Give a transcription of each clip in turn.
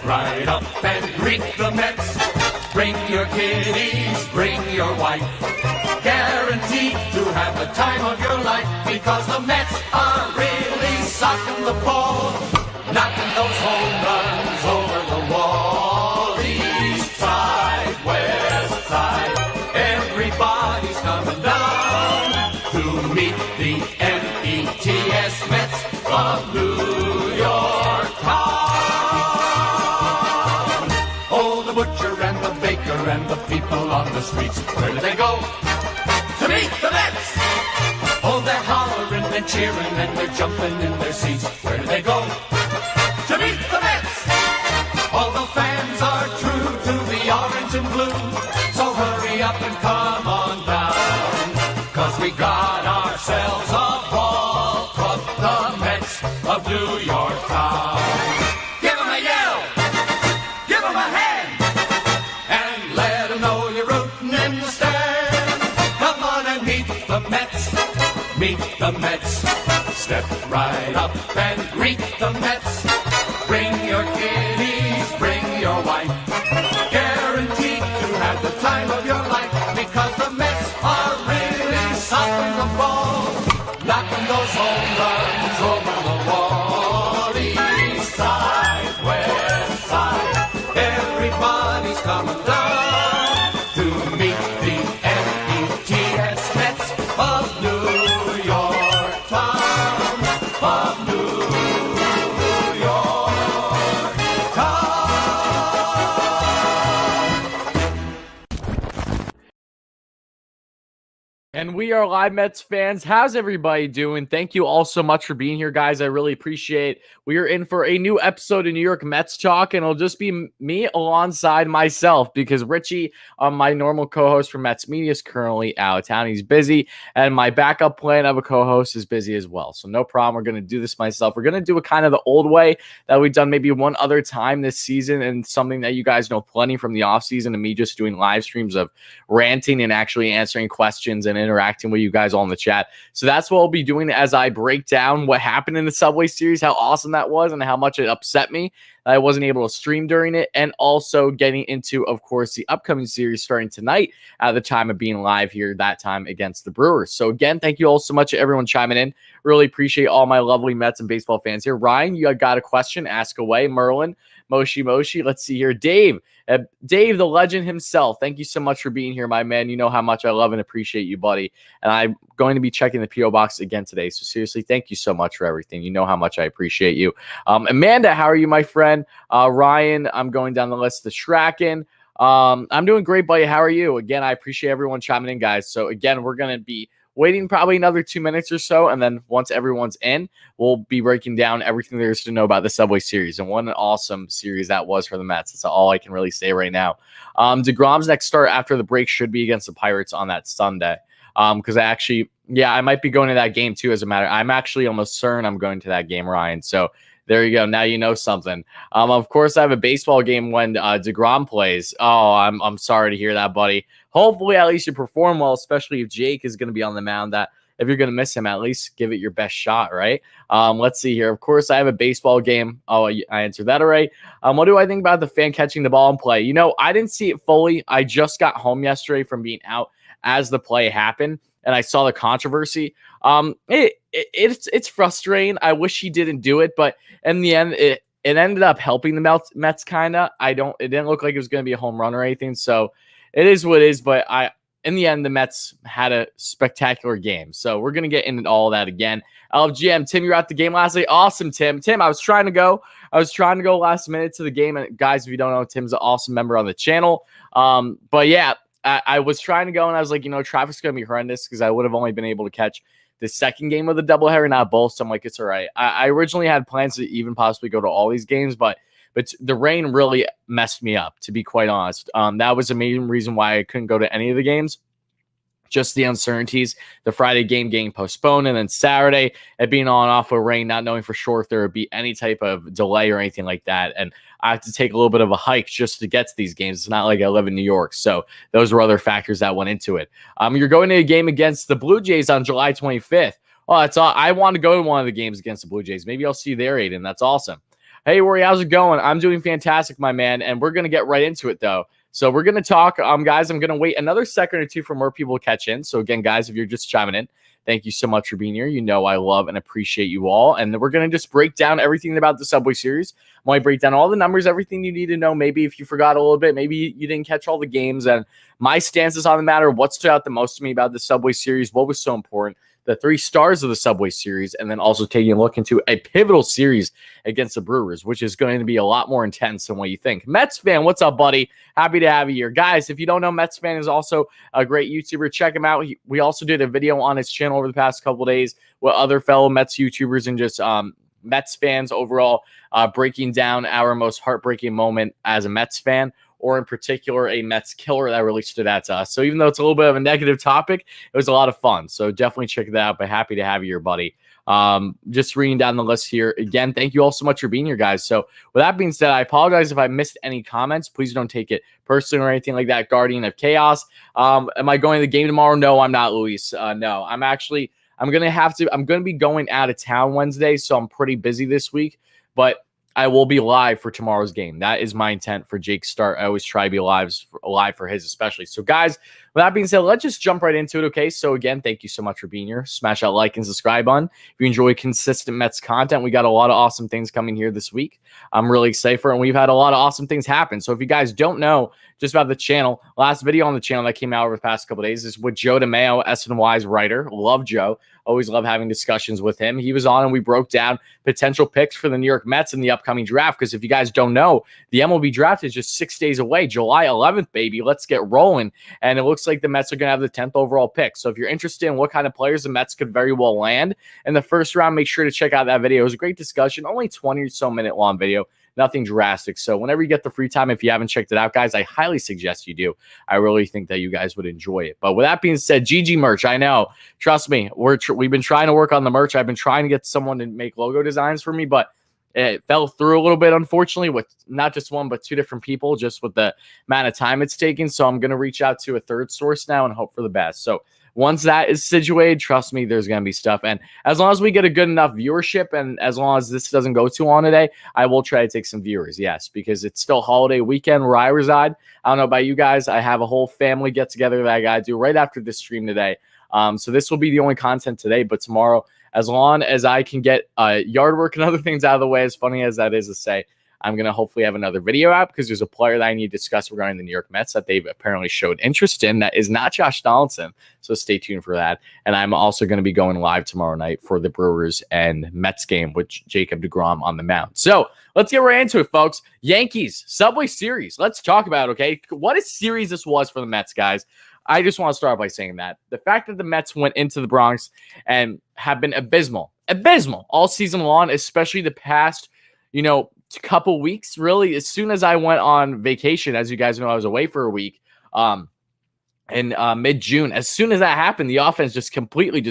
right up and greet the Mets. Bring your kiddies, bring your wife. Guaranteed to have the time of your life, because the Mets are really socking the ball, knocking those home runs over the wall. East side, west side, everybody's coming down to meet the METS Mets of New York town. Oh, the butcher and the baker and the people on the streets, where do they go? To meet the Mets! Oh, they're hollering and cheering and they're jumping in their seats. Where do they go? To meet the Mets! All the fans are true to the orange and blue, so hurry up and come on down, 'cause we got ourselves a ball club, the Mets of New York town. Give 'em a yell! Give 'em a hand! And let 'em know you're rooting in the stand. Come on and meet the Mets. Meet the Mets. Step right up and greet the Mets. Bring your kiddies, bring your wife. Guaranteed to have the time of your life, because the Mets are really socking the ball, knocking those home runs over the wall. East side, west side, everybody's coming down to meet the METS Mets of New York town, of New York town. And we are live Mets fans. How's everybody doing? Thank you all so much for being here, guys. I really appreciate it. We are in for a new episode of New York Mets Talk, and it'll just be me alongside myself, because Richie, my normal co-host for Mets Media, is currently out of town. He's busy, and my backup plan of a co-host is busy as well. So no problem. We're going to do this myself. We're going to do it kind of the old way that we've done maybe one other time this season, and something that you guys know plenty from the offseason, and me just doing live streams of ranting and actually answering questions and interacting with you guys all in the chat. So that's what we'll be doing as I break down what happened in the Subway Series, how awesome that was, and how much it upset me that I wasn't able to stream during it, and also getting into, of course, the upcoming series starting tonight at the time of being live here, that time against the Brewers. So again, thank you all so much, everyone chiming in. Really appreciate all my lovely Mets and baseball fans here. Ryan, you got a question? Ask away. Merlin, Moshi. Let's see here. Dave, the legend himself. Thank you so much for being here, my man. You know how much I love and appreciate you, buddy. And I'm going to be checking the P.O. box again today. So seriously, thank you so much for everything. You know how much I appreciate you. Amanda, how are you, my friend? Ryan, I'm going down the list. The Shraken. I'm doing great, buddy. How are you? Again, I appreciate everyone chiming in, guys. So again, we're going to be waiting probably another 2 minutes or so, and then once everyone's in, we'll be breaking down everything there is to know about the Subway Series. And what an awesome series that was for the Mets. That's all I can really say right now. DeGrom's next start after the break should be against the Pirates on that Sunday. Because I might be going to that game too, as a matter. I'm actually almost certain I'm going to that game, Ryan. So there you go. Now you know something. Of course, I have a baseball game when DeGrom plays. Oh, I'm sorry to hear that, buddy. Hopefully, at least you perform well, especially if Jake is going to be on the mound. That if you're going to miss him, at least give it your best shot, right? Let's see here. Of course, I have a baseball game. Oh, I answered that already. What do I think about the fan catching the ball in play? You know, I didn't see it fully. I just got home yesterday from being out as the play happened, and I saw the controversy. It's frustrating. I wish he didn't do it, but in the end, it ended up helping the Mets kind of. It didn't look like it was going to be a home run or anything, so it is what it is. But in the end, the Mets had a spectacular game, so we're going to get into all of that again. LFGM, Tim, you're at the game last night. Awesome, Tim. I was trying to go last minute to the game, and guys, if you don't know, Tim's an awesome member on the channel. But yeah, I was trying to go, and I was like, traffic's going to be horrendous because I would have only been able to catch the second game of the doubleheader, not both. So I'm like, it's all right. I originally had plans to even possibly go to all these games, but the rain really messed me up, to be quite honest. That was the main reason why I couldn't go to any of the games. Just the uncertainties, the Friday game getting postponed, and then Saturday it being on and off with rain, not knowing for sure if there would be any type of delay or anything like that. And I have to take a little bit of a hike just to get to these games. It's not like I live in New York. So those were other factors that went into it. You're going to a game against the Blue Jays on July 25th. Oh, that's all. I want to go to one of the games against the Blue Jays. Maybe I'll see you there, Aiden. That's awesome. Hey, Rory, how's it going? I'm doing fantastic, my man, and we're going to get right into it, though. So we're going to talk, guys, I'm going to wait another second or two for more people to catch in. So again, guys, if you're just chiming in, thank you so much for being here. You know I love and appreciate you all. And we're going to just break down everything about the Subway Series. I might break down all the numbers, everything you need to know. Maybe if you forgot a little bit, maybe you didn't catch all the games. And my stances on the matter, what stood out the most to me about the Subway Series, what was so important, the 3 stars of the Subway Series, and then also taking a look into a pivotal series against the Brewers, which is going to be a lot more intense than what you think. Mets fan, what's up, buddy? Happy to have you here. Guys, if you don't know, Mets fan is also a great YouTuber. Check him out. We also did a video on his channel over the past couple of days with other fellow Mets YouTubers and just Mets fans overall, breaking down our most heartbreaking moment as a Mets fan, or in particular, a Mets killer that really stood out to us. So even though it's a little bit of a negative topic, it was a lot of fun. So definitely check that out. But happy to have you here, buddy. Just reading down the list here. Again, thank you all so much for being here, guys. So with that being said, I apologize if I missed any comments. Please don't take it personally or anything like that. Guardian of Chaos. Am I going to the game tomorrow? No, I'm not, Luis. No, I'm going to be going out of town Wednesday, so I'm pretty busy this week. But I will be live for tomorrow's game. That is my intent for Jake's start. I always try to be live for his especially. So, guys, with that being said, let's just jump right into it, okay? So, again, thank you so much for being here. Smash that like and subscribe button. If you enjoy consistent Mets content, we got a lot of awesome things coming here this week. I'm really excited for it, and we've had a lot of awesome things happen. So, if you guys don't know just about the channel, last video on the channel that came out over the past couple of days is with Joe DeMeo, SNY's writer. Love Joe. Always love having discussions with him. He was on and we broke down potential picks for the New York Mets in the upcoming draft. Because if you guys don't know, the MLB draft is just 6 days away. July 11th, baby. Let's get rolling. And it looks like the Mets are going to have the 10th overall pick. So if you're interested in what kind of players the Mets could very well land in the first round, make sure to check out that video. It was a great discussion. Only 20 or so minute long video. Nothing drastic. So whenever you get the free time, if you haven't checked it out, guys, I highly suggest you do. I really think that you guys would enjoy it. But with that being said, GG merch, I know. Trust me, we've been trying to work on the merch. I've been trying to get someone to make logo designs for me, but it fell through a little bit, unfortunately, with not just one, but 2 different people, just with the amount of time it's taking. So I'm going to reach out to a third source now and hope for the best. So once that is situated, trust me, there's going to be stuff. And as long as we get a good enough viewership and as long as this doesn't go too long today, I will try to take some viewers, yes, because it's still holiday weekend where I reside. I don't know about you guys. I have a whole family get-together that I got to do right after this stream today. So this will be the only content today, but tomorrow, as long as I can get yard work and other things out of the way, as funny as that is to say, I'm going to hopefully have another video out because there's a player that I need to discuss regarding the New York Mets that they've apparently showed interest in that is not Josh Donaldson. So stay tuned for that. And I'm also going to be going live tomorrow night for the Brewers and Mets game with Jacob deGrom on the mound. So let's get right into it, folks. Yankees, Subway Series. Let's talk about it, okay? What a series this was for the Mets, guys. I just want to start by saying that the fact that the Mets went into the Bronx and have been abysmal all season long, especially the past, couple weeks, really. As soon as I went on vacation, as you guys know, I was away for a week in mid-June. As soon as that happened, the offense just completely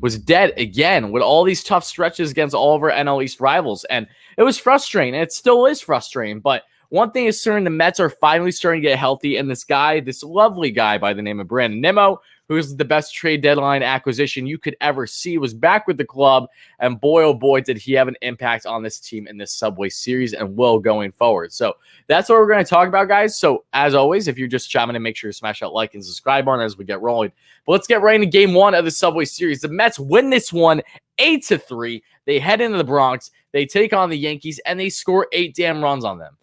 was dead again with all these tough stretches against all of our NL East rivals. And it was frustrating. And it still is frustrating. But one thing is certain, the Mets are finally starting to get healthy. And this lovely guy by the name of Brandon Nemo, who is the best trade deadline acquisition you could ever see, was back with the club. And boy, oh boy, did he have an impact on this team in this Subway Series and will going forward. So that's what we're going to talk about, guys. So as always, if you're just chiming in, make sure to smash that like and subscribe button as we get rolling. But let's get right into game 1 of the Subway Series. The Mets win this one 8-3. They head into the Bronx. They take on the Yankees, and they score 8 damn runs on them.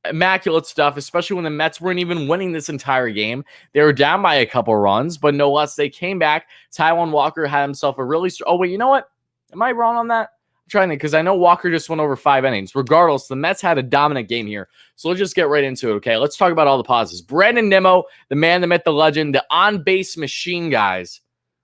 Immaculate stuff, especially when the Mets weren't even winning this entire game. They were down by a couple runs, but no less. They came back. Taijuan Walker had himself a really oh, wait, you know what? Am I wrong on that? I'm trying to, because I know Walker just went over 5 innings. Regardless, the Mets had a dominant game here. So let's just get right into it, okay? Let's talk about all the positives. Brandon Nemo, the man, the myth, the legend, the on-base machine, guys.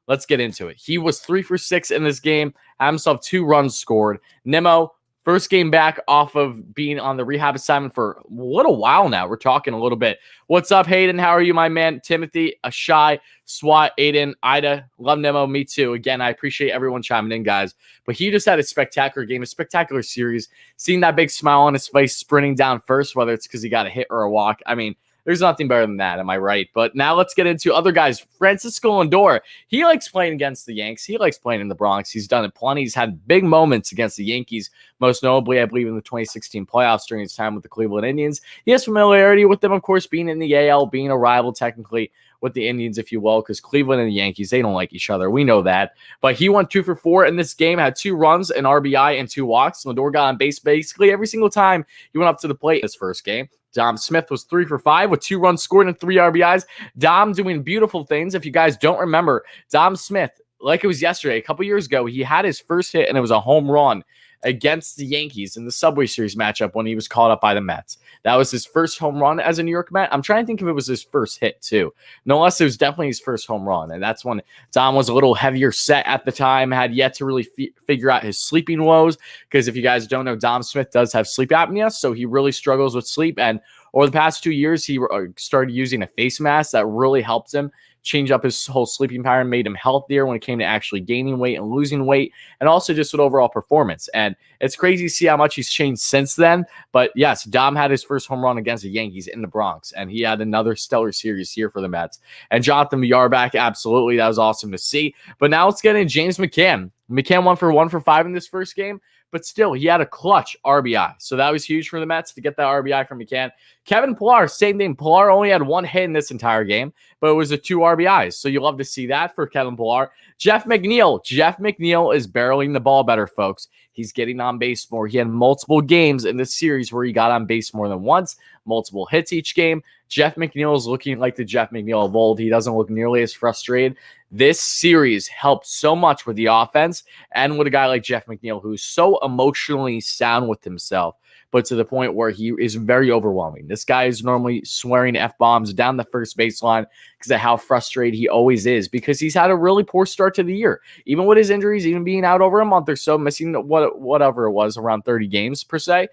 Let's get into it. He was 3 for 6 in this game, had himself 2 runs scored. Nemo, first game back off of being on the rehab assignment for a little while now. We're talking a little bit. What's up, Hayden? How are you, my man? Timothy, Ashai, Swat, Aiden, Ida, love Nemo. Me too. Again, I appreciate everyone chiming in, guys. But he just had a spectacular game, a spectacular series. Seeing that big smile on his face sprinting down first, whether it's because he got a hit or a walk. I mean, There's nothing better than that, am I right? But now let's get into other guys. Francisco Lindor, he likes playing against the Yanks. He likes playing in the Bronx. He's done it plenty. He's had big moments against the Yankees, most notably, I believe, in the 2016 playoffs during his time with the Cleveland Indians. He has familiarity with them, of course, being in the AL, being a rival technically with the Indians, if you will, because Cleveland and the Yankees, they don't like each other. We know that. But he went 2 for 4 in this game, had 2 runs, an RBI, and 2 walks. Lindor got on base basically every single time he went up to the plate this first game. Dom Smith was 3 for 5 with 2 runs scored and 3 RBIs. Dom doing beautiful things. If you guys don't remember, Dom Smith, like it was yesterday, a couple years ago, he had his first hit, and it was a home run against the Yankees in the Subway Series matchup when he was called up by the Mets. That was his first home run as a New York Met. I'm trying to think if it was his first hit, too. No less, it was definitely his first home run. And that's when Dom was a little heavier set at the time, had yet to really figure out his sleeping woes. Because if you guys don't know, Dom Smith does have sleep apnea, so he really struggles with sleep. And over the past 2 years, he started using a face mask that really helped him change up his whole sleeping pattern, made him healthier when it came to actually gaining weight and losing weight, and also just with overall performance. And it's crazy to see how much he's changed since then. But yes, Dom had his first home run against the Yankees in the Bronx, and he had another stellar series here for the Mets. And Jonathan Villar back, absolutely, that was awesome to see. But now let's get in James McCann. McCann 1 for 5 in this first game, but still, he had a clutch RBI. So that was huge for the Mets to get that RBI from McCann. Kevin Pillar, same thing. Pillar only had 1 hit in this entire game, but it was a 2 RBIs. So you love to see that for Kevin Pillar. Jeff McNeil. Jeff McNeil is barreling the ball better, folks. He's getting on base more. He had multiple games in this series where he got on base more than once, multiple hits each game. Jeff McNeil is looking like the Jeff McNeil of old. He doesn't look nearly as frustrated. This series helped so much with the offense and with a guy like Jeff McNeil, who's so emotionally sound with himself, but to the point where he is very overwhelming. This guy is normally swearing F-bombs down the first baseline because of how frustrated he always is, because he's had a really poor start to the year. Even with his injuries, even being out over a month or so, missing whatever it was, around 30 games per se,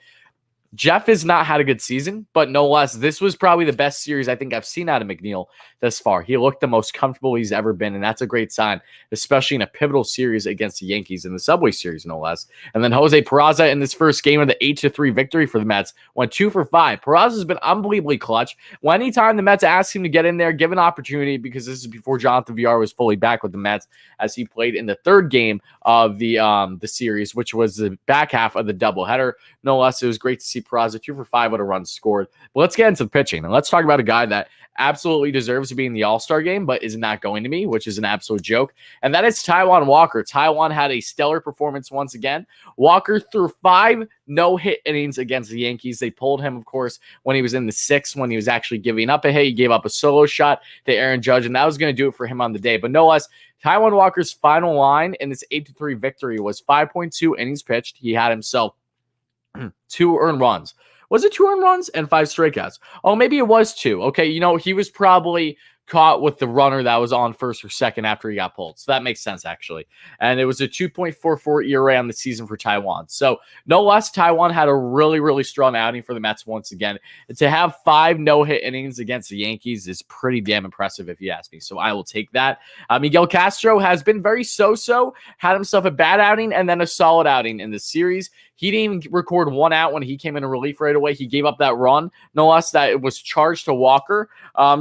Jeff has not had a good season, but no less, this was probably the best series I think I've seen out of McNeil thus far. He looked the most comfortable he's ever been, and that's a great sign, especially in a pivotal series against the Yankees in the Subway Series, no less. And then Jose Peraza in this first game of the 8-3 victory for the Mets went 2 for 5. Peraza's been unbelievably clutch. Well, anytime the Mets asked him to get in there, give an opportunity, because this is before Jonathan Villar was fully back with the Mets, as he played in the third game of the series, which was the back half of the doubleheader. No less, it was great to see Peraza 2 for 5 with a run scored. But let's get into the pitching, and let's talk about a guy that absolutely deserves to be in the All-Star game, but is not going to be, which is an absolute joke. And that is Taijuan Walker. Taijuan had a stellar performance once again. Walker threw 5 no-hit innings against the Yankees. They pulled him, of course, when he was in the 6th, when he was actually giving up a hit. He gave up a solo shot to Aaron Judge, and that was going to do it for him on the day. But no less, Taijuan Walker's final line in this 8-3 victory was 5.2 innings pitched. He had himself 2 earned runs. Was it 2 earned runs and 5 strikeouts? Oh, maybe it was 2. Okay, you know, he was probably caught with the runner that was on first or second after he got pulled. So that makes sense, actually. And it was a 2.44 ERA on the season for Taijuan. So no less, Taijuan had a really, really strong outing for the Mets once again. And to have 5 no-hit innings against the Yankees is pretty damn impressive, if you ask me. So I will take that. Miguel Castro has been very so-so, had himself a bad outing and then a solid outing in the series. He didn't even record 1 out when he came in relief right away. He gave up that run, no less, that it was charged to Walker.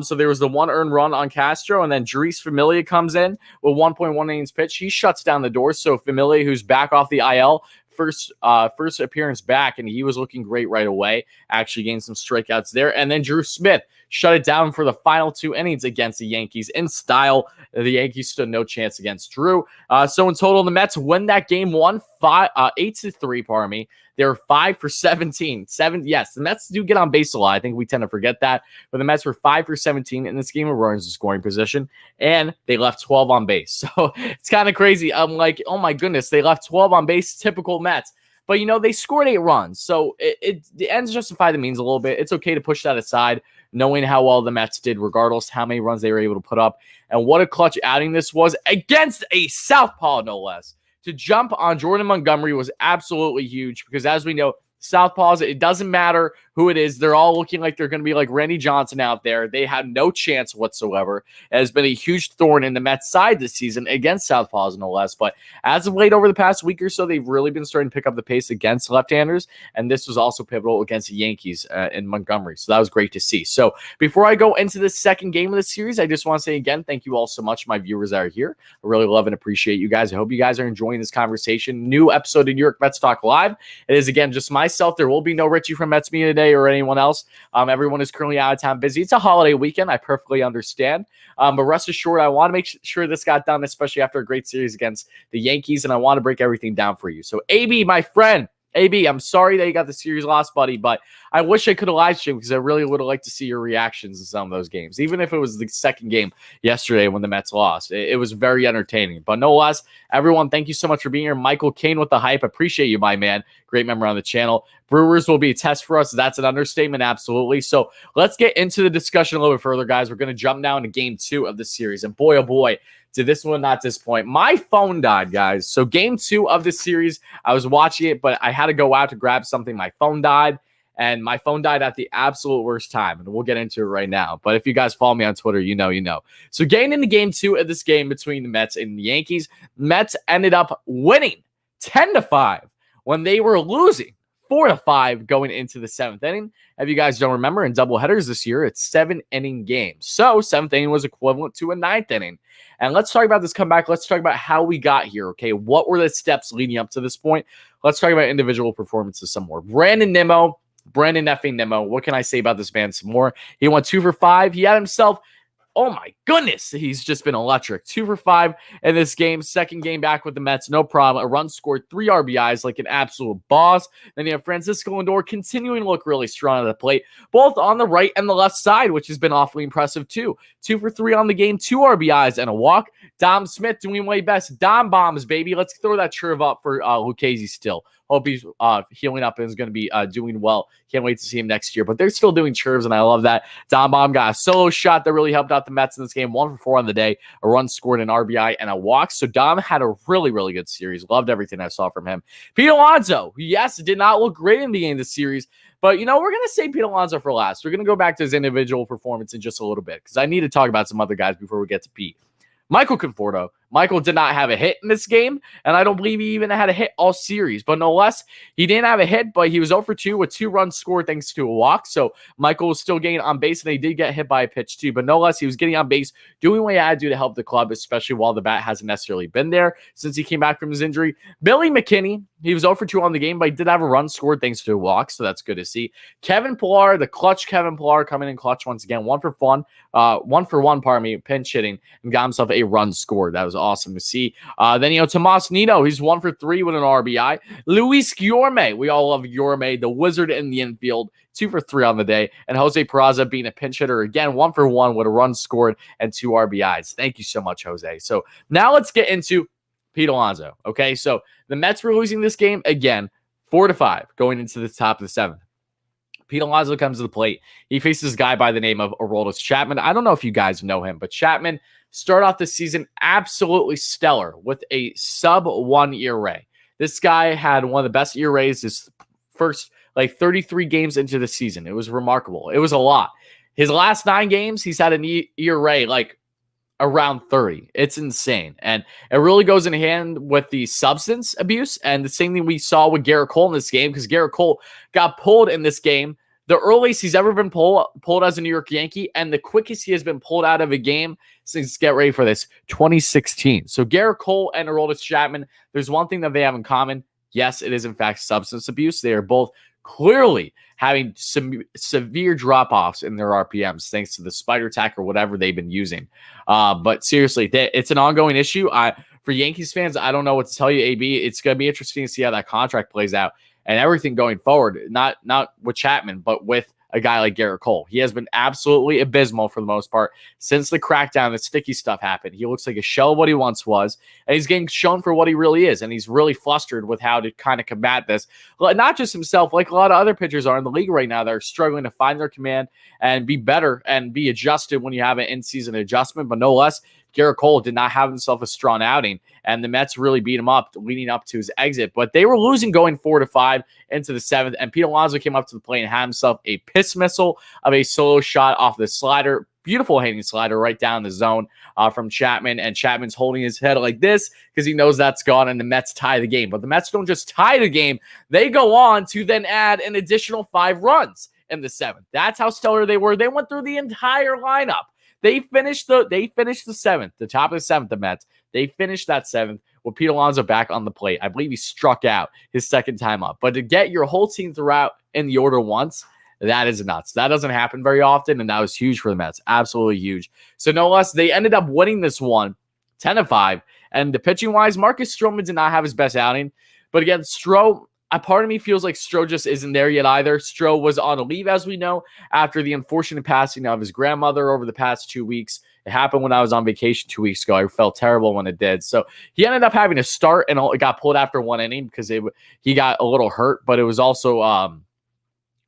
So there was the 1 earned run on Castro, and then Jeurys Familia comes in with 1.1 innings pitch. He shuts down the door. So Familia, who's back off the IL, first appearance back, and he was looking great right away. Actually gained some strikeouts there. And then Drew Smith shut it down for the final 2 innings against the Yankees in style. The Yankees stood no chance against Drew. So in total, the Mets win that game 8-3, pardon me. They were 5 for 17. Yes, the Mets do get on base a lot. I think we tend to forget that. But the Mets were 5 for 17 in this game of runners in scoring position, and they left 12 on base. So it's kind of crazy. I'm like, oh my goodness, they left 12 on base. Typical Mets. But, you know, they scored 8 runs. So the ends justify the means a little bit. It's okay to push that aside, knowing how well the Mets did, regardless how many runs they were able to put up. And what a clutch outing this was against a southpaw, no less. To jump on Jordan Montgomery was absolutely huge because, as we know, Southpaws, it doesn't matter who it is. They're all looking like they're going to be like Randy Johnson out there. They have no chance whatsoever. It has been a huge thorn in the Mets side this season against Southpaws, no less. But as of late, over the past week or so, they've really been starting to pick up the pace against left-handers. And this was also pivotal against the Yankees in Montgomery. So that was great to see. So before I go into the second game of the series, I just want to say again, thank you all so much, my viewers that are here. I really love and appreciate you guys. I hope you guys are enjoying this conversation. New episode of New York Mets Talk Live. It is, again, just myself. There will be no Richie from Mets Media today or anyone else. Everyone is currently out of town busy. It's a holiday weekend. I perfectly understand. But rest assured, I want to make sure this got done, especially after a great series against the Yankees, and I want to break everything down for you. So, AB, my friend, AB, I'm sorry that you got the series lost, buddy, but I wish I could have live streamed because I really would have liked to see your reactions in some of those games, even if it was the second game yesterday when the Mets lost. It was very entertaining. But no less, everyone, thank you so much for being here. Michael Kane with the hype. Appreciate you, my man. Great member on the channel. Brewers will be a test for us. That's an understatement, absolutely. So let's get into the discussion a little bit further, guys. We're going to jump down to game 2 of the series. And boy, oh boy, did this one not disappoint. My phone died, guys. So game 2 of the series, I was watching it, but I had to go out to grab something. My phone died, and my phone died at the absolute worst time, and we'll get into it right now. But if you guys follow me on Twitter, you know. So getting into game 2 of this game between the Mets and the Yankees, Mets ended up winning 10-5 when they were losing 4-5 going into the 7th inning. If you guys don't remember, in doubleheaders this year, it's 7-inning games. So 7th inning was equivalent to a 9th inning. And let's talk about this comeback. Let's talk about how we got here, okay? What were the steps leading up to this point? Let's talk about individual performances some more. Brandon effing Nemo. What can I say about this man some more? He went 2 for 5. He had himself, oh my goodness, he's just been electric. 2 for 5 in this game. Second game back with the Mets, no problem. A run scored, 3 RBIs like an absolute boss. Then you have Francisco Lindor continuing to look really strong at the plate, both on the right and the left side, which has been awfully impressive too. 2 for 3 on the game, 2 RBIs and a walk. Dom Smith doing way best. Dom bombs, baby. Let's throw that curve up for Lucchesi still. Hope he's healing up and is going to be doing well. Can't wait to see him next year. But they're still doing curves, and I love that. Dom Bomb got a solo shot that really helped out the Mets in this game. 1 for 4 on the day. A run scored, an RBI, and a walk. So Dom had a really, really good series. Loved everything I saw from him. Pete Alonso, yes, did not look great in the game this series. But, we're going to save Pete Alonso for last. We're going to go back to his individual performance in just a little bit because I need to talk about some other guys before we get to Pete. Michael Conforto. Michael did not have a hit in this game, and I don't believe he even had a hit all series. But no less, he didn't have a hit, but he was 0 for 2 with 2 runs scored thanks to a walk. So Michael was still getting on base, and he did get hit by a pitch too. But no less, he was getting on base, doing what he had to do to help the club, especially while the bat hasn't necessarily been there since he came back from his injury. Billy McKinney, he was 0 for 2 on the game, but he did have a run scored thanks to a walk, so that's good to see. Kevin Pillar, the clutch Kevin Pillar, coming in clutch once again. 1 for 1, pinch hitting, and got himself a run scored. That was awesome to see. Then, Tomas Nido, he's 1 for 3 with an RBI. Luis Guillorme, we all love Guillorme, the wizard in the infield, 2 for 3 on the day. And Jose Peraza being a pinch hitter again, 1 for 1 with a run scored and 2 RBIs. Thank you so much, Jose. So now let's get into Pete Alonso. Okay, so the Mets were losing this game again, 4-5, going into the top of the 7th. Pete Alonso comes to the plate. He faces a guy by the name of Aroldis Chapman. I don't know if you guys know him, but Chapman started off the season absolutely stellar with a sub-1 ERA. This guy had one of the best ERAs his first 33 games into the season. It was remarkable. It was a lot. His last 9 games, he's had an ERA around 30. It's insane. And it really goes in hand with the substance abuse. And the same thing we saw with Garrett Cole in this game, because Garrett Cole got pulled in this game. The earliest he's ever been pulled as a New York Yankee, and the quickest he has been pulled out of a game since, get ready for this, 2016. So Garrett Cole and Aroldis Chapman, there's one thing that they have in common. Yes, it is in fact substance abuse. They are both clearly having some severe drop-offs in their RPMs thanks to the spider tack or whatever they've been using. But seriously, it's an ongoing issue. For Yankees fans, I don't know what to tell you, AB. It's going to be interesting to see how that contract plays out and everything going forward, not with Chapman, but with a guy like Garrett Cole. He has been absolutely abysmal for the most part since the crackdown, the sticky stuff happened. He looks like a shell of what he once was, and he's getting shown for what he really is, and he's really flustered with how to kind of combat this. Not just himself, like a lot of other pitchers are in the league right now that are struggling to find their command and be better and be adjusted when you have an in-season adjustment, but no less. Garrett Cole did not have himself a strong outing, and the Mets really beat him up leading up to his exit. But they were losing going 4-5 into the 7th, and Pete Alonso came up to the plate and had himself a piss missile of a solo shot off the slider. Beautiful hitting slider right down the zone from Chapman, and Chapman's holding his head like this because he knows that's gone, and the Mets tie the game. But the Mets don't just tie the game. They go on to then add an additional 5 runs in the 7th. That's how stellar they were. They went through the entire lineup. They finished the 7th, the top of the 7th, the Mets. They finished that 7th with Pete Alonso back on the plate. I believe he struck out his second time up. But to get your whole team throughout in the order once, that is nuts. That doesn't happen very often, and that was huge for the Mets. Absolutely huge. So no less, they ended up winning this one 10-5. And the pitching-wise, Marcus Stroman did not have his best outing. But again, a part of me feels like Stroh just isn't there yet either. Stroh was on a leave, as we know, after the unfortunate passing of his grandmother over the past 2 weeks. It happened when I was on vacation 2 weeks ago. I felt terrible when it did. So he ended up having to start, and it got pulled after 1 inning because he got a little hurt. But it was also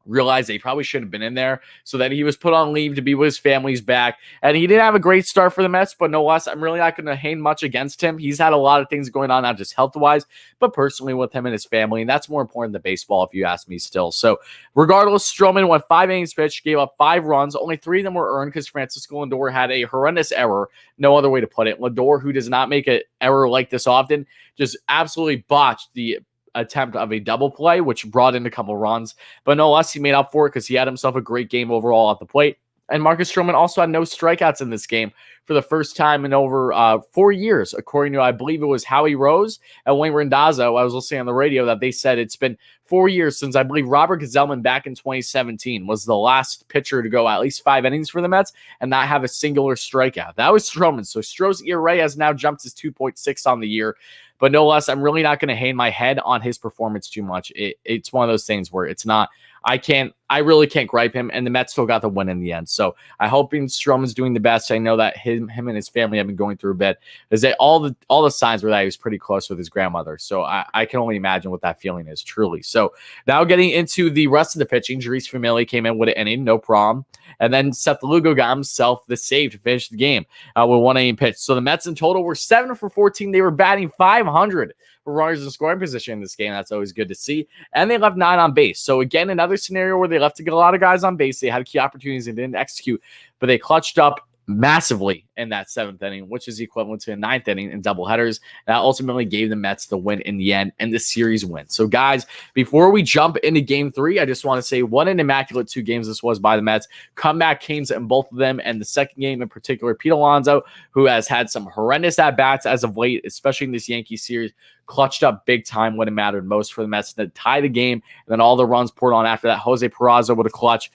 realized that he probably shouldn't have been in there, so that he was put on leave to be with his family's back. And he didn't have a great start for the Mets, but no less, I'm really not going to hang much against him. He's had a lot of things going on, not just health-wise, but personally with him and his family, and that's more important than baseball, if you ask me still. So regardless, Stroman went 5 innings pitched, gave up 5 runs. Only 3 of them were earned because Francisco Lindor had a horrendous error. No other way to put it. Lindor, who does not make an error like this often, just absolutely botched the attempt of a double play, which brought in a couple runs, but no less, he made up for it because he had himself a great game overall at the plate. And Marcus Stroman also had no strikeouts in this game for the first time in over 4 years, according to, I believe it was Howie Rose and Wayne Randazzo. I was listening on the radio that they said it's been 4 years since, I believe, Robert Gsellman back in 2017 was the last pitcher to go at least 5 innings for the Mets and not have a singular strikeout. That was Stroman. So Stroh's ERA has now jumped to 2.6 on the year. But no less, I'm really not going to hang my head on his performance too much. It's one of those things where it's not, I really can't gripe him, and the Mets still got the win in the end. So I hope Stroman's doing the best. I know that him and his family have been going through a bit. Is that all the signs were that he was pretty close with his grandmother. So I can only imagine what that feeling is, truly. So now getting into the rest of the pitching, Jeurys Familia came in with an inning, no problem. And then Seth Lugo got himself the save to finish the game with 1 inning pitch. So the Mets in total were 7 for 14. They were batting .500 for runners in scoring position in this game. That's always good to see. And they left 9 on base. So again, another scenario where they left to get a lot of guys on base. They had key opportunities and didn't execute, but they clutched up massively in that 7th inning, which is equivalent to a 9th inning in doubleheaders. That ultimately gave the Mets the win in the end and the series win. So guys, before we jump into game 3, I just want to say what an immaculate 2 games this was by the Mets. Comeback games in both of them, and the second game in particular, Pete Alonso, who has had some horrendous at-bats as of late, especially in this Yankees series, clutched up big time when it mattered most for the Mets to tie the game, and then all the runs poured on after that. Jose Peraza with a clutch.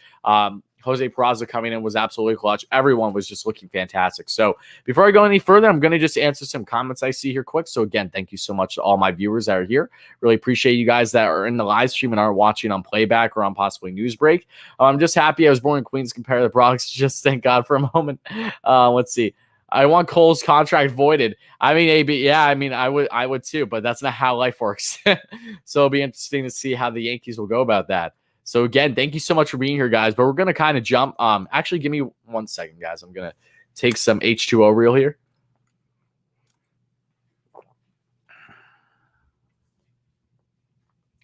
Jose Peraza coming in was absolutely clutch. Everyone was just looking fantastic. So before I go any further, I'm going to just answer some comments I see here quick. So again, thank you so much to all my viewers that are here. Really appreciate you guys that are in the live stream and aren't watching on playback or on possibly news break. I'm just happy I was born in Queens compared to the Bronx. Just thank God for a moment. Let's see. I want Cole's contract voided. I mean, AB, yeah, I mean, I would too, but that's not how life works. So it'll be interesting to see how the Yankees will go about that. So again, thank you so much for being here, guys. But we're going to kind of jump. Actually, give me 1 second, guys. I'm going to take some H2O real here.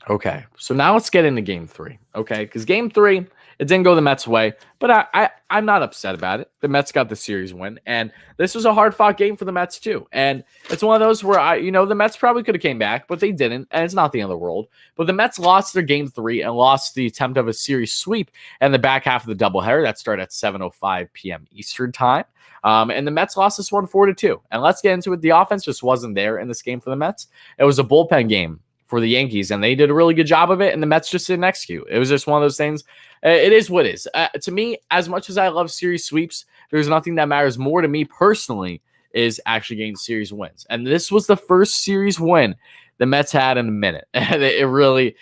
Okay, so now let's get into game 3. Okay, because game 3, it didn't go the Mets' way, but I'm not upset about it. The Mets got the series win, and this was a hard-fought game for the Mets too. And it's one of those where the Mets probably could have came back, but they didn't, and it's not the end of the world. But the Mets lost their game 3 and lost the attempt of a series sweep in the back half of the doubleheader that started at 7:05 p.m. Eastern time. And the Mets lost this one 4-2. And let's get into it. The offense just wasn't there in this game for the Mets. It was a bullpen game for the Yankees, and they did a really good job of it, and the Mets just didn't execute. It was just one of those things. It is what it is. To me, as much as I love series sweeps, there's nothing that matters more to me personally is actually getting series wins. And this was the first series win the Mets had in a minute. And it really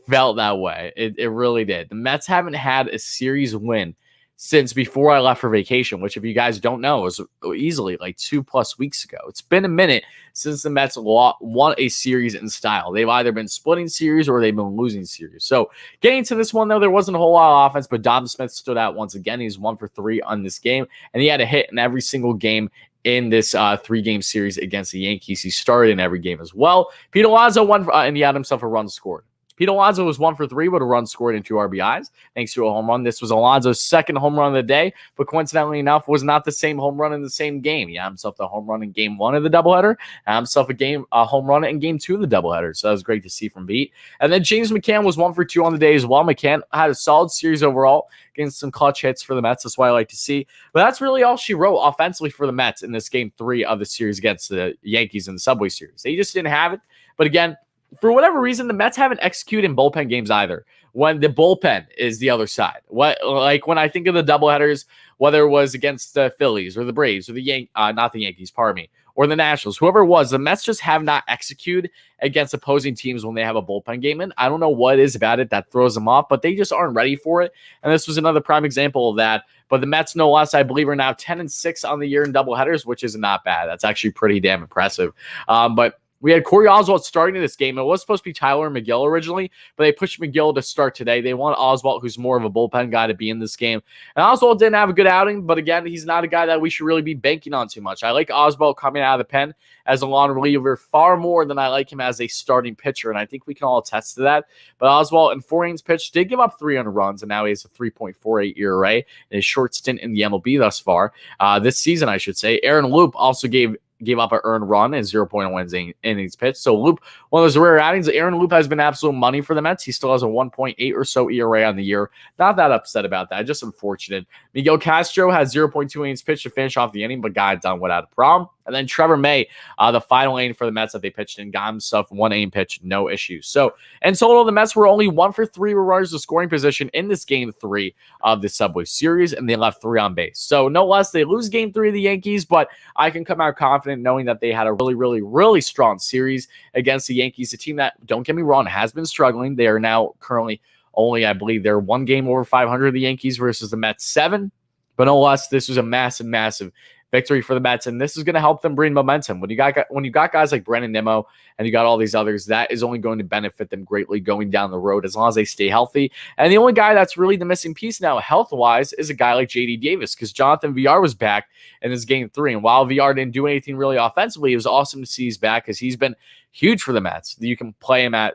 felt that way. It really did. The Mets haven't had a series win since before I left for vacation, which if you guys don't know, was easily like 2+ weeks ago. It's been a minute since the Mets won a series in style. They've either been splitting series or they've been losing series. So getting to this one, though, there wasn't a whole lot of offense, but Dom Smith stood out once again. He's 1 for 3 on this game, and he had a hit in every single game in this 3-game series against the Yankees. He started in every game as well. Pete Alonso won, and he had himself a run scored. Pete Alonso was 1 for 3 with a run scored and 2 RBIs, thanks to a home run. This was Alonso's second home run of the day, but coincidentally enough, was not the same home run in the same game. He had himself the home run in game 1 of the doubleheader, had himself a home run in game 2 of the doubleheader. So that was great to see from Pete. And then James Mccann was 1 for 2 on the day as well. Mccann had a solid series overall, getting some clutch hits for the Mets. That's what I like to see. But that's really all she wrote offensively for the Mets in this game 3 of the series against the Yankees in the Subway Series. They just didn't have it. But again, for whatever reason, the Mets haven't executed in bullpen games either, when the bullpen is the other side. Like when I think of the doubleheaders, whether it was against the Phillies or the Braves or not the Yankees, pardon me, or the Nationals, whoever it was, the Mets just have not executed against opposing teams when they have a bullpen game in. I don't know what it is about it that throws them off, but they just aren't ready for it. And this was another prime example of that. But the Mets, no less, I believe, are now 10-6 on the year in doubleheaders, which is not bad. That's actually pretty damn impressive. But we had Corey Oswalt starting in this game. It was supposed to be Tyler and Miguel originally, but they pushed Miguel to start today. They want Oswalt, who's more of a bullpen guy, to be in this game. And Oswalt didn't have a good outing, but again, he's not a guy that we should really be banking on too much. I like Oswalt coming out of the pen as a long reliever far more than I like him as a starting pitcher, and I think we can all attest to that. But Oswalt, in 4 innings pitched, did give up 300 runs, and now he has a 3.48 ERA in his short stint in the MLB thus far. This season, I should say. Aaron Loop also gave up an earned run in 0.1 innings pitched. So Loop, one of those rare outings. Aaron Loop has been absolute money for the Mets. He still has a 1.8 or so ERA on the year. Not that upset about that. Just unfortunate. Miguel Castro has 0.2 innings pitched to finish off the inning, but got it done without a problem. And then Trevor May, the final inning for the Mets that they pitched in, got himself 1 inning pitch, no issues. So in total, the Mets were only 1 for 3 with runners to scoring position in this game 3 of the Subway Series, and they left 3 on base. So no less, they lose game 3 of the Yankees, but I can come out confident knowing that they had a really, really, really strong series against the Yankees, a team that, don't get me wrong, has been struggling. They are now currently only, I believe, they're 1 game over 500, the Yankees versus the Mets 7. But no less, this was a massive, massive victory for the Mets, and this is going to help them bring momentum. When you got guys like Brandon Nemo and you got all these others, that is only going to benefit them greatly going down the road as long as they stay healthy. And the only guy that's really the missing piece now, health-wise, is a guy like J.D. Davis, because Jonathan VR was back in this game 3, and while VR didn't do anything really offensively, it was awesome to see he's back because he's been huge for the Mets. You can play him at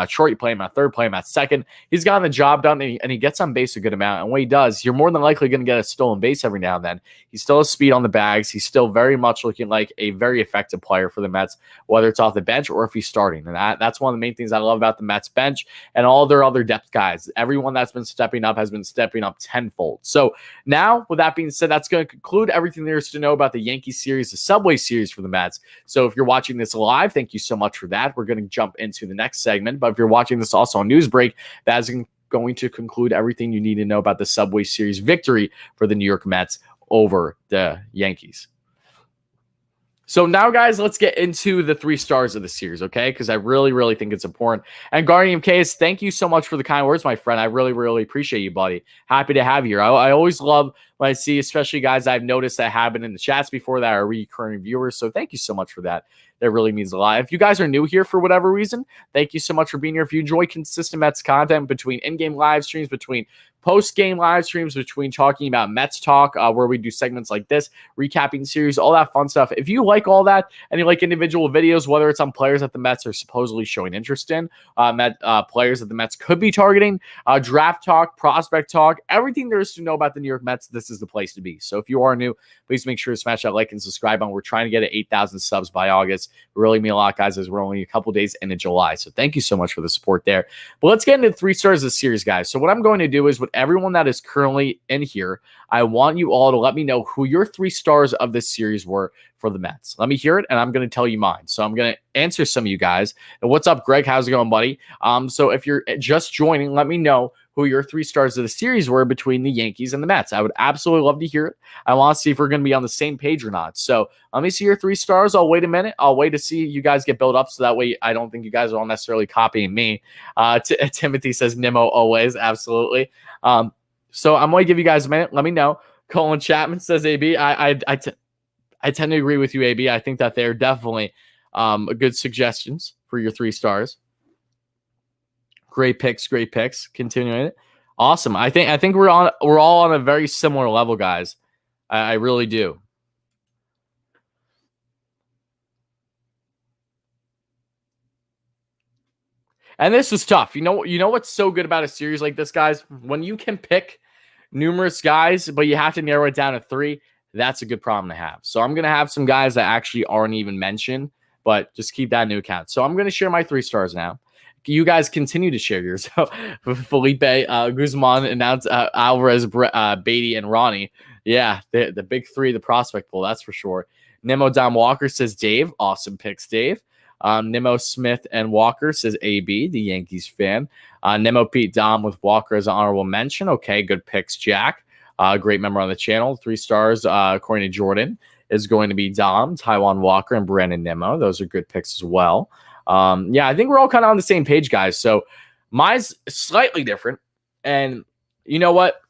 short, you play him at third, play him at second. He's gotten the job done, and he gets on base a good amount. And when he does, you're more than likely going to get a stolen base every now and then. He still has speed on the bags. He's still very much looking like a very effective player for the Mets, whether it's off the bench or if he's starting. And that's one of the main things I love about the Mets bench and all their other depth guys. Everyone that's been stepping up has been stepping up tenfold. So now, with that being said, that's going to conclude everything there is to know about the Yankee series, the Subway series for the Mets. So if you're watching this live, thank you so much for that. We're going to jump into the next segment. But if you're watching this also on News Break, that's going to conclude everything you need to know about the Subway Series victory for the New York Mets over the Yankees. So now, guys, let's get into the 3 stars of the series, okay? Because I really, really think it's important. And Guardian of Chaos, thank you so much for the kind words, my friend. I really, really appreciate you, buddy. Happy to have you here. I always love when I see, especially guys I've noticed that have been in the chats before that are recurring viewers. So thank you so much for that. That really means a lot. If you guys are new here for whatever reason, thank you so much for being here. If you enjoy consistent Mets content between in-game live streams, between post-game live streams, between talking about Mets talk, where we do segments like this, recapping series, all that fun stuff. If you like all that and you like individual videos, whether it's on players that the Mets are supposedly showing interest in, players that the Mets could be targeting, draft talk, prospect talk, everything there is to know about the New York Mets, this is the place to be. So if you are new, please make sure to smash that like and subscribe button. We're trying to get to 8,000 subs by August. It really mean a lot, guys, as we're only a couple days into July. So thank you so much for the support there. But let's get into the 3 stars of the series, guys. So what I'm going to do is with everyone that is currently in here, I want you all to let me know who your 3 stars of this series were for the Mets. Let me hear it, and I'm going to tell you mine. So I'm going to answer some of you guys. And what's up, Greg? How's it going, buddy? So if you're just joining, let me know who your 3 stars of the series were between the Yankees and the Mets. I would absolutely love to hear it. I want to see if we're going to be on the same page or not. So let me see your 3 stars. I'll wait a minute. I'll wait to see you guys get built up, so that way I don't think you guys are all necessarily copying me. Timothy says Nemo always. Absolutely. So I'm going to give you guys a minute. Let me know. Colin Chapman says AB. I tend to agree with you, AB. I think that they're definitely good suggestions for your 3 stars. Great picks. Continuing it. Awesome. I think we're all on a very similar level, guys. I really do. And this is tough. You know what's so good about a series like this, guys? When you can pick numerous guys, but you have to narrow it down to 3, that's a good problem to have. So I'm going to have some guys that actually aren't even mentioned, but just keep that in account. So I'm going to share my 3 stars now. You guys continue to share yours. So Felipe Guzman announced Alvarez, Beatty, and Ronnie. Yeah, the big 3, the prospect pool, that's for sure. Nemo Dom Walker says Dave. Awesome picks, Dave. Nemo Smith and Walker says AB, the Yankees fan. Nemo Pete Dom with Walker as an honorable mention. Okay, good picks, Jack. Great member on the channel. 3 stars, according to Jordan, is going to be Dom, Taiwan Walker, and Brandon Nemo. Those are good picks as well. Yeah, I think we're all kind of on the same page, guys. So mine's slightly different. And you know what?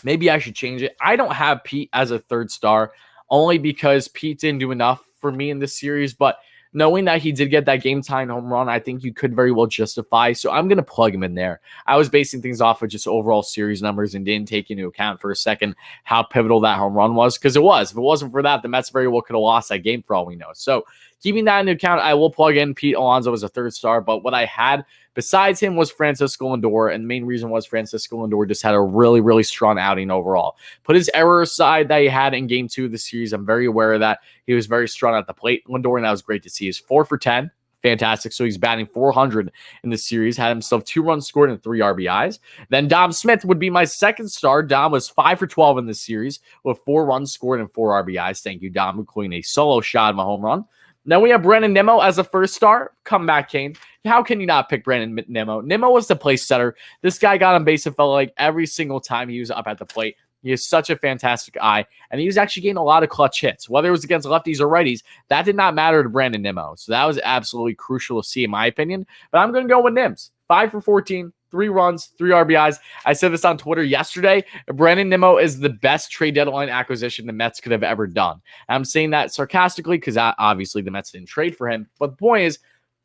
Maybe I should change it. I don't have Pete as a 3rd star only because Pete didn't do enough for me in this series. But knowing that he did get that game-tying home run, I think you could very well justify. So I'm going to plug him in there. I was basing things off of just overall series numbers and didn't take into account for a second how pivotal that home run was, because it was. If it wasn't for that, the Mets very well could have lost that game for all we know. So keeping that into account, I will plug in Pete Alonso as a 3rd star. But what I had besides him was Francisco Lindor, and the main reason was Francisco Lindor just had a really, really strong outing overall. Put his error aside that he had in Game 2 of the series. I'm very aware of that. He was very strong at the plate, Lindor, and that was great to see. He's 4 for 10. Fantastic. So he's batting 400 in the series, had himself 2 runs scored and 3 RBIs. Then Dom Smith would be my 2nd star. Dom was 5 for 12 in this series with 4 runs scored and 4 RBIs. Thank you, Dom, including a solo shot of a home run. Then we have Brandon Nemo as a 1st star. Comeback Kane. How can you not pick Brandon Nemo? Nemo was the place setter. This guy got on base, it felt like, every single time he was up at the plate. He has such a fantastic eye, and he was actually getting a lot of clutch hits. Whether it was against lefties or righties, that did not matter to Brandon Nemo. So that was absolutely crucial to see, in my opinion. But I'm going to go with Nims. 5 for 14, 3 runs, 3 RBIs. I said this on Twitter yesterday. Brandon Nemo is the best trade deadline acquisition the Mets could have ever done. I'm saying that sarcastically because obviously the Mets didn't trade for him. But the point is,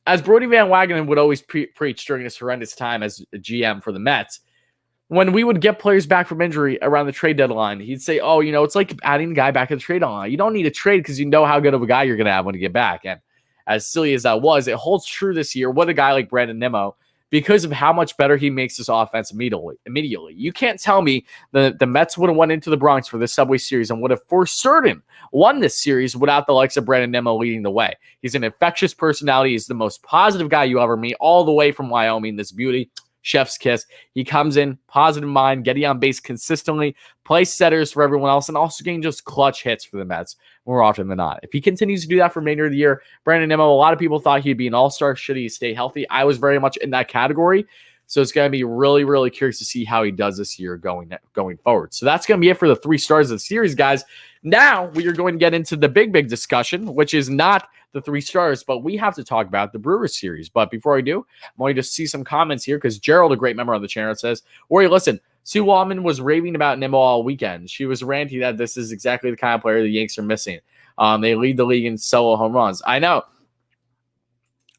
as Brodie Van Wagenen would always preach during his horrendous time as a GM for the Mets, when we would get players back from injury around the trade deadline, he'd say, oh, it's like adding a guy back at the trade deadline. You don't need a trade because you know how good of a guy you're going to have when you get back. And as silly as that was, it holds true this year with a guy like Brandon Nemo because of how much better he makes this offense immediately. You can't tell me the Mets would have went into the Bronx for this Subway Series and would have for certain won this series without the likes of Brandon Nemo leading the way. He's an infectious personality. He's the most positive guy you ever meet, all the way from Wyoming, this beauty. Chef's kiss. He comes in, positive mind, getting on base consistently, place setters for everyone else, and also getting just clutch hits for the Mets more often than not. If he continues to do that for the remainder of the year, Brandon Nemo, a lot of people thought he'd be an all-star should he stay healthy. I was very much in that category. So it's going to be really, really curious to see how he does this year going forward. So that's going to be it for the 3 stars of the series, guys. Now we are going to get into the big discussion, which is not the 3 stars, but we have to talk about the Brewers series. But before I do, I'm going to see some comments here because Gerald, a great member on the channel, says, Rory, listen, Sue Wallman was raving about Nemo all weekend. She was ranting that this is exactly the kind of player the Yanks are missing. They lead the league in solo home runs. I know.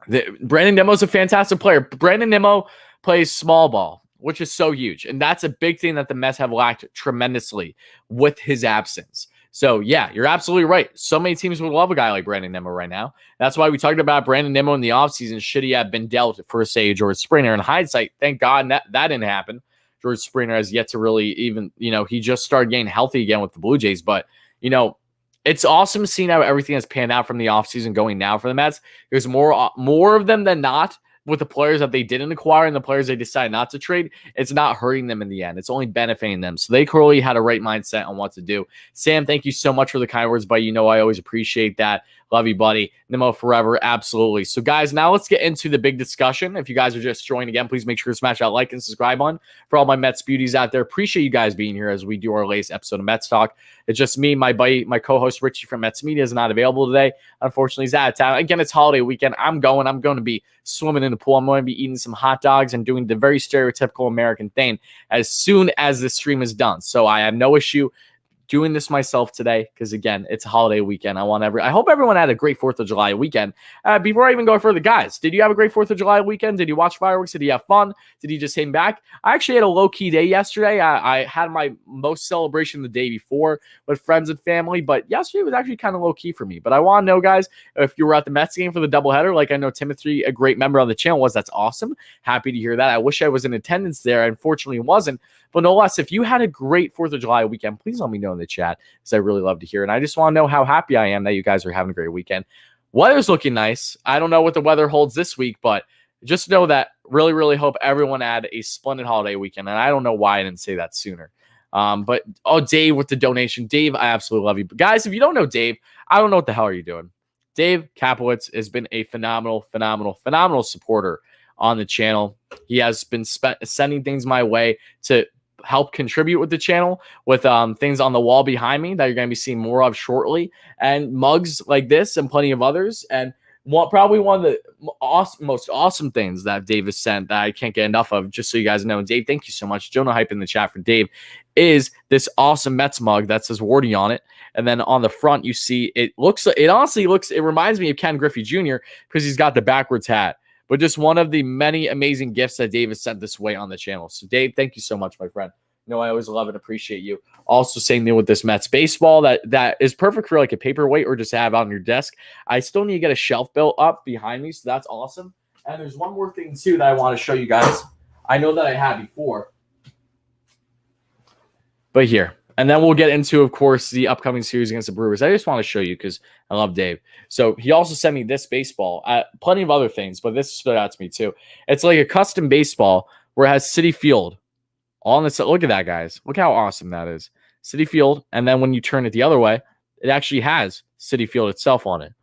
Brandon Nemo is a fantastic player. Brandon Nemo plays small ball, which is so huge. And that's a big thing that the Mets have lacked tremendously with his absence. So, yeah, you're absolutely right. So many teams would love a guy like Brandon Nemo right now. That's why we talked about Brandon Nemo in the offseason. Should he have been dealt for, say, George Springer? In hindsight, thank God that didn't happen. George Springer has yet to really even, he just started getting healthy again with the Blue Jays. But, it's awesome seeing how everything has panned out from the offseason going now for the Mets. There's more of them than not. With the players that they didn't acquire and the players they decided not to trade, it's not hurting them in the end. It's only benefiting them. So they clearly had a right mindset on what to do. Sam, thank you so much for the kind words, buddy. I always appreciate that. Love you, buddy. Nemo forever. Absolutely. So, guys, now let's get into the big discussion. If you guys are just joining again, please make sure to smash that like and subscribe button. For all my Mets beauties out there, appreciate you guys being here as we do our latest episode of Mets Talk. It's just me, my buddy, my co-host Richie from Mets Media is not available today. Unfortunately, he's out of town. Again, it's holiday weekend. I'm going to be swimming in the pool. I'm going to be eating some hot dogs and doing the very stereotypical American thing as soon as the stream is done. So I have no issue doing this myself today because, again, it's a holiday weekend. I hope everyone had a great 4th of July weekend. Before I even go further, guys, did you have a great 4th of July weekend? Did you watch fireworks? Did you have fun? Did you just hang back? I actually had a low-key day yesterday. I had my most celebration the day before with friends and family, but yesterday was actually kind of low-key for me. But I want to know, guys, if you were at the Mets game for the doubleheader, like I know Timothy, a great member on the channel, was. That's awesome. Happy to hear that. I wish I was in attendance there. Unfortunately, wasn't. But no less, if you had a great 4th of July weekend, please let me know in the chat because I really love to hear. And I just want to know how happy I am that you guys are having a great weekend. Weather's looking nice. I don't know what the weather holds this week, but just know that really, really hope everyone had a splendid holiday weekend. And I don't know why I didn't say that sooner. But Dave with the donation. Dave, I absolutely love you. But guys, if you don't know Dave, I don't know what the hell are you doing. Dave Kaplowitz has been a phenomenal supporter on the channel. He has been sending things my way to help contribute with the channel with things on the wall behind me that you're going to be seeing more of shortly, and mugs like this and plenty of others. And probably one of the most awesome things that Dave has sent that I can't get enough of, just so you guys know. And Dave, thank you so much. Jonah Hype in the chat for Dave, is this awesome Mets mug that says Wardy on it. And then on the front, you see it reminds me of Ken Griffey Jr. because he's got the backwards hat. But just one of the many amazing gifts that Dave has sent this way on the channel. So, Dave, thank you so much, my friend. You know, I always love and appreciate you. Also, same thing with this Mets baseball that is perfect for like a paperweight or just have on your desk. I still need to get a shelf built up behind me, so that's awesome. And there's one more thing, too, that I want to show you guys. I know that I had before. But here. And then we'll get into, of course, the upcoming series against the Brewers. I just want to show you because I love Dave. So he also sent me this baseball. Plenty of other things, but this stood out to me too. It's like a custom baseball where it has Citi Field on the. Look at that, guys. Look how awesome that is. Citi Field. And then when you turn it the other way, it actually has Citi Field itself on it.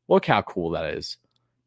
Look how cool that is.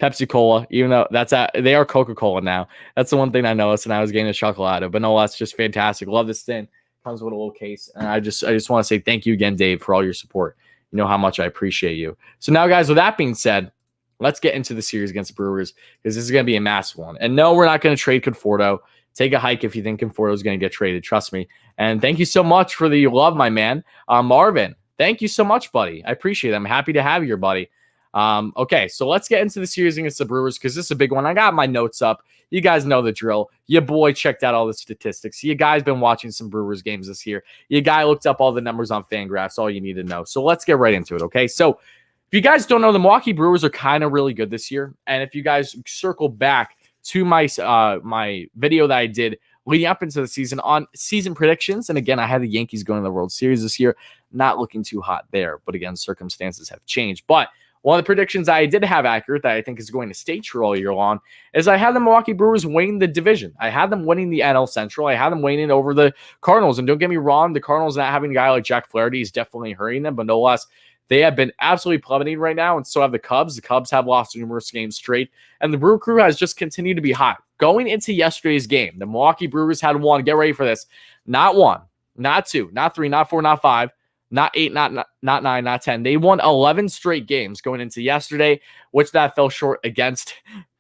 Pepsi Cola, even though they are Coca-Cola now. That's the one thing I noticed, and I was getting a chuckle out of. But no, that's just fantastic. Love this thing. Comes with a little case, and I just want to say thank you again, Dave, for all your support. You know how much I appreciate you. So now, guys, with that being said, let's get into the series against the Brewers because this is going to be a massive one. And no, we're not going to trade Conforto. Take a hike if you think Conforto is going to get traded. Trust me. And thank you so much for the love, my man, Marvin. Thank you so much, buddy. I appreciate it. I'm happy to have you, buddy. Okay, so let's get into the series against the Brewers because this is a big one. I got my notes up. You guys know the drill. Your boy checked out all the statistics. You guys been watching some Brewers games this year. Your guy looked up all the numbers on Fangraphs. All you need to know. So let's get right into it, okay? So if you guys don't know, the Milwaukee Brewers are kind of really good this year. And if you guys circle back to my video that I did leading up into the season on season predictions, and again, I had the Yankees going to the World Series this year. Not looking too hot there, but again, circumstances have changed. But one of the predictions I did have accurate that I think is going to stay true all year long is I had the Milwaukee Brewers winning the division. I had them winning the NL Central. I had them winning over the Cardinals. And don't get me wrong, the Cardinals not having a guy like Jack Flaherty is definitely hurting them, but no less, they have been absolutely plummeting right now, and so have the Cubs. The Cubs have lost numerous games straight, and the Brew Crew has just continued to be hot. Going into yesterday's game, the Milwaukee Brewers had won. Get ready for this. Not one, not two, not three, not four, not five, not eight, not 9, not 10. They won 11 straight games going into yesterday, which that fell short against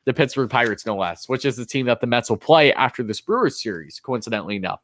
the Pittsburgh Pirates, no less, which is the team that the Mets will play after this Brewers series, coincidentally enough.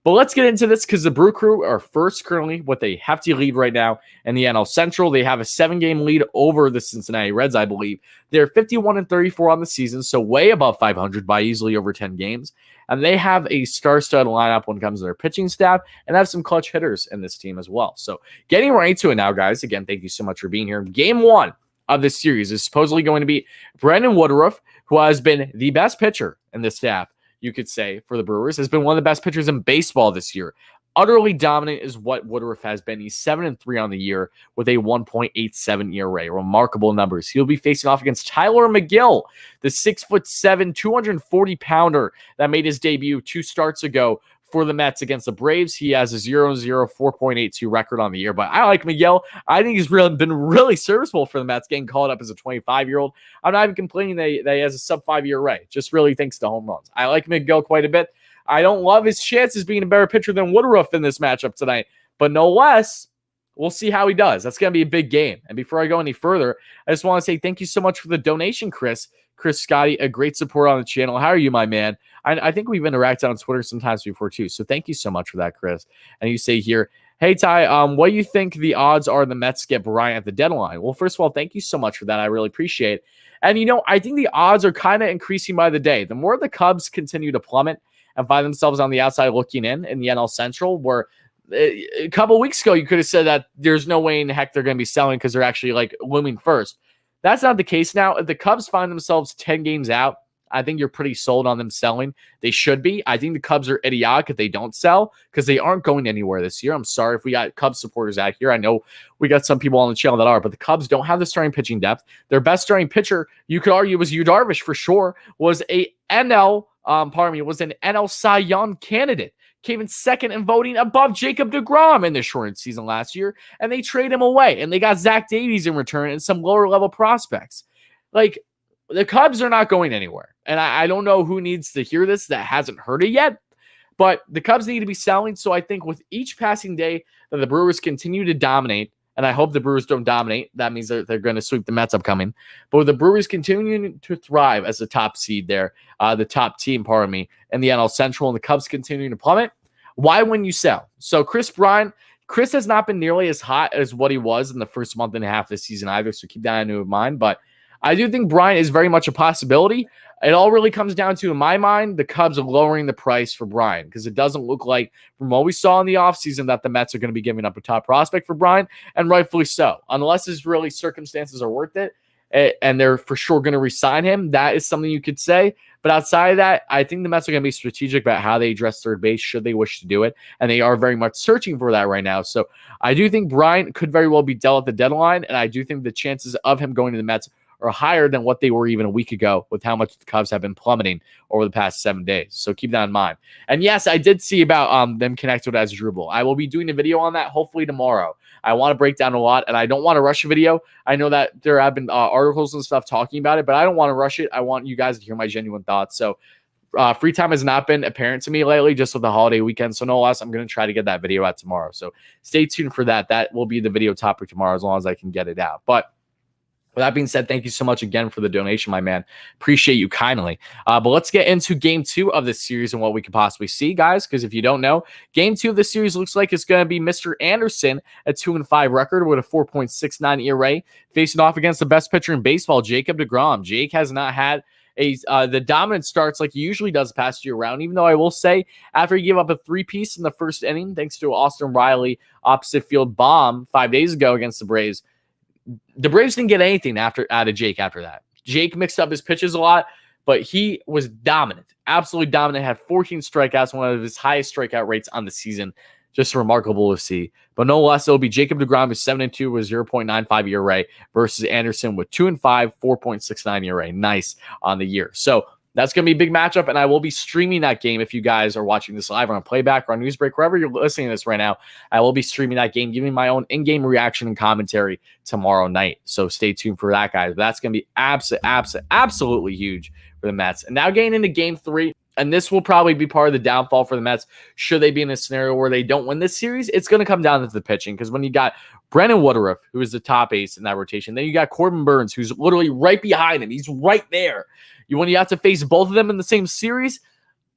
But let's get into this because the Brew Crew are first currently with a hefty lead right now in the NL Central. They have a 7-game lead over the Cincinnati Reds, I believe. They're 51-34 on the season, so way above 500 by easily over 10 games. And they have a star-studded lineup when it comes to their pitching staff and have some clutch hitters in this team as well. So getting right to it now, guys. Again, thank you so much for being here. Game 1 of this series is supposedly going to be Brandon Woodruff, who has been the best pitcher in the staff, you could say, for the Brewers, has been one of the best pitchers in baseball this year. Utterly dominant is what Woodruff has been. He's 7-3 on the year with a 1.87 ERA. Remarkable numbers. He'll be facing off against Tyler McGill, the 6'7", 240-pounder that made his debut 2 starts ago for the Mets against the Braves. He has a 0-0, 4.82 record on the year. But I like Miguel. I think he's been really serviceable for the Mets, getting called up as a 25-year-old. I'm not even complaining that he has a sub-5 ERA. Just really thanks to home runs. I like Miguel quite a bit. I don't love his chances being a better pitcher than Woodruff in this matchup tonight. But no less, we'll see how he does. That's going to be a big game. And before I go any further, I just want to say thank you so much for the donation, Chris. Chris Scotty, a great support on the channel. How are you, my man? I think we've interacted on Twitter sometimes before too. So thank you so much for that, Chris. And you say here, hey, Ty, what do you think the odds are the Mets get Bryant at the deadline? Well, first of all, thank you so much for that. I really appreciate it. And, I think the odds are kind of increasing by the day. The more the Cubs continue to plummet and find themselves on the outside looking in the NL Central, where a couple weeks ago you could have said that there's no way in the heck they're going to be selling because they're actually like looming first. That's not the case now. If the Cubs find themselves 10 games out, I think you're pretty sold on them selling. They should be. I think the Cubs are idiotic if they don't sell because they aren't going anywhere this year. I'm sorry if we got Cubs supporters out here. I know we got some people on the channel that are, but the Cubs don't have the starting pitching depth. Their best starting pitcher, you could argue, was Yu Darvish for sure, was an NL Cy Young candidate. Came in second in voting above Jacob deGrom in the shortened season last year, and they trade him away. And they got Zach Davies in return and some lower-level prospects. Like, the Cubs are not going anywhere. And I don't know who needs to hear this that hasn't heard it yet, but the Cubs need to be selling. So I think with each passing day that the Brewers continue to dominate, and I hope the Brewers don't dominate, that means they're going to sweep the Mets upcoming. But with the Brewers continuing to thrive as the top seed there, the top team, in the NL Central, and the Cubs continuing to plummet, why wouldn't you sell? So Chris has not been nearly as hot as what he was in the first month and a half of the season either, so keep that in mind. But I do think Bryant is very much a possibility. It all really comes down to, in my mind, the Cubs are lowering the price for Bryant because it doesn't look like, from what we saw in the offseason, that the Mets are going to be giving up a top prospect for Bryant, and rightfully so. Unless his really circumstances are worth it, and they're for sure going to re-sign him, that is something you could say. But outside of that, I think the Mets are going to be strategic about how they address third base should they wish to do it, and they are very much searching for that right now. So I do think Bryant could very well be dealt at the deadline, and I do think the chances of him going to the Mets are higher than what they were even a week ago with how much the Cubs have been plummeting over the past 7 days. So keep that in mind. And yes, I did see about them connected as Drupal. I will be doing a video on that hopefully tomorrow. I want to break down a lot, and I don't want to rush a video. I know that there have been articles and stuff talking about it, but I don't want to rush it. I want you guys to hear my genuine thoughts. So free time has not been apparent to me lately, just with the holiday weekend. So no less, I'm going to try to get that video out tomorrow. So stay tuned for that. That will be the video topic tomorrow as long as I can get it out. But with that being said, thank you so much again for the donation, my man. Appreciate you kindly. But let's get into game 2 of this series and what we could possibly see, guys, because if you don't know, game 2 of this series looks like it's going to be Mr. Anderson, a 2-5 record with a 4.69 ERA, facing off against the best pitcher in baseball, Jacob deGrom. Jake has not had the dominant starts like he usually does past year round, even though I will say after he gave up a 3-piece in the first inning, thanks to Austin Riley opposite field bomb 5 days ago against the Braves didn't get anything out of Jake after that. Jake mixed up his pitches a lot, but he was dominant, absolutely dominant, had 14 strikeouts, one of his highest strikeout rates on the season. Just remarkable to see. But no less, it'll be Jacob deGrom with 7-2 with 0.95 ERA versus Anderson with 2-5, 4.69 ERA. Nice on the year. So that's going to be a big matchup, and I will be streaming that game if you guys are watching this live on a playback or on Newsbreak, wherever you're listening to this right now. I will be streaming that game, giving my own in-game reaction and commentary tomorrow night. So stay tuned for that, guys. But that's going to be absolutely huge for the Mets. And now getting into game 3, and this will probably be part of the downfall for the Mets should they be in a scenario where they don't win this series. It's going to come down to the pitching, because when you got Brandon Woodruff, who is the top ace in that rotation, then you got Corbin Burns, who's literally right behind him. He's right there. When you have to face both of them in the same series,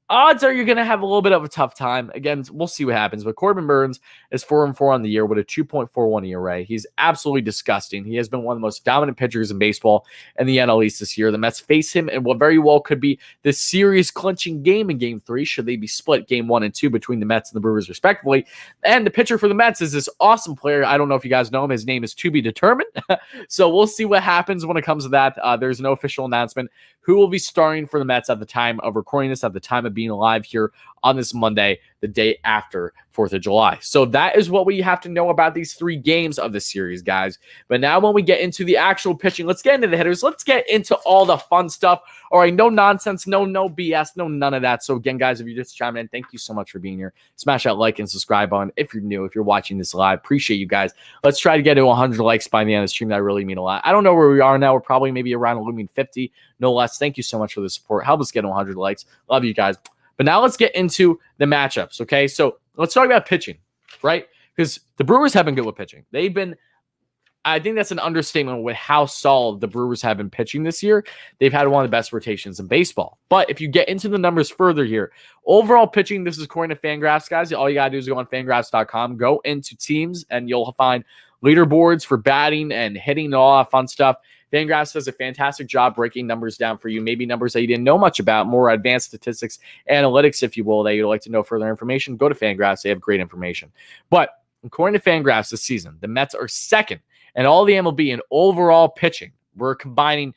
odds are you're going to have a little bit of a tough time. Again, we'll see what happens. But Corbin Burns is 4-4 on the year with a 2.41 ERA. He's absolutely disgusting. He has been one of the most dominant pitchers in baseball in the NL East this year. The Mets face him in what very well could be the series clinching game in game 3, should they be split game 1 and 2 between the Mets and the Brewers, respectively. And the pitcher for the Mets is this awesome player. I don't know if you guys know him. His name is to be determined. So we'll see what happens when it comes to that. There's no official announcement who will be starting for the Mets at the time of recording this, at the time of being live here on this Monday, the day after 4th of July. So that is what we have to know about these 3 games of the series, guys. But now when we get into the actual pitching, let's get into the hitters. Let's get into all the fun stuff. All right, no nonsense, no BS, no none of that. So again, guys, if you're just chiming in, thank you so much for being here. Smash that like and subscribe button if you're new, if you're watching this live. Appreciate you guys. Let's try to get to 100 likes by the end of the stream. That really mean a lot. I don't know where we are now. We're probably maybe around a looming 50, no less. Thank you so much for the support. Help us get to 100 likes. Love you guys. But now let's get into the matchups, okay? So let's talk about pitching, right? Because the Brewers have been good with pitching. They've been I think that's an understatement with how solid the Brewers have been pitching this year. They've had one of the best rotations in baseball. But if you get into the numbers further here, overall pitching, this is according to Fangraphs, guys. All you got to do is go on fangraphs.com, go into teams, and you'll find leaderboards for batting and hitting and all that fun stuff. Fangraphs does a fantastic job breaking numbers down for you, maybe numbers that you didn't know much about, more advanced statistics, analytics, if you will, that you'd like to know further information. Go to Fangraphs. They have great information. But according to Fangraphs this season, the Mets are second and all the MLB in overall pitching. We're combining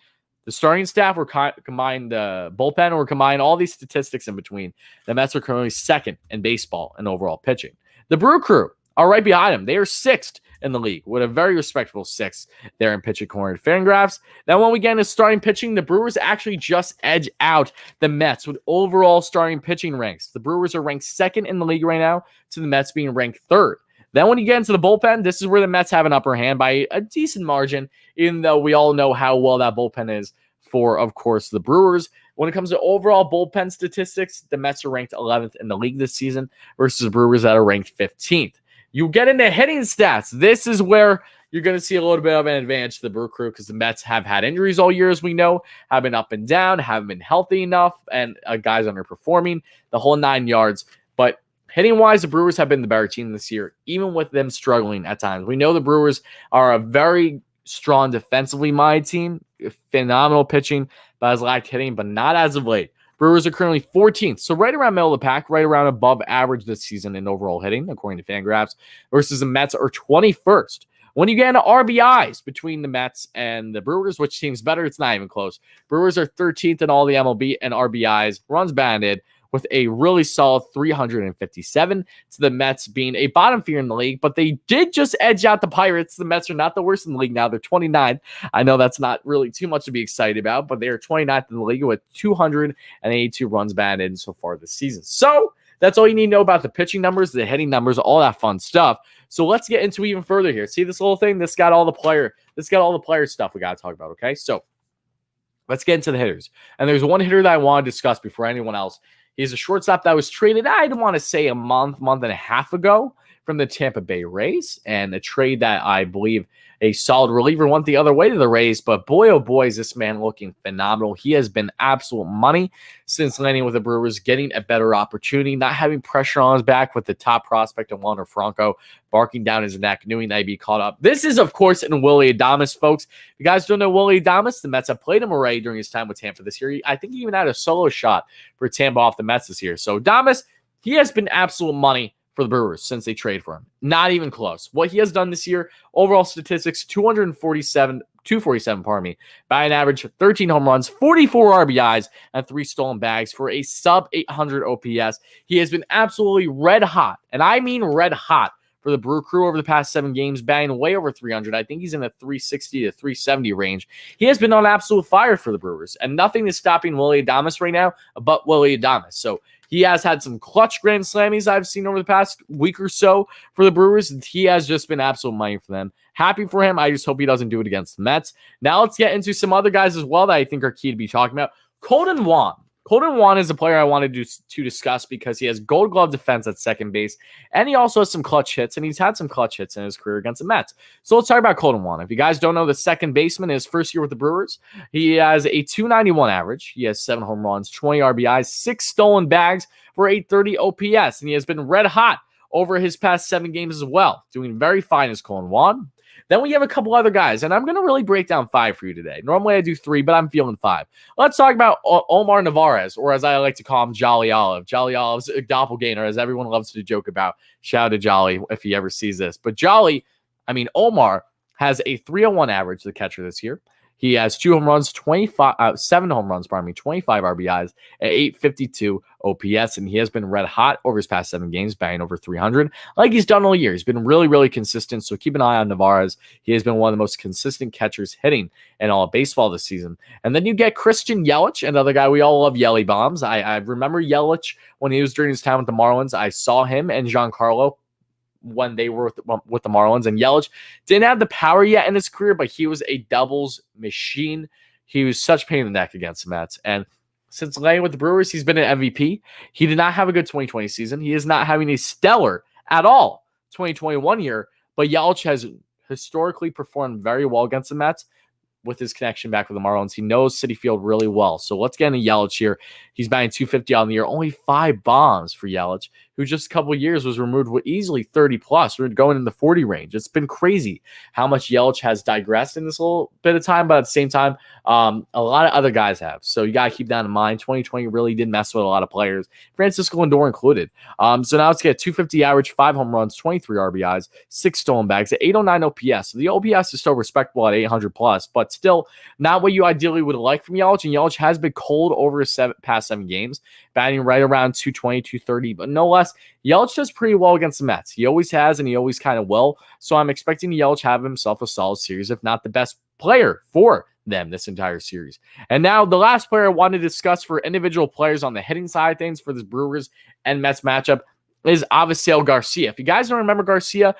the starting staff, we're combining the bullpen, we're combining all these statistics in between. The Mets are currently second in baseball in overall pitching. The Brew Crew are right behind them. They are sixth in the league with a very respectable sixth there in pitching according to Fangraphs. Now, when we get into starting pitching, the Brewers actually just edge out the Mets with overall starting pitching ranks. The Brewers are ranked second in the league right now, to the Mets being ranked third. Then when you get into the bullpen, this is where the Mets have an upper hand by a decent margin, even though we all know how well that bullpen is for, of course, the Brewers. When it comes to overall bullpen statistics, the Mets are ranked 11th in the league this season versus the Brewers that are ranked 15th. You get into hitting stats. This is where you're going to see a little bit of an advantage to the Brew Crew because the Mets have had injuries all year, as we know, have been up and down, haven't been healthy enough, and guys underperforming, the whole 9 yards. But hitting-wise, the Brewers have been the better team this year, even with them struggling at times. We know the Brewers are a very strong defensively minded team, phenomenal pitching, but has lacked hitting, but not as of late. Brewers are currently 14th, so right around middle of the pack, right around above average this season in overall hitting, according to Fangraphs, versus the Mets are 21st. When you get into RBIs between the Mets and the Brewers, which team's better? It's not even close. Brewers are 13th in all the MLB and RBIs, runs batted, with a really solid 357 to the Mets being a bottom feeder in the league, but they did just edge out the Pirates. The Mets are not the worst in the league now. They're 29th. I know that's not really too much to be excited about, but they are 29th in the league with 282 runs batted so far this season. So that's all you need to know about the pitching numbers, the hitting numbers, all that fun stuff. So let's get into even further here. See this little thing? This got all the player stuff we got to talk about, okay? So let's get into the hitters. And there's one hitter that I want to discuss before anyone else. He's a shortstop that was traded, I'd want to say a month and a half ago from the Tampa Bay Rays, and a trade that I believe a solid reliever went the other way to the Rays, but boy, oh boy, is this man looking phenomenal. He has been absolute money since landing with the Brewers, getting a better opportunity, not having pressure on his back with the top prospect of Wander Franco barking down his neck, knowing that he'd be caught up. This is, of course, in Willy Adames, folks. If you guys don't know Willy Adames, the Mets have played him already during his time with Tampa this year. I think he even had a solo shot for Tampa off the Mets this year. So Adames, he has been absolute money for the Brewers since they trade for him. Not even close. What he has done this year, overall statistics, 247, batting average, 13 home runs, 44 RBIs, and 3 stolen bags for a sub-800 OPS. He has been absolutely red hot, and I mean red hot, for the Brew Crew over the past 7 games, batting way over 300. I think he's in the 360 to 370 range. He has been on absolute fire for the Brewers, and nothing is stopping Willy Adames right now but Willy Adames. So he has had some clutch grand slammies I've seen over the past week or so for the Brewers. He has just been absolute money for them. Happy for him. I just hope he doesn't do it against the Mets. Now let's get into some other guys as well that I think are key to be talking about. Kolten Wong. Kolten Wong is a player I wanted to discuss because he has gold glove defense at second base, and he also has some clutch hits, and he's had some clutch hits in his career against the Mets. So let's talk about Kolten Wong. If you guys don't know, the second baseman, his first year with the Brewers, he has a 291 average. He has 7 home runs, 20 RBIs, 6 stolen bags for 830 OPS, and he has been red hot over his past 7 games as well, doing very fine as Kolten Wong. Then we have a couple other guys, and I'm going to really break down 5 for you today. Normally I do 3, but I'm feeling 5. Let's talk about Omar Navarez, or as I like to call him, Jolly Olive. Jolly Olive's a doppelganger, as everyone loves to joke about. Shout out to Jolly if he ever sees this. But Omar has a 301 average, the catcher this year. He has 2 home runs, 7 home runs, 25 RBIs, at 852 OPS, and he has been red hot over his past 7 games, batting over 300, like he's done all year. He's been really, really consistent, so keep an eye on Navarez. He has been one of the most consistent catchers hitting in all of baseball this season. And then you get Christian Yelich, another guy we all love, Yelich bombs. I remember Yelich when he was during his time with the Marlins. I saw him and Giancarlo when they were with the Marlins, and Yelich didn't have the power yet in his career, but he was a doubles machine. He was such pain in the neck against the Mets, and since landing with the Brewers, he's been an MVP. He did not have a good 2020 season. He is not having a stellar at all 2021 year, but Yelich has historically performed very well against the Mets with his connection back with the Marlins. He knows Citi Field really well. So let's get into Yelich here. He's batting .250 on the year. Only 5 bombs for Yelich, who just a couple of years was removed with easily 30+. We're going in the 40 range. It's been crazy how much Yelich has digressed in this little bit of time, but at the same time, a lot of other guys have. So you got to keep that in mind. 2020 really did mess with a lot of players, Francisco Lindor included. So now let's get 250 average, 5 home runs, 23 RBIs, 6 stolen bags, at 809 OPS. So the OPS is still respectable at 800+, but still not what you ideally would like from Yelich. And Yelich has been cold over his past 7 games, batting right around 220, 230, but no less. Yelich does pretty well against the Mets. He always has, and he always kind of will. So I'm expecting Yelich have himself a solid series, if not the best player for them this entire series. And now the last player I want to discuss for individual players on the hitting side of things for this Brewers and Mets matchup is Avisail Garcia. If you guys don't remember Garcia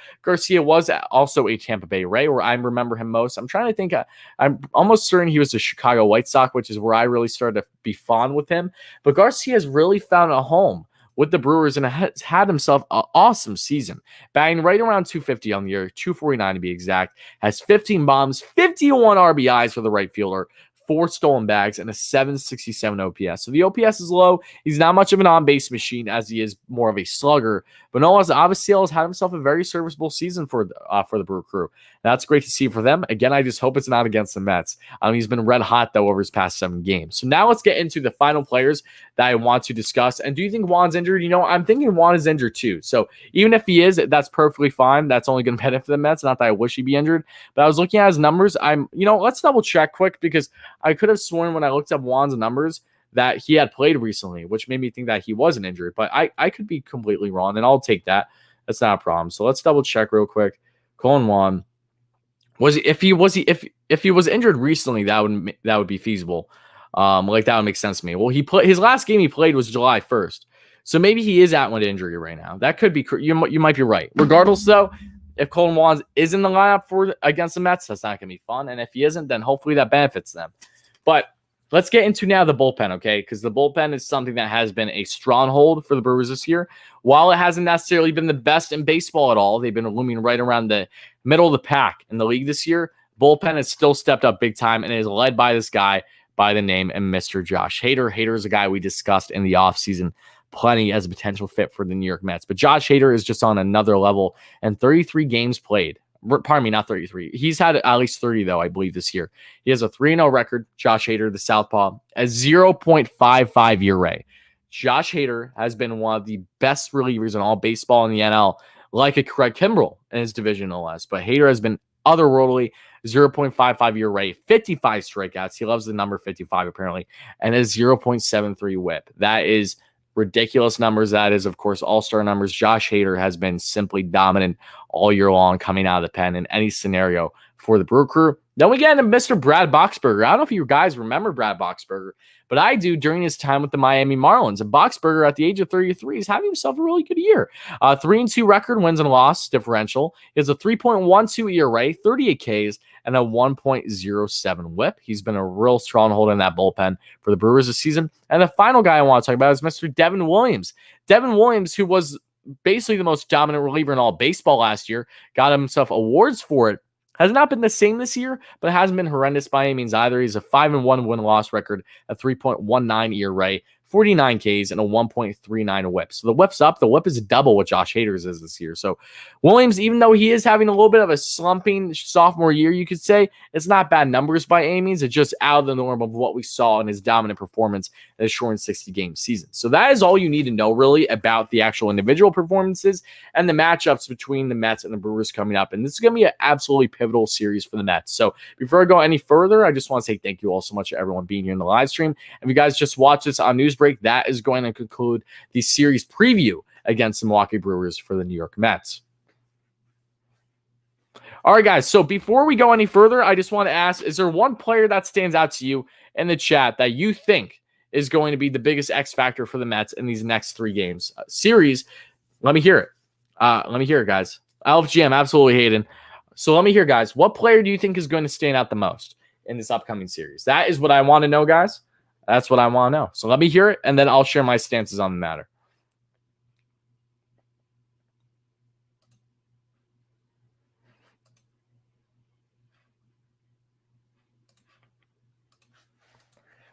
was also a Tampa Bay Ray, where I remember him most. I'm trying to think. I'm almost certain he was a Chicago White Sox, which is where I really started to be fond with him. But Garcia has really found a home with the Brewers and has had himself an awesome season, batting right around 250 on the year, 249 to be exact, has 15 bombs, 51 RBIs for the right fielder, 4 stolen bags, and a 767 OPS. So the OPS is low. He's not much of an on-base machine as he is more of a slugger. But no, as Avisail has had himself a very serviceable season for the Brewer crew. That's great to see for them. Again, I just hope it's not against the Mets. He's been red hot, though, over his past 7 games. So now let's get into the final players that I want to discuss. And do you think Juan's injured? I'm thinking Juan is injured too. So even if he is, that's perfectly fine. That's only going to benefit the Mets. Not that I wish he'd be injured. But I was looking at his numbers. Let's double check quick because I could have sworn when I looked up Juan's numbers that he had played recently, which made me think that he wasn't injured. But I could be completely wrong, and I'll take that. That's not a problem. So let's double check real quick. Colin Juan. If he was injured recently, that would be feasible. That would make sense to me. Well, his last game he played was July 1st. So maybe he is out with injury right now. That could be you might be right. Regardless though, if Colin Juan is in the lineup against the Mets, that's not going to be fun. And if he isn't, then hopefully that benefits them. But let's get into now the bullpen, okay? Because the bullpen is something that has been a stronghold for the Brewers this year. While it hasn't necessarily been the best in baseball at all, they've been looming right around the middle of the pack in the league this year. Bullpen has still stepped up big time and is led by this guy by the name of Mr. Josh Hader. Hader is a guy we discussed in the offseason plenty as a potential fit for the New York Mets. But Josh Hader is just on another level, and 33 games played. Pardon me, not 33. He's had at least 30, though, I believe, this year. He has a 3-0 record, Josh Hader, the southpaw, a 0.55 ERA. Josh Hader has been one of the best relievers in all baseball in the NL, like a Craig Kimbrell in his division, no less. But Hader has been otherworldly, 0.55 ERA, 55 strikeouts. He loves the number 55, apparently, and a 0.73 whip. That is ridiculous numbers. That is, of course, all-star numbers. Josh Hader has been simply dominant all year long coming out of the pen in any scenario for the Brewer crew. Then we get into Mr. Brad Boxberger. I don't know if you guys remember Brad Boxberger, but I do during his time with the Miami Marlins. And Boxberger, at the age of 33, is having himself a really good year. 3-2 record, wins and loss differential. He has a 3.12 ERA, 38 Ks, and a 1.07 whip. He's been a real stronghold in that bullpen for the Brewers this season. And the final guy I want to talk about is Mr. Devin Williams. Devin Williams, who was basically the most dominant reliever in all baseball last year, got himself awards for it. Has not been the same this year, but hasn't been horrendous by any means either. He's a 5-1 win-loss record, a 3.19 ERA, 49 Ks, and a 1.39 whip. So the whip's up. The whip is double what Josh Hader's is this year. So Williams, even though he is having a little bit of a slumping sophomore year, you could say, it's not bad numbers by any means. It's just out of the norm of what we saw in his dominant performance in a short 60-game season. So that is all you need to know, really, about the actual individual performances and the matchups between the Mets and the Brewers coming up. And this is going to be an absolutely pivotal series for the Mets. So before I go any further, I just want to say thank you all so much to everyone being here in the live stream. If you guys just watch this on Newsbreak, that is going to conclude the series preview against the Milwaukee Brewers for the New York Mets. All right, guys. So before we go any further, I just want to ask, is there one player that stands out to you in the chat that you think is going to be the biggest X factor for the Mets in these next 3 games series? Let me hear it. Let me hear it, guys. LFGM, absolutely Hayden. So let me hear, guys. What player do you think is going to stand out the most in this upcoming series? That is what I want to know, guys. That's what I want to know. So let me hear it, and then I'll share my stances on the matter.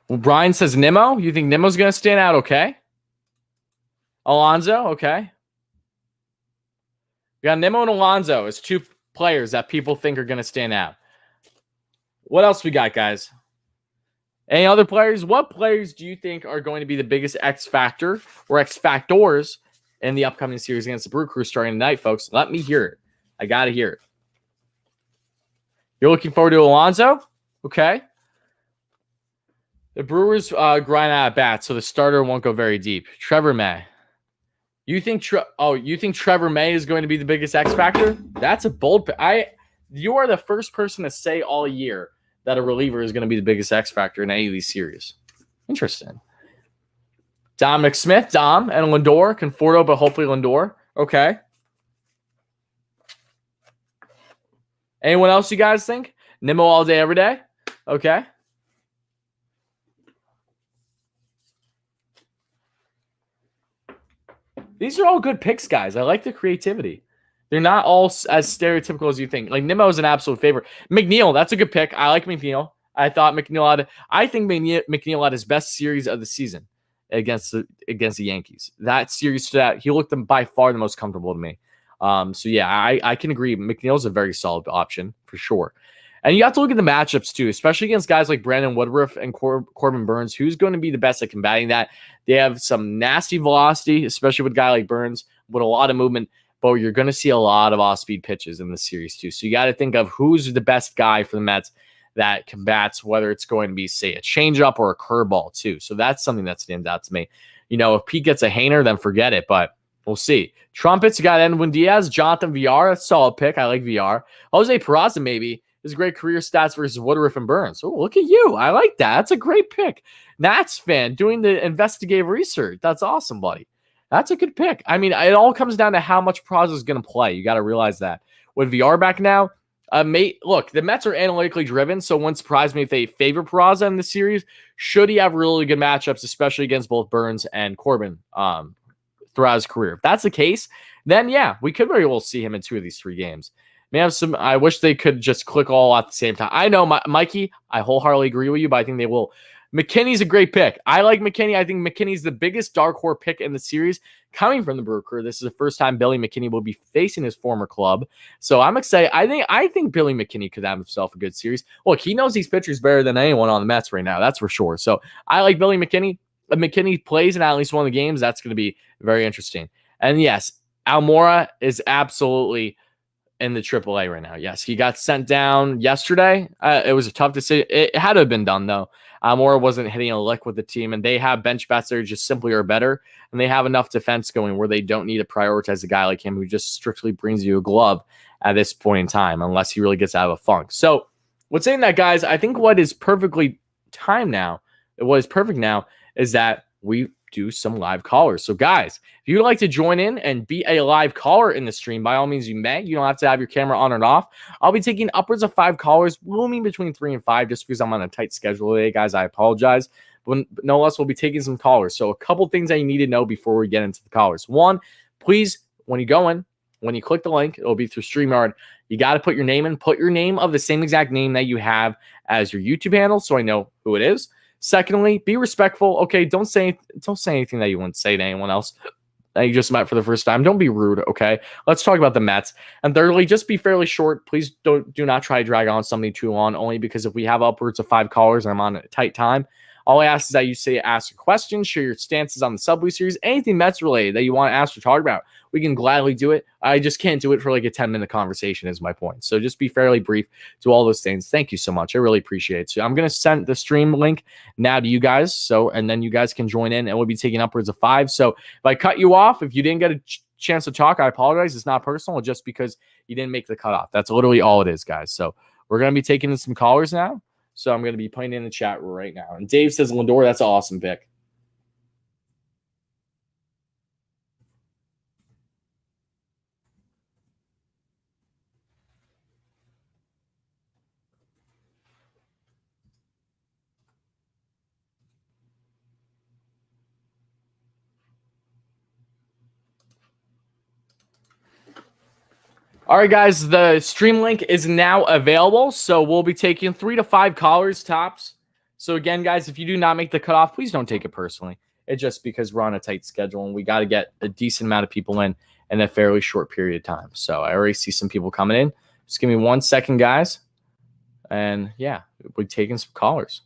Well, Brian says Nemo. You think Nemo's going to stand out? Okay. Alonso. Okay. We got Nemo and Alonso as two players that people think are going to stand out. What else we got, guys? Any other players? What players do you think are going to be the biggest X factor or X factors in the upcoming series against the Brew Crew starting tonight, folks? Let me hear it. I got to hear it. You're looking forward to Alonso? Okay. The Brewers grind out at bat, so the starter won't go very deep. Trevor May. You think Trevor May is going to be the biggest X factor? That's a bold pick. You are the first person to say all year that a reliever is going to be the biggest X factor in any of these series. Interesting. Dominic Smith, Dom, and Lindor. Conforto, but hopefully Lindor. Okay. Anyone else you guys think? Nemo all day, every day? Okay. These are all good picks, guys. I like the creativity. They're not all as stereotypical as you think. Like, Nemo is an absolute favorite. McNeil, that's a good pick. I like McNeil. I think McNeil had his best series of the season against the Yankees. That series stood out. He looked by far the most comfortable to me. So yeah, I can agree. McNeil's a very solid option for sure. And you have to look at the matchups too, especially against guys like Brandon Woodruff and Corbin Burns. Who's going to be the best at combating that? They have some nasty velocity, especially with a guy like Burns, with a lot of movement. But you're going to see a lot of off-speed pitches in this series too. So you got to think of who's the best guy for the Mets that combats whether it's going to be, say, a changeup or a curveball too. So that's something that stands out to me. You know, if Pete gets a hainer, then forget it. But we'll see. Trumpets, you got Edwin Diaz, Jonathan VR. That's a solid pick. I like VR. Jose Peraza, maybe. His great career stats versus Woodruff and Burns. Oh, look at you. I like that. That's a great pick. Nats fan doing the investigative research. That's awesome, buddy. That's a good pick. I mean, it all comes down to how much Peraza is going to play. You got to realize that. With VR back now, look, the Mets are analytically driven, so it wouldn't surprise me if they favor Peraza in the series. Should he have really good matchups, especially against both Burns and Corbin throughout his career. If that's the case, then yeah, we could very well see him in 2 of these 3 games. May have some. I wish they could just click all at the same time. I know, Mikey, I wholeheartedly agree with you, but I think they will. McKinney's a great pick. I like McKinney. I think McKinney's the biggest dark horse pick in the series coming from the Brewer Crew. This is the first time Billy McKinney will be facing his former club. So I'm excited. I think Billy McKinney could have himself a good series. Look, he knows these pitchers better than anyone on the Mets right now. That's for sure. So I like Billy McKinney. If McKinney plays in at least one of the games, that's going to be very interesting. And yes, Almora is absolutely in the AAA right now. Yes, he got sent down yesterday. It was a tough decision. It had to have been done, though. Almora wasn't hitting a lick with the team, and they have bench bats that are just simply are better, and they have enough defense going where they don't need to prioritize a guy like him who just strictly brings you a glove at this point in time, unless he really gets out of a funk. So, with saying that, guys, I think what is perfectly timed now, what is perfect now, is that we do some live callers. So guys, if you'd like to join in and be a live caller in the stream, by all means you may. You don't have to have your camera on and off. I'll be taking upwards of 5 callers, roaming between 3 and 5, just because I'm on a tight schedule today, guys. I apologize. But no less, we'll be taking some callers. So a couple things that you need to know before we get into the callers. One, please, when you go in, when you click the link, it'll be through StreamYard. You got to put your name in. Put your name of the same exact name that you have as your YouTube handle, so I know who it is. Secondly, be respectful. Okay, don't say anything that you wouldn't say to anyone else that you just met for the first time. Don't be rude. Okay, let's talk about the Mets. And thirdly, just be fairly short. Please do not try to drag on something too long. Only because if we have upwards of 5 callers and I'm on a tight time, all I ask is that you ask a question, share your stances on the Subway Series, anything Mets related that you want to ask or talk about. We can gladly do it. I just can't do it for like a 10-minute conversation is my point. So just be fairly brief to all those things. Thank you so much. I really appreciate it. So I'm going to send the stream link now to you guys. So, and then you guys can join in and we'll be taking upwards of 5. So if I cut you off, if you didn't get a chance to talk, I apologize. It's not personal, just because you didn't make the cutoff. That's literally all it is, guys. So we're going to be taking in some callers now. So I'm going to be putting in the chat right now. And Dave says Lindor, that's an awesome pick. All right, guys, the stream link is now available. So we'll be taking 3 to 5 callers tops So again, guys, if you do not make the cutoff, please don't take it personally. It's just because we're on a tight schedule and we got to get a decent amount of people in a fairly short period of time. So I already see some people coming in. Just give me 1 second, guys. And yeah, we're taking some callers.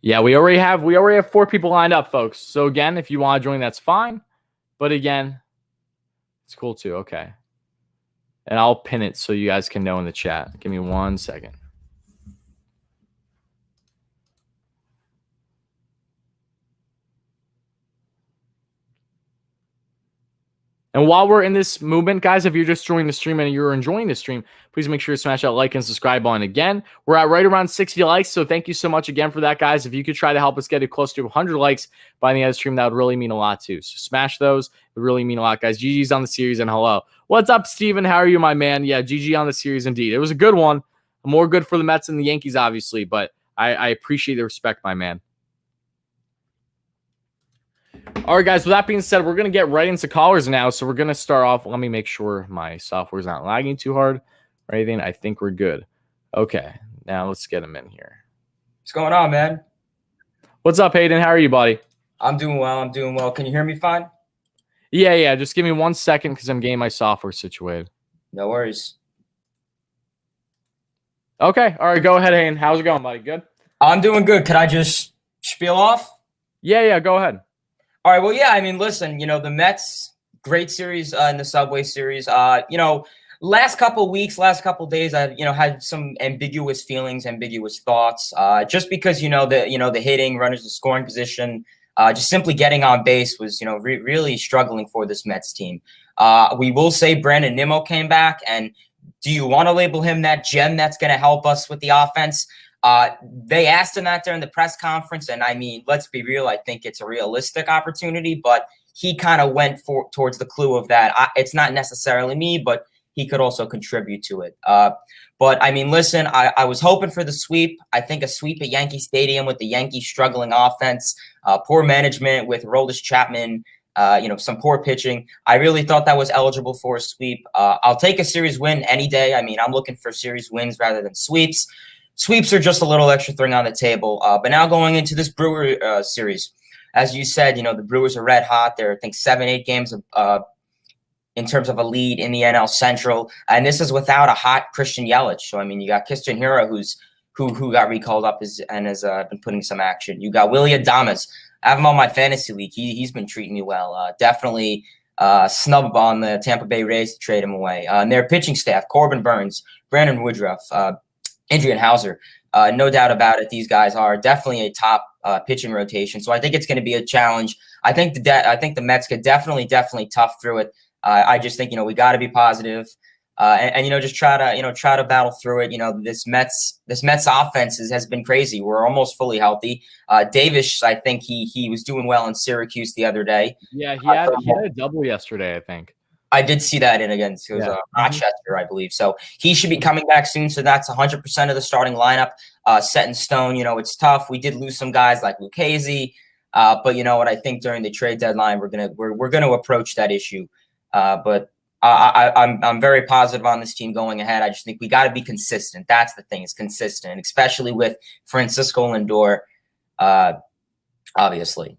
Yeah, we already have 4 people lined up, folks. So again, if you want to join, that's fine. But again, it's cool too. Okay. And I'll pin it so you guys can know in the chat. Give me 1 second. And while we're in this movement, guys, if you're just joining the stream and you're enjoying the stream, please make sure to smash that like and subscribe button. Again, we're at right around 60 likes, so thank you so much again for that, guys. If you could try to help us get it close to 100 likes by the end of the stream, that would really mean a lot too. So smash those. It would really mean a lot, guys. GG's on the series, and hello. What's up, Steven? How are you, my man? Yeah, GG on the series indeed. It was a good one. More good for the Mets and the Yankees, obviously, but I appreciate the respect, my man. All right, guys, with that being said, we're going to get right into callers now. So we're going to start off. Let me make sure my software is not lagging too hard or anything. I think we're good. Okay, now let's get them in here. What's going on, man? What's up, Hayden? How are you, buddy? I'm doing well. Can you hear me fine? Yeah. Just give me 1 second because I'm getting my software situated. No worries. Okay. All right, go ahead, Hayden. How's it going, buddy? Good? I'm doing good. Could I just spiel off? Yeah, go ahead. All right. Well, yeah, I mean, listen, the Mets, great series in the Subway Series. Last couple weeks, last couple days, I had some ambiguous feelings, ambiguous thoughts. Just because the hitting, runners in scoring position, just simply getting on base was really struggling for this Mets team. We will say Brandon Nemo came back, and do you want to label him that gem that's going to help us with the offense? They asked him that during the press conference, and I mean, let's be real. I think it's a realistic opportunity, but he kind of went towards the clue of that. It's not necessarily me, but he could also contribute to it. But I mean, listen, I was hoping for the sweep. I think a sweep at Yankee Stadium with the Yankees struggling offense, poor management with Aroldis Chapman, some poor pitching. I really thought that was eligible for a sweep. I'll take a series win any day. I mean, I'm looking for series wins rather than sweeps. Sweeps are just a little extra thing on the table. But now going into this Brewer series, as you said, the Brewers are red hot. They're, I think, 7-8 games in terms of a lead in the NL Central. And this is without a hot Christian Yelich. So, I mean, you got Christian Hero, who got recalled up and has been putting some action. You got Willie Adames. I have him on my fantasy league. He's been treating me well. Definitely snub on the Tampa Bay Rays to trade him away. And their pitching staff, Corbin Burns, Brandon Woodruff, Adrian Hauser. No doubt about it. These guys are definitely a top pitching rotation. So I think it's going to be a challenge. I think the Mets could definitely tough through it. I just think, we got to be positive and just try to battle through it. This Mets offense has been crazy. We're almost fully healthy. Davis, I think he was doing well in Syracuse the other day. Yeah, he had a double yesterday, I think. I did see that in against Rochester, I believe. So he should be coming back soon. So that's 100% of the starting lineup set in stone. It's tough. We did lose some guys like Lucchese, but you know what? I think during the trade deadline, we're gonna approach that issue. But I'm very positive on this team going ahead. I just think we got to be consistent. That's the thing, is consistent, especially with Francisco Lindor, obviously.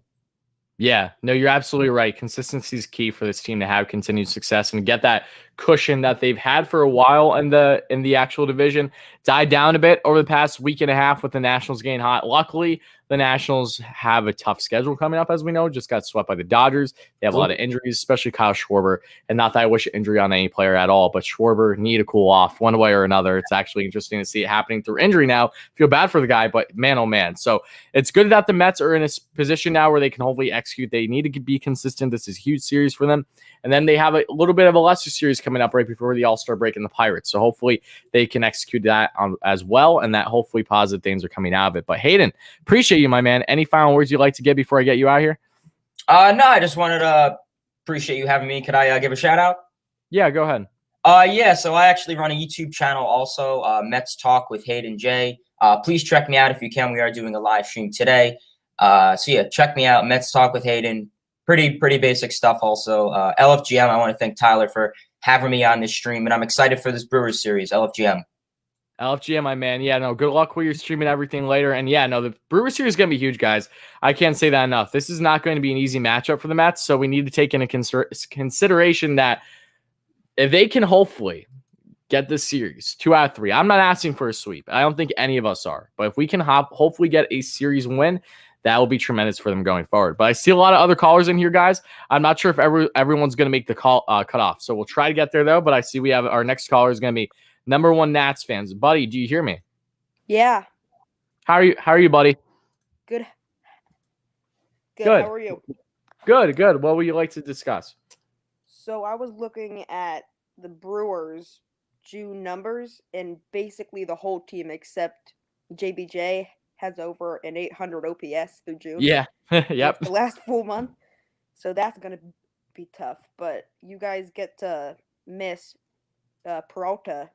Yeah, no, you're absolutely right. Consistency is key for this team to have continued success and get that cushion that they've had for a while in the actual division. Died down a bit over the past week and a half with the Nationals getting hot. Luckily, the Nationals have a tough schedule coming up, as we know. Just got swept by the Dodgers. They have a lot of injuries, especially Kyle Schwarber. And not that I wish an injury on any player at all, but Schwarber need to cool off one way or another. It's actually interesting to see it happening through injury now. Feel bad for the guy, but man, oh man. So it's good that the Mets are in a position now where they can hopefully execute. They need to be consistent. This is a huge series for them. And then they have a little bit of a lesser series coming up right before the All-Star break in the Pirates. So hopefully they can execute that as well, and that hopefully positive things are coming out of it. But Hayden, appreciate you, my man. Any final words you'd like to get before I get you out here? No, I just wanted to appreciate you having me. Could I give a shout out? Yeah, go ahead. Yeah, so I actually run a YouTube channel also, Mets Talk with Hayden J. Please check me out if you can. We are doing a live stream today. So yeah, check me out. Mets Talk with Hayden. Pretty basic stuff also. LFGM, I want to thank Tyler for having me on this stream, and I'm excited for this Brewers series, LFGM. LFGM, my man. Yeah, no, good luck with your streaming everything later. And yeah, no, the Brewers series is going to be huge, guys. I can't say that enough. This is not going to be an easy matchup for the Mets, so we need to take into consideration that if they can hopefully get this series 2 out of 3, I'm not asking for a sweep. I don't think any of us are. But if we can hopefully get a series win, that will be tremendous for them going forward. But I see a lot of other callers in here, guys. I'm not sure if everyone's going to make the call cut off. So we'll try to get there, though. But I see we have our next caller is going to be number 1 Nats fans. Buddy, do you hear me? Yeah. How are you, buddy? Good. Good. How are you? Good. What would you like to discuss? So I was looking at the Brewers' June numbers, and basically the whole team except JBJ has over an 800 OPS through June. Yeah. Yep. The last full month. So that's going to be tough. But you guys get to miss Peralta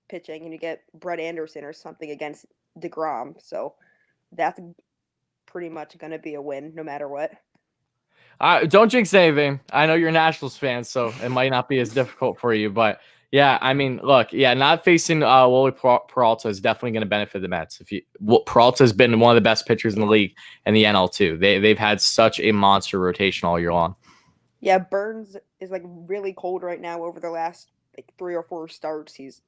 pitching, and you get Brett Anderson or something against DeGrom. So that's pretty much going to be a win no matter what. Don't jinx anything. I know you're a Nationals fan, so it might not be as difficult for you. But yeah, I mean, look, yeah, not facing Wily Peralta is definitely going to benefit the Mets. Peralta has been one of the best pitchers in the league and the NL too. They've had such a monster rotation all year long. Yeah, Burns is like really cold right now. Over the last 3 or 4 starts, he's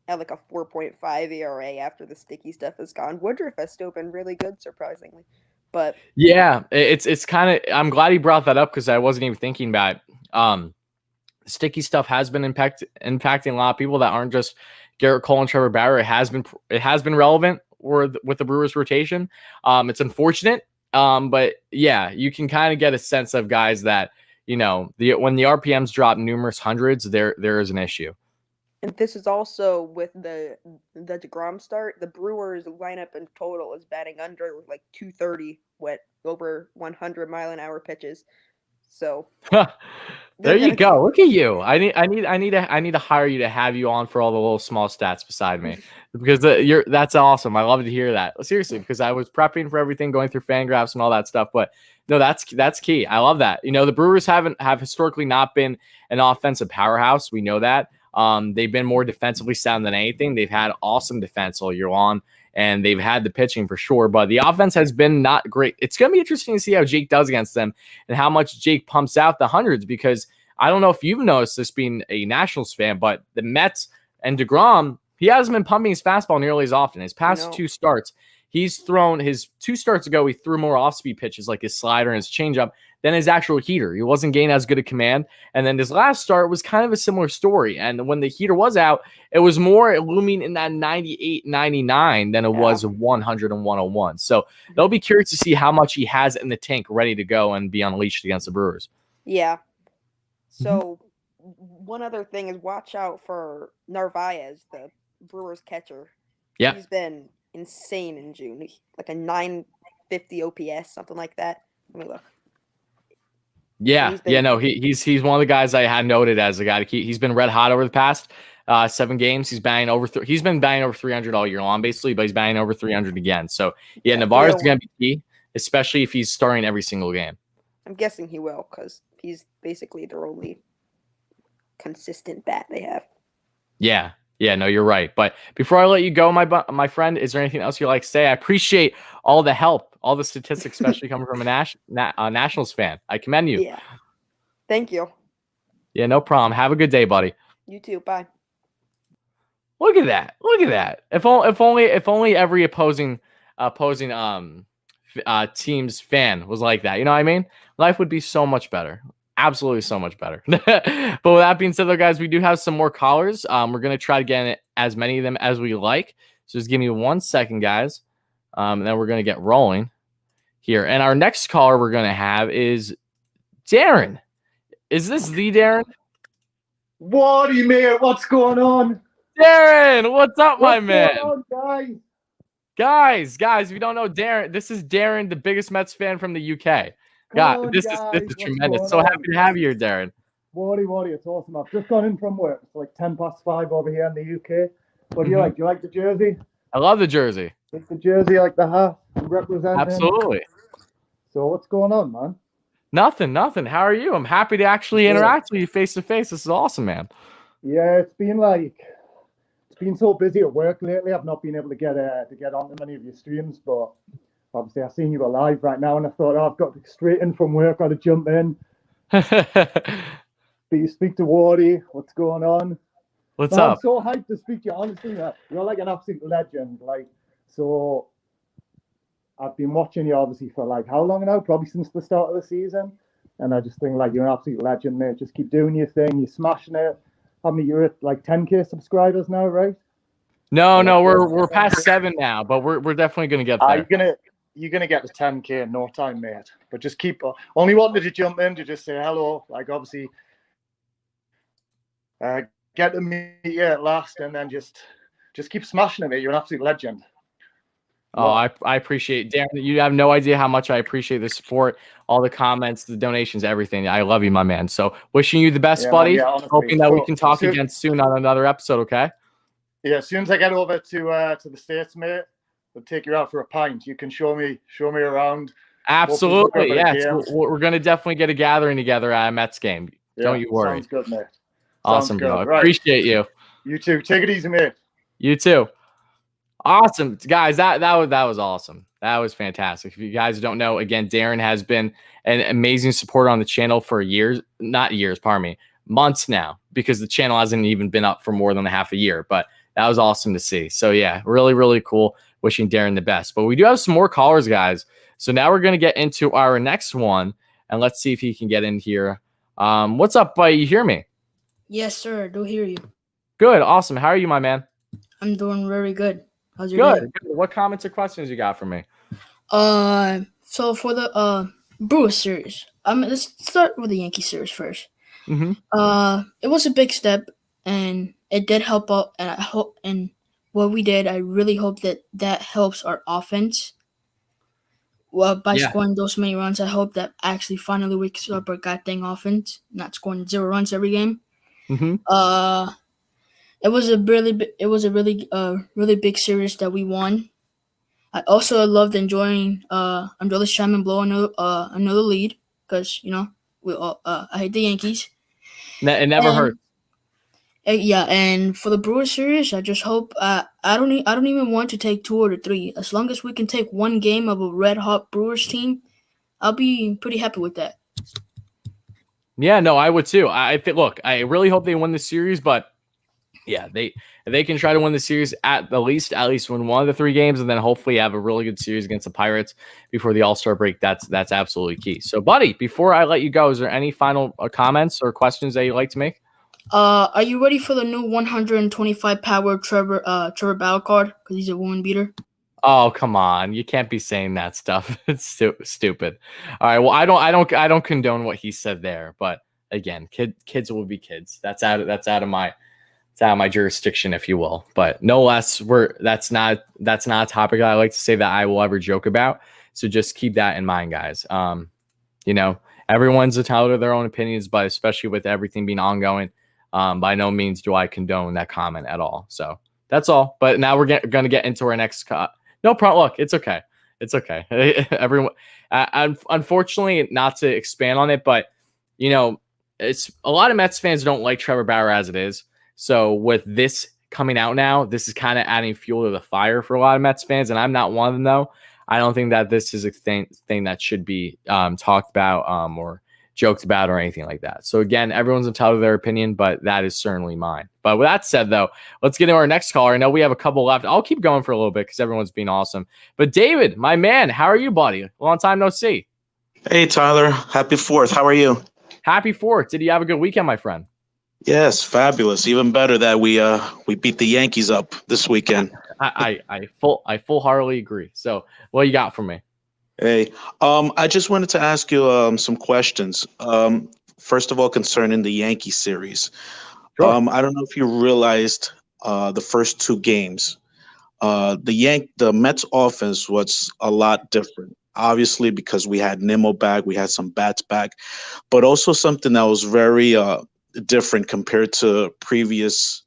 at like a 4.5 ERA after the sticky stuff is gone. Woodruff has still been really good, surprisingly. But yeah, it's kind of. I'm glad he brought that up because I wasn't even thinking about it. Sticky stuff has been impacting a lot of people that aren't just Garrett Cole and Trevor Bauer. It has been relevant with the Brewers rotation. It's unfortunate, but yeah, you can kind of get a sense of guys that when the RPMs drop numerous hundreds, there is an issue. And this is also with the DeGrom start. The Brewers lineup in total is batting under like 230 with over 100 mile-an-hour pitches. So there you go. Look at you. I need to hire you to have you on for all the little small stats beside me because that's awesome. I love to hear that. Seriously, because I was prepping for everything, going through fan graphs and all that stuff. But no, that's key. I love that. The Brewers have historically not been an offensive powerhouse. We know that. They've been more defensively sound than anything. They've had awesome defense all year long, and they've had the pitching for sure, but the offense has been not great. It's going to be interesting to see how Jake does against them and how much Jake pumps out the hundreds, because I don't know if you've noticed this being a Nationals fan, but the Mets and DeGrom, he hasn't been pumping his fastball nearly as often. His past 2 starts, he's thrown his 2 starts ago, he threw more off-speed pitches like his slider and his changeup than his actual heater. He wasn't getting as good a command. And then his last start was kind of a similar story. And when the heater was out, it was more looming in that 98, 99 than it was 100 and 101. So they'll be curious to see how much he has in the tank ready to go and be unleashed against the Brewers. Yeah. So one other thing is watch out for Narvaez, the Brewers catcher. Yeah. He's been insane in June. Like a 950 OPS, something like that. Let me look. Yeah, he's one of the guys I had noted as a guy to keep. He's been red hot over the past 7 games. He's banging over. He's been banging over 300 all year long, basically, but he's banging over 300 again. So yeah, Navarez is going to be key, especially if he's starting every single game. I'm guessing he will because he's basically their only consistent bat they have. Yeah. Yeah, no, you're right. But before I let you go, my friend, is there anything else you'd like to say? I appreciate all the help, all the statistics, especially coming from a Nationals fan. I commend you. Yeah. Thank you. Yeah, no problem. Have a good day, buddy. You too. Bye. Look at that. Look at that. If only every opposing team's fan was like that. You know what I mean? Life would be so much better. Absolutely so much better. But with that being said, though, guys, we do have some more callers. We're going to try to get as many of them as we like. So just give me 1 second, guys. And then we're going to get rolling here. And our next caller we're going to have is Darren. Is this the Darren? WardyNYM, what's going on? Darren, what's up, my man? What's going on, guys, if you don't know Darren, this is Darren, the biggest Mets fan from the UK. God, this is tremendous. So happy to have you here, Darren. Wardy, it's awesome. I've just gone in from work. It's like 5:10 over here in the UK. What do you like? Do you like the jersey? I love the jersey. It's the jersey like the hat. I'm representing. Absolutely. So what's going on, man? Nothing. How are you? I'm happy to actually interact with you face to face. This is awesome, man. Yeah, it's been so busy at work lately. I've not been able to get onto many of your streams, but obviously I've seen you alive right now, and I thought, I've got straight in from work. Got to jump in. Speak to Wardy. What's going on? What's Man, up? I'm so hyped to speak to you. Honestly, man. You're like an absolute legend. So I've been watching you obviously for how long now? Probably since the start of the season. And I just think you're an absolute legend, mate. Just keep doing your thing. You're smashing it. How many? You're at 10K subscribers now, right? No, we're past 7 now, but we're definitely gonna get there. You're gonna get to 10K in no time, mate. But just keep. Only wanted to jump in to just say hello. Obviously, get to meet you at last, and then just keep smashing it, mate. You're an absolute legend. Oh, I appreciate it. Darren, you have no idea how much I appreciate the support, all the comments, the donations, everything. I love you, my man. So wishing you the best, buddy. Man, honestly, hoping that we can talk again soon on another episode, okay? Yeah, as soon as I get over to the States, mate, we'll take you out for a pint. You can show me around. Absolutely, yes. We're going to definitely get a gathering together at a Mets game. Don't you worry. Sounds good, mate. Awesome, bro. Right. Appreciate you. You too. Take it easy, mate. You too. Awesome, guys. That was awesome. That was fantastic. If you guys don't know, again, Darren has been an amazing supporter on the channel for months now, because the channel hasn't even been up for more than half a year. But that was awesome to see. So yeah, really, really cool. Wishing Darren the best. But we do have some more callers, guys. So now we're going to get into our next one, and let's see if he can get in here. What's up, buddy? You hear me? Yes, sir. I do hear you. Good. Awesome. How are you, my man? I'm doing very good. How's your day? Good. What comments or questions you got for me? So for the Brewers series, let's start with the Yankee series first. Mm-hmm. It was a big step, and it did help out. And I hope, and what we did, I really hope that helps our offense. Well, by scoring those many runs, I hope that actually finally wakes up our goddamn offense, not scoring 0 runs every game. Mm-hmm. It was a really big series that we won. I also loved enjoying Andrellis chime blow another lead, because I hate the Yankees. It never hurt. Yeah, and for the Brewers series, I just hope I don't even want to take 2 or 3. As long as we can take one game of a red hot Brewers team, I'll be pretty happy with that. Yeah, no, I would too. I really hope they win the series, but yeah, they can try to win the series at least win one of the 3 games, and then hopefully have a really good series against the Pirates before the All-Star break. That's absolutely key. So, buddy, before I let you go, is there any final comments or questions that you'd like to make? Are you ready for the new 125 power Trevor Bauer card? Because he's a woman beater. Oh, come on! You can't be saying that stuff. It's stupid. All right. Well, I don't condone what he said there. But again, kids will be kids. That's out of my jurisdiction, if you will. But no less, that's not a topic that I like to say that I will ever joke about. So just keep that in mind, guys. Everyone's entitled to their own opinions, but especially with everything being ongoing, by no means do I condone that comment at all. So that's all. But now we're going to get into our next no problem. Look, it's okay. It's okay. Everyone, unfortunately, not to expand on it, but it's a lot of Mets fans don't like Trevor Bauer as it is. So with this coming out now, this is kind of adding fuel to the fire for a lot of Mets fans, and I'm not one of them, though. I don't think that this is a thing that should be talked about or joked about or anything like that. So again, everyone's entitled to their opinion, but that is certainly mine. But with that said, though, let's get into our next caller. I know we have a couple left. I'll keep going for a little bit because everyone's been awesome. But David, my man, how are you, buddy? Long time no see. Hey, Tyler. Happy 4th. How are you? Happy 4th. Did you have a good weekend, my friend? Yes, fabulous. Even better that we beat the Yankees up this weekend. I full-heartedly agree. So what you got for me? Hey, I just wanted to ask you some questions. First of all, concerning the Yankee series. Sure. I don't know if you realized the first 2 games. The Mets offense was a lot different. Obviously, because we had Nemo back, we had some bats back, but also something that was very different compared to previous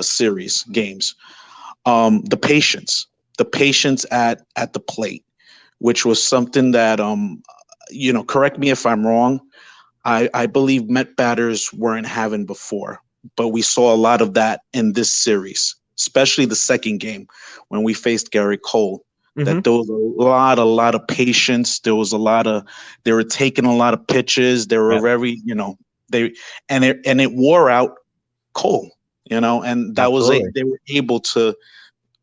series games. the patience at the plate, which was something that correct me if I'm wrong. I believe Met batters weren't having before, but we saw a lot of that in this series, especially the second game when we faced Gary Cole. That there was a lot of patience. They were taking a lot of pitches. They were very, it wore out Cole, and that Absolutely. they were able to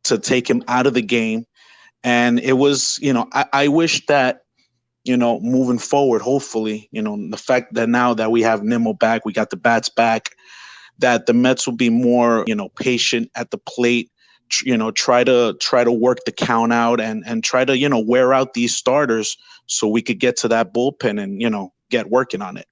take him out of the game. And it was, I wish that, moving forward, hopefully, the fact that now that we have Nemo back, we got the bats back, that the Mets will be more, patient at the plate, try to work the count out and try to, wear out these starters so we could get to that bullpen and, get working on it.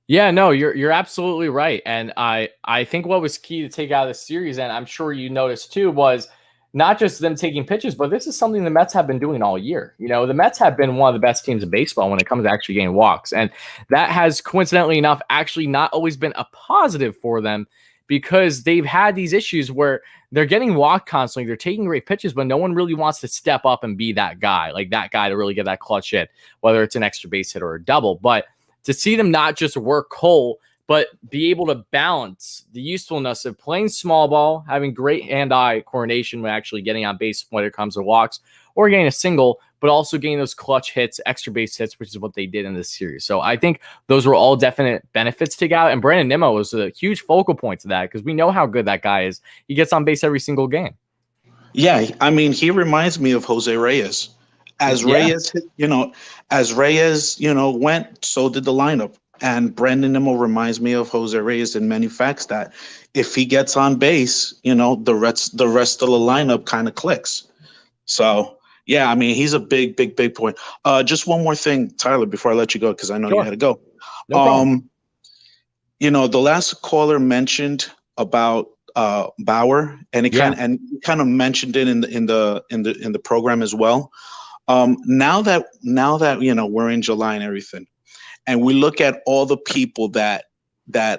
Yeah, no, you're absolutely right. And I think what was key to take out of the series, and I'm sure you noticed too, was not just them taking pitches, but this is something the Mets have been doing all year. The Mets have been one of the best teams in baseball when it comes to actually getting walks. And that has, coincidentally enough, actually not always been a positive for them, because they've had these issues where they're getting walked constantly. They're taking great pitches, but no one really wants to step up and be that guy to really get that clutch hit, whether it's an extra base hit or a double. But to see them not just work Cole, but be able to balance the usefulness of playing small ball, having great hand-eye coordination when actually getting on base when it comes to walks, or getting a single, but also getting those clutch hits, extra base hits, which is what they did in this series. So I think those were all definite benefits to get out. And Brandon Nemo was a huge focal point to that, because we know how good that guy is. He gets on base every single game. Yeah, I mean, he reminds me of Jose Reyes. As Reyes went, so did the lineup. And Brandon Nemo reminds me of Jose Reyes in many facts, that if he gets on base, the rest of the lineup kind of clicks. So, yeah, I mean, he's a big point. Just one more thing, Tyler, before I let you go, because I know you had to go. No problem. The last caller mentioned about Bauer, and it kind of mentioned it in the program as well. Now that we're in July and everything, and we look at all the people that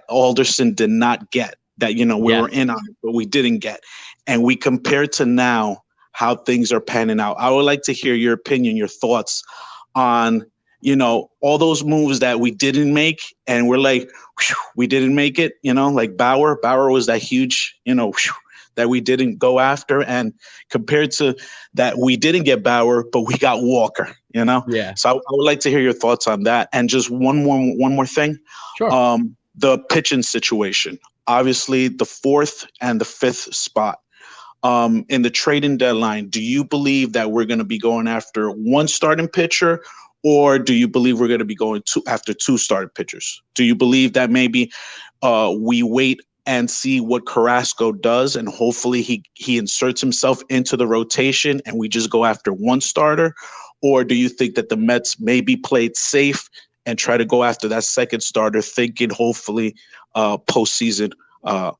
Alderson did not get, that we were in on it, but we didn't get, and we compare to now how things are panning out. I would like to hear your opinion, your thoughts on all those moves that we didn't make, and we're like, we didn't make it. Like Bauer was that huge, that we didn't go after, and compared to that, we didn't get Bauer, but we got Walker, Yeah. So I would like to hear your thoughts on that. And just one more thing. Sure. The pitching situation, obviously the 4th and the 5th spot. In the trading deadline, do you believe that we're going to be going after one starting pitcher, or do you believe we're going to be going after 2 starting pitchers? Do you believe that maybe we wait and see what Carrasco does, and hopefully he inserts himself into the rotation and we just go after 1 starter? Or do you think that the Mets maybe played safe and try to go after that 2nd starter, thinking hopefully postseason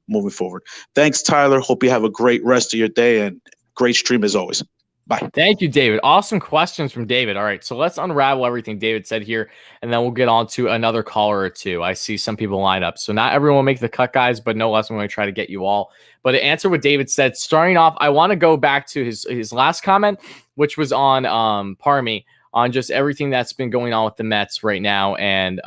moving forward? Thanks, Tyler. Hope you have a great rest of your day, and great stream as always. Bye. Thank you, David. Awesome questions from David. All right, so let's unravel everything David said here, and then we'll get on to another caller or two. I see some people line up. So not everyone will make the cut, guys, but no less, I'm going to try to get you all. But to answer what David said, starting off, I want to go back to his last comment, which was on, on just everything that's been going on with the Mets right now and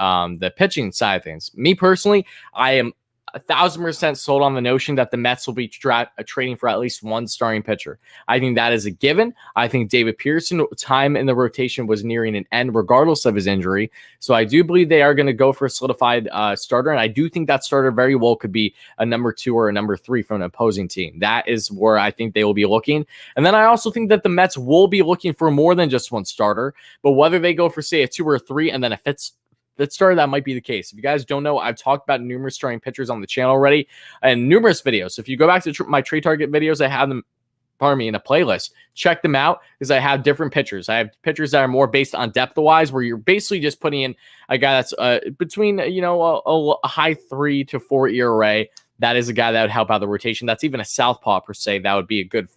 the pitching side of things. Me personally, I am 1,000% sold on the notion that the Mets will be trading for at least 1 starting pitcher. I think that is a given. I think David Pearson time in the rotation was nearing an end regardless of his injury. So I do believe they are going to go for a solidified starter. And I do think that starter very well could be a number 2 or a number 3 from an opposing team. That is where I think they will be looking. And then I also think that the Mets will be looking for more than just 1 starter, but whether they go for, say, a 2 or a 3, and then if it's that starter, that might be the case. If you guys don't know, I've talked about numerous starting pitchers on the channel already and numerous videos. So if you go back to my trade target videos, I have them, in a playlist. Check them out, because I have different pitchers. I have pitchers that are more based on depth-wise, where you're basically just putting in a guy that's between, a high 3 to 4 ERA. That is a guy that would help out the rotation. That's even a southpaw per se. That would be a good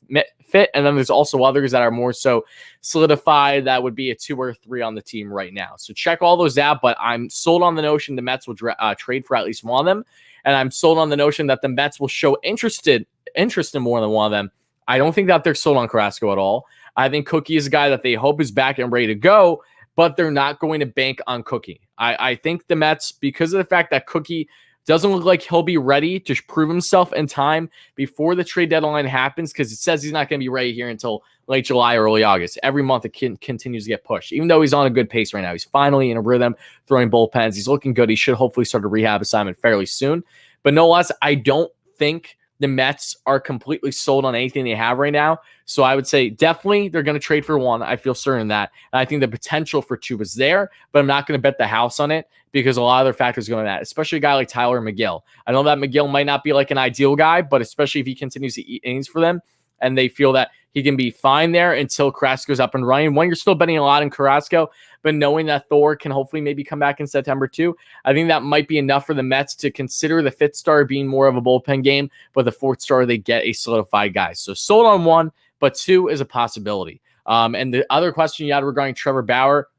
fit. And then there's also others that are more so solidified. That would be a 2 or 3 on the team right now. So check all those out. But I'm sold on the notion the Mets will trade for at least one of them. And I'm sold on the notion that the Mets will show interest interest in more than one of them. I don't think that they're sold on Carrasco at all. I think Cookie is a guy that they hope is back and ready to go, but they're not going to bank on Cookie. I think the Mets, because of the fact that Cookie doesn't look like he'll be ready to prove himself in time before the trade deadline happens, because it says he's not going to be ready here until late July or early August. Every month it continues to get pushed, even though he's on a good pace right now. He's finally in a rhythm, throwing bullpens. He's looking good. He should hopefully start a rehab assignment fairly soon. But no less, I don't think the Mets are completely sold on anything they have right now. So I would say definitely they're going to trade for one. I feel certain of that. And I think the potential for two is there, but I'm not going to bet the house on it because a lot of other factors go into that, especially a guy like Tyler and Miguel. I know that Miguel might not be like an ideal guy, but especially if he continues to eat innings for them and they feel that he can be fine there until Carrasco's up and running. When you're still betting a lot in Carrasco, but knowing that Thor can hopefully maybe come back in September too, I think that might be enough for the Mets to consider the fifth star being more of a bullpen game, but the fourth star, they get a solidified guy. So sold on one, but two is a possibility. And the other question you had regarding Trevor Bauer,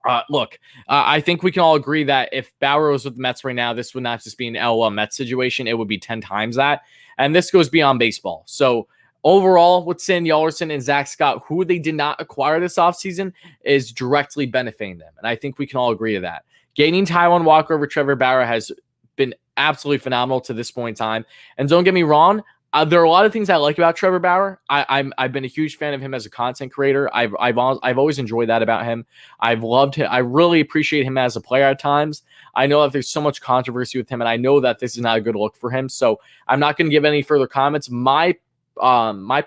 I think we can all agree that if Bauer was with the Mets right now, this would not just be an LOL Mets situation. It would be 10 times that. And this goes beyond baseball. So overall, with Sandy Alderson and Zach Scott, who they did not acquire this offseason, is directly benefiting them. And I think we can all agree to that. Gaining Taijuan Walker over Trevor Bauer has been absolutely phenomenal to this point in time. And don't get me wrong, there are a lot of things I like about Trevor Bauer. I've been a huge fan of him as a content creator. I've always enjoyed that about him. I've loved him. I really appreciate him as a player at times. I know that there's so much controversy with him, and I know that this is not a good look for him. So I'm not going to give any further comments. My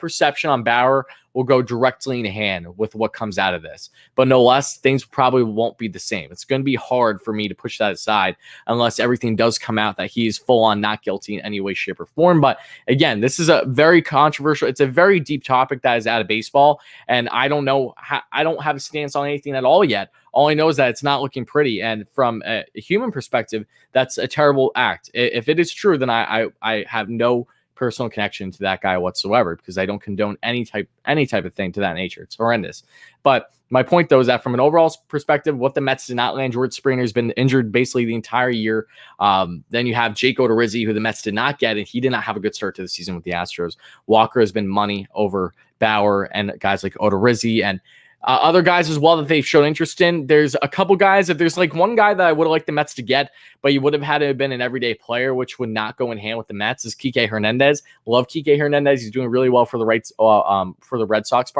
perception on Bauer will go directly in hand with what comes out of this. But no less, things probably won't be the same. It's going to be hard for me to push that aside unless everything does come out that he is full on not guilty in any way, shape, or form. But again, this is a very controversial, it's a very deep topic that is out of baseball. And I don't know, I don't have a stance on anything at all yet. All I know is that it's not looking pretty. And from a human perspective, that's a terrible act. If it is true, then I have no personal connection to that guy whatsoever, because I don't condone any type of thing to that nature. It's horrendous. But my point, though, is that from an overall perspective, what the Mets did not land, George Springer has been injured basically the entire year. Then you have Jake Odorizzi, who the Mets did not get, and he did not have a good start to the season with the Astros. Walker has been money over Bauer and guys like Odorizzi and other guys as well that they've shown interest in. There's a couple guys. If there's like one guy that I would have liked the Mets to get, but you would have had to have been an everyday player, which would not go in hand with the Mets, is Kike Hernandez. Love Kike Hernandez. He's doing really well for the Red Sox.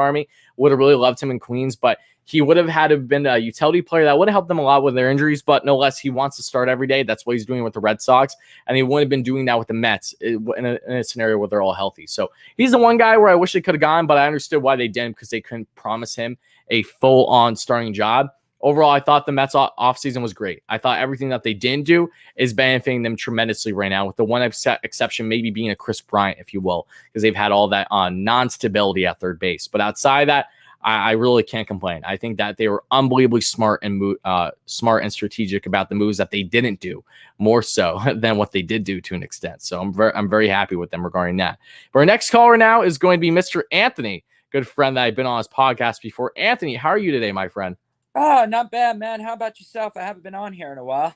Would have really loved him in Queens, but he would have had to have been a utility player that would have helped them a lot with their injuries, but no less, he wants to start every day. That's what he's doing with the Red Sox, and he wouldn't have been doing that with the Mets in a scenario where they're all healthy. So he's the one guy where I wish they could have gone, but I understood why they didn't, because they couldn't promise him a full-on starting job. Overall, I thought the Mets offseason was great. I thought everything that they didn't do is benefiting them tremendously right now, with the one exception maybe being a Chris Bryant, if you will, because they've had all that non-stability at third base. But outside of that, I really can't complain. I think that they were unbelievably smart and strategic about the moves that they didn't do, more so than what they did do to an extent. So I'm very happy with them regarding that. But our next caller now is going to be Mr. Anthony, good friend that I've been on his podcast before. Anthony, how are you today, my friend? Oh, not bad, man. How about yourself? I haven't been on here in a while.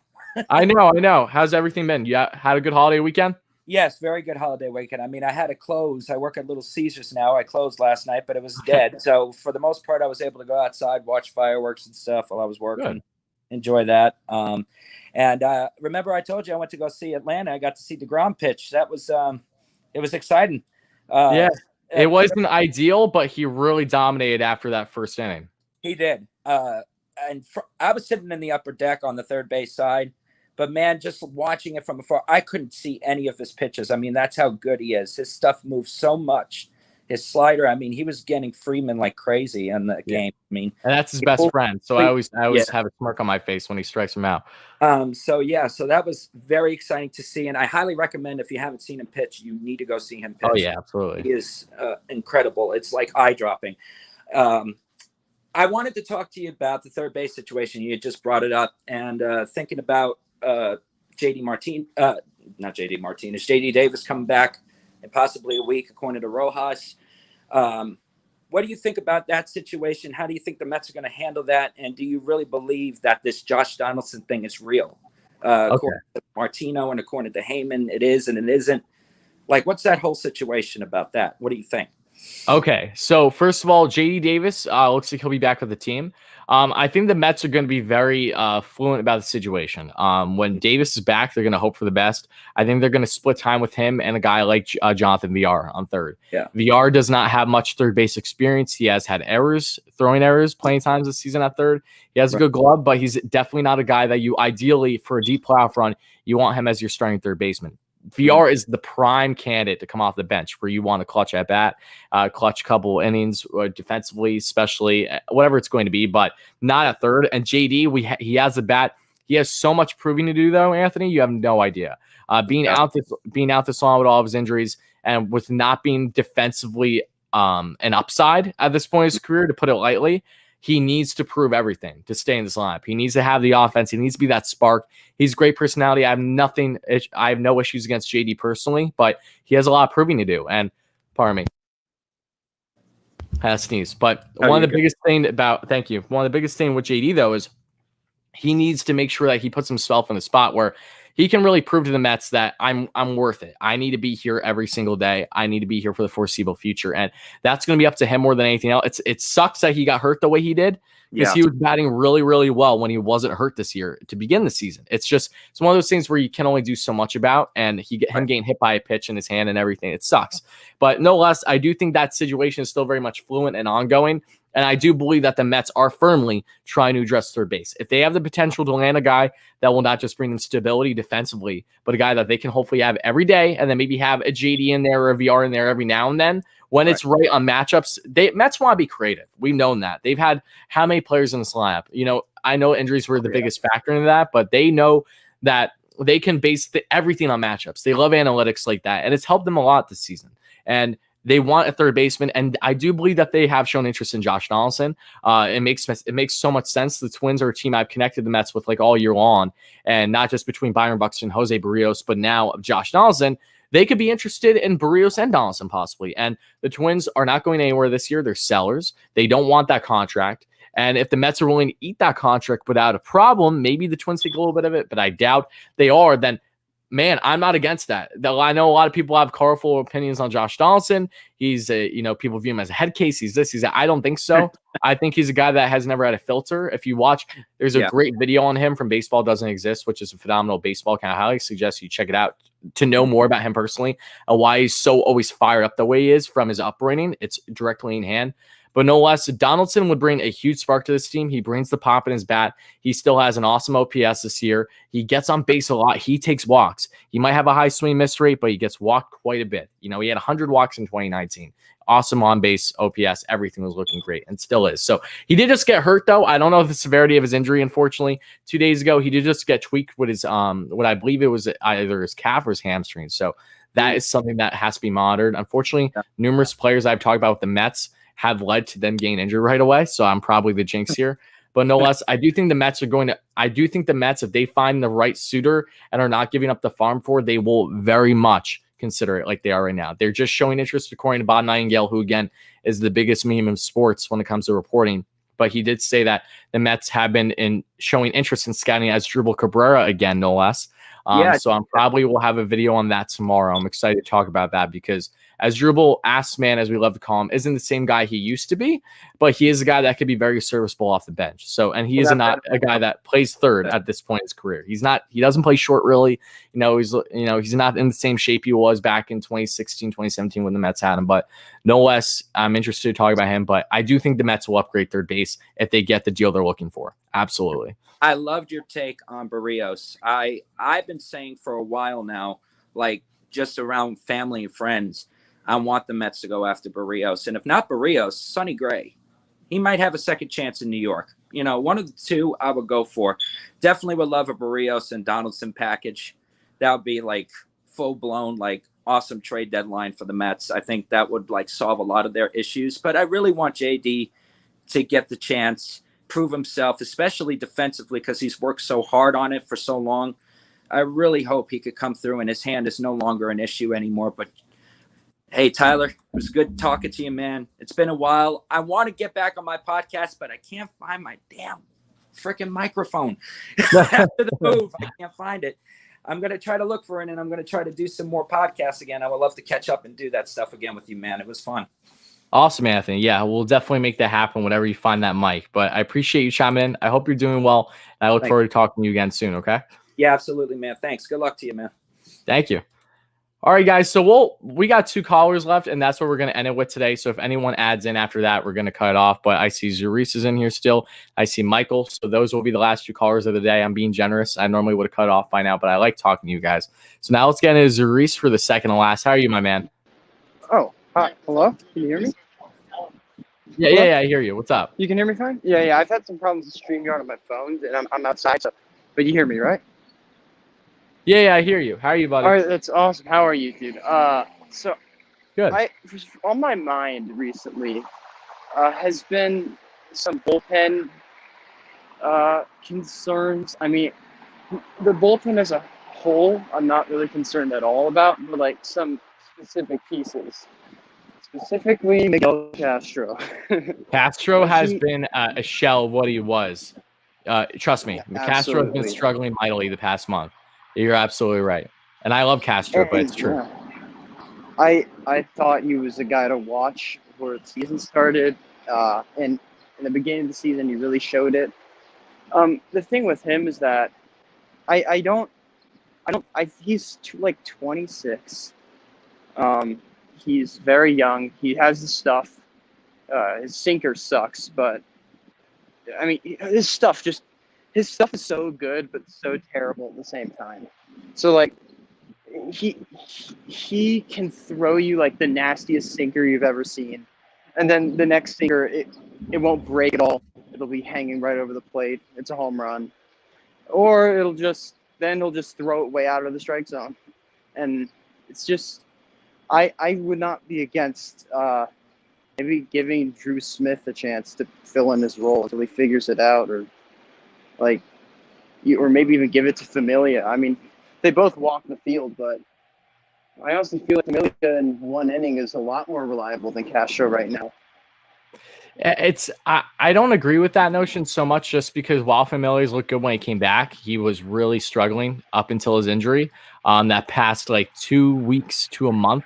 I know. How's everything been? You had a good holiday weekend? Yes, very good holiday weekend. I mean, I had to close. I work at Little Caesars now. I closed last night, but it was dead. So for the most part, I was able to go outside, watch fireworks and stuff while I was working. Good. Enjoy that. Remember I told you I went to go see Atlanta. I got to see DeGrom pitch. That was it was exciting. Yeah, it wasn't ideal, but he really dominated after that first inning. He did. I was sitting in the upper deck on the third base side. But, man, just watching it from afar, I couldn't see any of his pitches. I mean, that's how good he is. His stuff moves so much. His slider, I mean, he was getting Freeman like crazy in the game. I mean, and that's his best friend. So I always have a smirk on my face when he strikes him out. So that was very exciting to see. And I highly recommend, if you haven't seen him pitch, you need to go see him pitch. Oh, yeah, absolutely. He is incredible. It's like eye-dropping. I wanted to talk to you about the third base situation. You just brought it up. And thinking about JD Davis coming back in possibly a week, according to Rojas. What do you think about that situation? How do you think the Mets are going to handle that? And do you really believe that this Josh Donaldson thing is real? According to Martino and according to Heyman, it is and it isn't. Like, what's that whole situation about that? What do you think? Okay, so first of all, JD Davis looks like he'll be back with the team. I think the Mets are going to be very fluent about the situation. When Davis is back, they're going to hope for the best. I think they're going to split time with him and a guy like Jonathan VR on third. Yeah. VR does not have much third base experience. He has had errors, throwing errors plenty of times this season at third. He has a good glove, but he's definitely not a guy that you ideally, for a deep playoff run, you want him as your starting third baseman. VR is the prime candidate to come off the bench where you want to clutch at bat, clutch couple innings defensively, especially whatever it's going to be, but not at third. And JD, he has the bat. He has so much proving to do, though, Anthony. You have no idea. Being out this long with all of his injuries and with not being defensively an upside at this point in his career, to put it lightly, he needs to prove everything to stay in this lineup. He needs to have the offense. He needs to be that spark. He's great personality. I have no issues against JD personally, but he has a lot of proving to do. And pardon me, I had a sneeze. But one of the biggest thing with JD though is he needs to make sure that he puts himself in a spot where he can really prove to the Mets that I'm worth it. I need to be here every single day. I need to be here for the foreseeable future. And that's going to be up to him more than anything else. It sucks that he got hurt the way he did because he was batting really, really well when he wasn't hurt this year to begin the season. It's one of those things where you can only do so much about, and him getting hit by a pitch in his hand and everything. It sucks. But no less, I do think that situation is still very much fluent and ongoing. And I do believe that the Mets are firmly trying to address third base. If they have the potential to land a guy that will not just bring them stability defensively, but a guy that they can hopefully have every day, and then maybe have a JD in there or a VR in there every now and then, when it's right on matchups, Mets want to be creative. We've known that. They've had how many players in this lineup? I know injuries were the biggest factor in that, but they know that they can base everything on matchups. They love analytics like that, and it's helped them a lot this season. And they want a third baseman, and I do believe that they have shown interest in Josh Donaldson. It makes so much sense. The Twins are a team I've connected the Mets with like all year long, and not just between Byron Buxton, Jose Barrios, but now Josh Donaldson. They could be interested in Barrios and Donaldson possibly. And the Twins are not going anywhere this year. They're sellers. They don't want that contract. And if the Mets are willing to eat that contract without a problem, maybe the Twins take a little bit of it, but I doubt they are. Then man, I'm not against that. I know a lot of people have colorful opinions on Josh Donaldson. He's people view him as a head case. He's this, he's that. I don't think so. I think he's a guy that has never had a filter. If you watch, there's a great video on him from Baseball Doesn't Exist, which is a phenomenal baseball kind of highly suggest you check it out to know more about him personally and why he's so always fired up the way he is from his upbringing. It's directly in hand. But no less, Donaldson would bring a huge spark to this team. He brings the pop in his bat. He still has an awesome OPS this year. He gets on base a lot. He takes walks. He might have a high swing miss rate, but he gets walked quite a bit. He had 100 walks in 2019. Awesome on base OPS. Everything was looking great and still is. So he did just get hurt, though. I don't know the severity of his injury, unfortunately. 2 days ago, he did just get tweaked with his, what I believe it was either his calf or his hamstring. So that is something that has to be monitored. Unfortunately, numerous players I've talked about with the Mets have led to them getting injured right away. So I'm probably the jinx here. But no less, I do think the Mets, if they find the right suitor and are not giving up the farm for, they will very much consider it like they are right now. They're just showing interest, according to Bob Nightingale, who, again, is the biggest meme in sports when it comes to reporting. But he did say that the Mets have been showing interest in scouting as Asdrubal Cabrera again, no less. So I'm probably will have a video on that tomorrow. I'm excited to talk about that because Asdrubal, ass man, as we love to call him, isn't the same guy he used to be, but he is a guy that could be very serviceable off the bench. So, and he is not a guy that plays third at this point in his career. He doesn't play short really. He's not in the same shape he was back in 2016, 2017 when the Mets had him, but no less, I'm interested to talk about him, but I do think the Mets will upgrade third base if they get the deal they're looking for. Absolutely. I loved your take on Barrios. I've been saying for a while now, like just around family and friends, I want the Mets to go after Barrios. And if not Barrios, Sonny Gray. He might have a second chance in New York. One of the two I would go for. Definitely would love a Barrios and Donaldson package. That would be like full-blown, like awesome trade deadline for the Mets. I think that would like solve a lot of their issues. But I really want JD to get the chance, prove himself, especially defensively because he's worked so hard on it for so long. I really hope he could come through and his hand is no longer an issue anymore. But hey, Tyler, it was good talking to you, man. It's been a while. I want to get back on my podcast, but I can't find my damn freaking microphone. After the move, I can't find it. I'm going to try to look for it, and I'm going to try to do some more podcasts again. I would love to catch up and do that stuff again with you, man. It was fun. Awesome, Anthony. Yeah, we'll definitely make that happen whenever you find that mic. But I appreciate you chiming in. I hope you're doing well. And I look forward to talking to you again soon, okay? Yeah, absolutely, man. Thanks. Good luck to you, man. Thank you. All right, guys. So we got 2 callers left, and that's what we're going to end it with today. So if anyone adds in after that, we're going to cut it off. But I see Zurice is in here still. I see Michael. So those will be the last 2 callers of the day. I'm being generous. I normally would have cut off by now, but I like talking to you guys. So now let's get into Zurice for the second and last. How are you, my man? Oh, hi. Hello? Can you hear me? Yeah, I hear you. What's up? You can hear me fine? Yeah. I've had some problems with StreamYard on my phone, and I'm outside, but you hear me, right? Yeah, I hear you. How are you, buddy? All right, that's awesome. How are you, dude? So Good. on my mind recently has been some bullpen concerns. I mean, the bullpen as a whole, I'm not really concerned at all about, but like some specific pieces. Specifically, Miguel Castro. Castro has been a shell of what he was. Trust me, Castro has been struggling mightily the past month. You're absolutely right. And I love Castro, but it's true. I thought he was a guy to watch where the season started. And in the beginning of the season, he really showed it. The thing with him is that he's like 26. He's very young. He has the stuff. His sinker sucks, but I mean, his stuff is so good, but so terrible at the same time. So like, he can throw you like the nastiest sinker you've ever seen, and then the next sinker, it won't break at all. It'll be hanging right over the plate. It's a home run, or he'll just throw it way out of the strike zone, and it's just. I would not be against maybe giving Drew Smith a chance to fill in his role until he figures it out, or or maybe even give it to Familia. I mean, they both walk the field, but I also feel like Familia in 1 inning is a lot more reliable than Castro right now. I don't agree with that notion so much, just because while Familia's looked good when he came back, he was really struggling up until his injury. That past like 2 weeks to a month.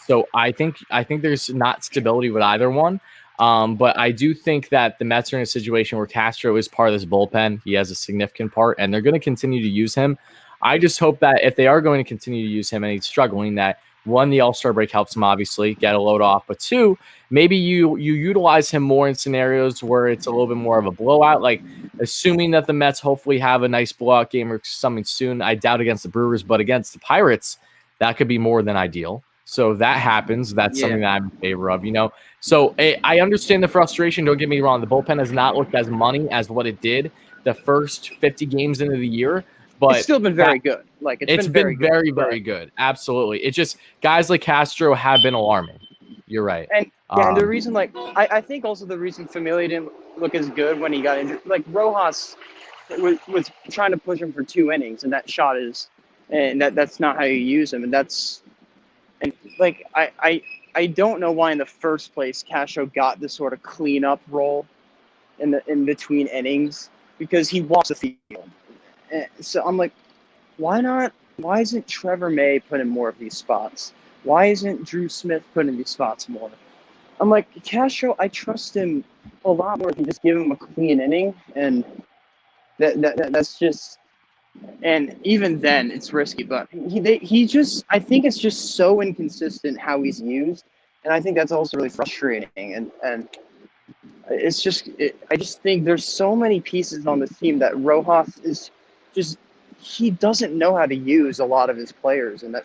So I think there's not stability with either one. But I do think that the Mets are in a situation where Castro is part of this bullpen. He has a significant part, and they're going to continue to use him. I just hope that if they are going to continue to use him and he's struggling, that 1, the All-Star break helps him obviously get a load off, but 2, maybe you utilize him more in scenarios where it's a little bit more of a blowout, like assuming that the Mets hopefully have a nice blowout game or something soon. I doubt against the Brewers, but against the Pirates, that could be more than ideal. So that happens. That's something that I'm in favor of, So I understand the frustration. Don't get me wrong. The bullpen has not looked as money as what it did the first 50 games into the year. But it's still been very good. Like it's been very good. Absolutely. It's just guys like Castro have been alarming. You're right. And and the reason, I think also the reason Familia didn't look as good when he got injured, like Rojas was trying to push him for 2 innings, and that shot is, and that's not how you use him, I don't know why in the first place Castro got this sort of cleanup role in between innings, because he walks the field. So I'm like, why not? Why isn't Trevor May put in more of these spots? Why isn't Drew Smith put in these spots more? I'm like, Castro, I trust him a lot more if you just give him a clean inning, and that's just. And even then, it's risky. But he just, I think it's just so inconsistent how he's used, and I think that's also really frustrating. And it's just, I just think there's so many pieces on this team that Rojas is just, he doesn't know how to use a lot of his players, and that,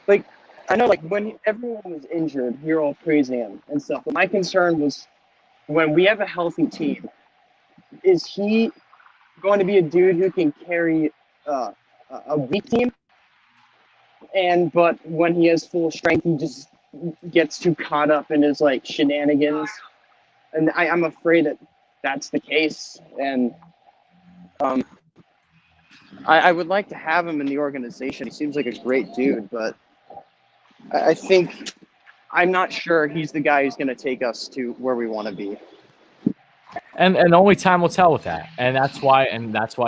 like, I know, like, when everyone was injured, you're all praising him and stuff. But my concern was, when we have a healthy team, is he going to be a dude who can carry a weak team? But when he has full strength, he just gets too caught up in his, like, shenanigans. And I'm afraid that that's the case. And I would like to have him in the organization. He seems like a great dude, but I think I'm not sure he's the guy who's going to take us to where we want to be. And only time will tell with that. And that's why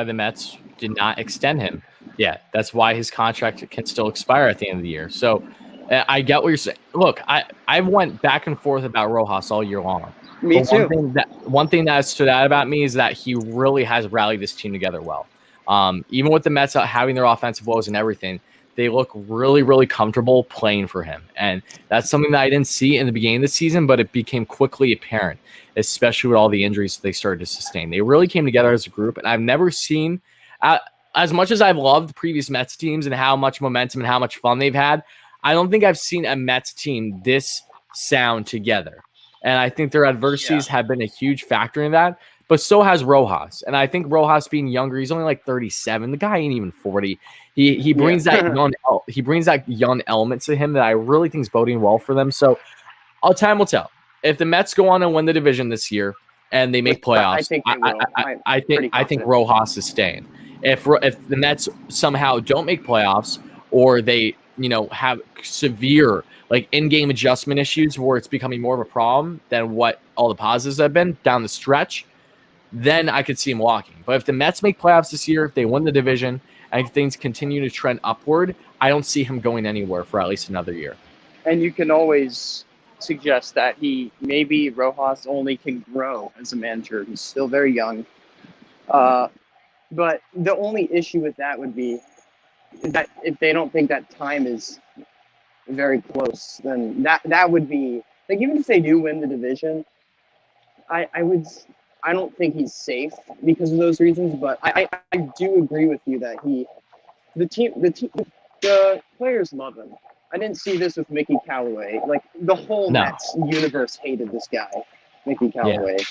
the Mets did not extend him. Yeah, that's why his contract can still expire at the end of the year. So I get what you're saying. Look, I went back and forth about Rojas all year long. Me But too. One thing that stood out about me is that he really has rallied this team together well. Even with the Mets having their offensive woes and everything, they look really, really comfortable playing for him. And that's something that I didn't see in the beginning of the season, but it became quickly apparent, especially with all the injuries they started to sustain. They really came together as a group, and I've never seen, as much as I've loved previous Mets teams and how much momentum and how much fun they've had, I don't think I've seen a Mets team this sound together. And I think their adversities have been a huge factor in that. But so has Rojas. And I think Rojas being younger, he's only like 37. The guy ain't even 40. He brings that young element to him that I really think is boding well for them. So time will tell. If the Mets go on and win the division this year and they make playoffs, I think Rojas is staying. If the Mets somehow don't make playoffs or they have severe like in-game adjustment issues where it's becoming more of a problem than what all the positives have been down the stretch, then I could see him walking. But if the Mets make playoffs this year, if they win the division, and if things continue to trend upward, I don't see him going anywhere for at least another year. And you can always suggest that maybe Rojas only can grow as a manager. He's still very young. But the only issue with that would be that if they don't think that time is very close, then that would be like, even if they do win the division, I don't think he's safe because of those reasons. But I do agree with you that the players love him. I didn't see this with Mickey Callaway. Like the whole Mets universe hated this guy, Mickey Callaway. Yeah.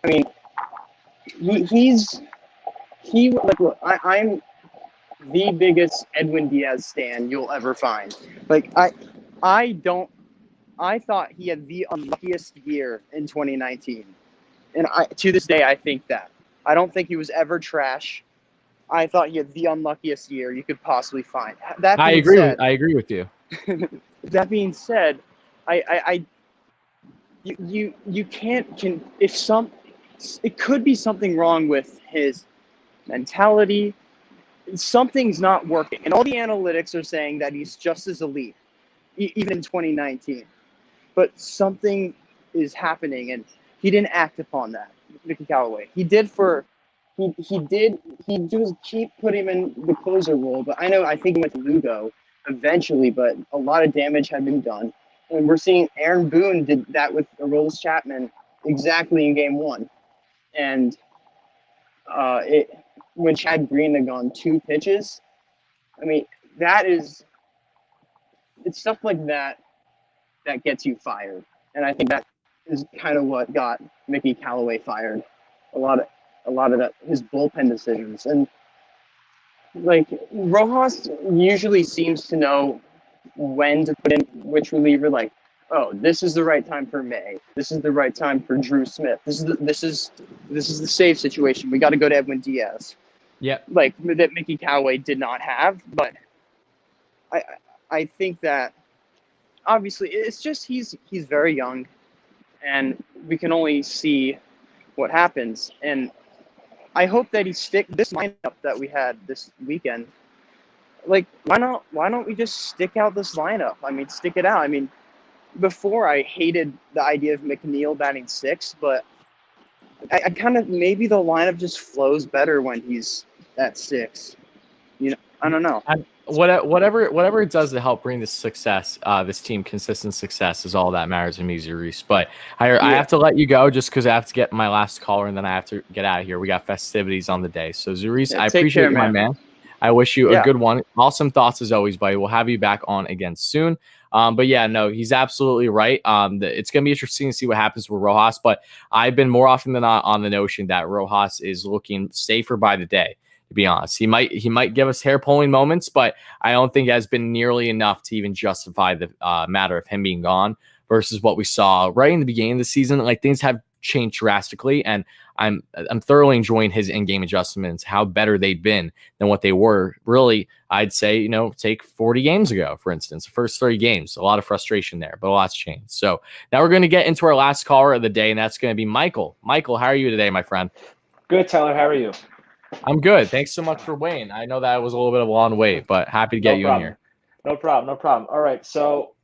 I mean, look, I'm the biggest Edwin Diaz stan you'll ever find. Like I thought he had the unluckiest year in 2019. And to this day, I think that. I don't think he was ever trash. I thought he had the unluckiest year you could possibly find. I agree with you. That being said, you can't it could be something wrong with his mentality. Something's not working, and all the analytics are saying that he's just as elite, even in 2019. But something is happening, and he didn't act upon that. Mickey Callaway, he did keep putting him in the closer role. But I think he went to Lugo eventually, but a lot of damage had been done, and we're seeing Aaron Boone did that with Aroldis Chapman exactly in Game 1, and when Chad Green had gone 2 pitches, I mean, it's stuff like that gets you fired. And I think that is kind of what got Mickey Callaway fired. A lot of that, his bullpen decisions. And like Rojas usually seems to know when to put in which reliever, like, oh, this is the right time for May. This is the right time for Drew Smith. This is the safe situation. We got to go to Edwin Diaz. Yeah, like that Mickey Callaway did not have. But I think that obviously it's just he's very young, and we can only see what happens. And I hope that he stick this lineup that we had this weekend. Like, why don't we just stick out this lineup? I mean, stick it out. I mean, before I hated the idea of McNeil batting 6, but I kind of, maybe the lineup just flows better when he's at 6. I don't know. Whatever it does to help bring this success, this team consistent success is all that matters to me, Zurice. But I have to let you go just because I have to get my last caller and then I have to get out of here. We got festivities on the day. So Zurice, I appreciate you, my man. I wish you a good one. Awesome thoughts as always, buddy. We'll have you back on again soon. But yeah, no, he's absolutely right. It's going to be interesting to see what happens with Rojas, but I've been more often than not on the notion that Rojas is looking safer by the day, to be honest. He might give us hair pulling moments, but I don't think it has been nearly enough to even justify the matter of him being gone versus what we saw right in the beginning of the season. Like, things have changed drastically, and I'm thoroughly enjoying his in-game adjustments, how better they've been than what they were. Really, I'd say, take 40 games ago, for instance, the first 30 games, a lot of frustration there, but a lot's changed. So now we're going to get into our last caller of the day, and that's going to be Michael. Michael, how are you today, my friend? Good, Tyler. How are you? I'm good. Thanks so much for waiting. I know that was a little bit of a long wait, but happy to get you in here. No problem. All right, so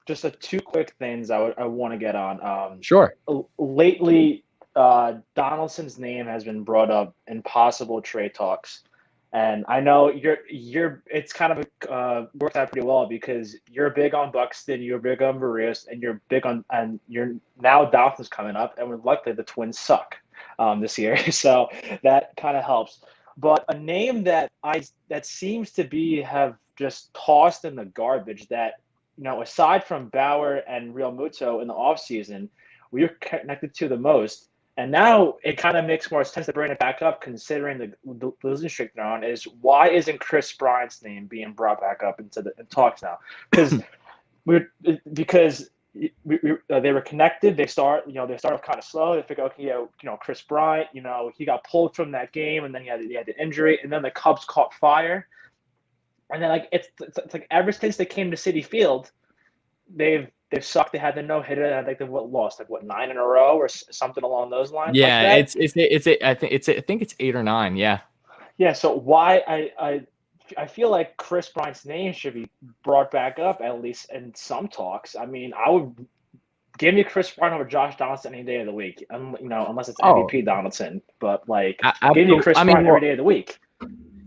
just two quick things I want to get on. Sure. Lately, Donaldson's name has been brought up in possible trade talks, and I know it's kind of worked out pretty well because you're big on Buxton, you're big on Barrios, and you're now Donaldson's coming up, and luckily the Twins suck this year, so that kind of helps. But a name that seems to have just tossed in the garbage that, aside from Bauer and Real Muto in the offseason, we were connected to the most. And now it kind of makes more sense to bring it back up considering the losing streak they're on, is why isn't Chris Bryant's name being brought back up into the talks now? Because they were connected. They start off kind of slow. They figure, okay, Chris Bryant, he got pulled from that game, and then he had the injury, and then the Cubs caught fire, and then it's like ever since they came to Citi Field, they've sucked. They had the no-hitter, and I think they've lost 9 in a row or something along those lines. Yeah, I think it's 8 or 9. Yeah. Yeah. So why I feel like Chris Bryant's name should be brought back up at least in some talks. I mean, I would give me Chris Bryant over Josh Donaldson any day of the week, unless it's MVP Donaldson. But give me Chris Bryant every day of the week.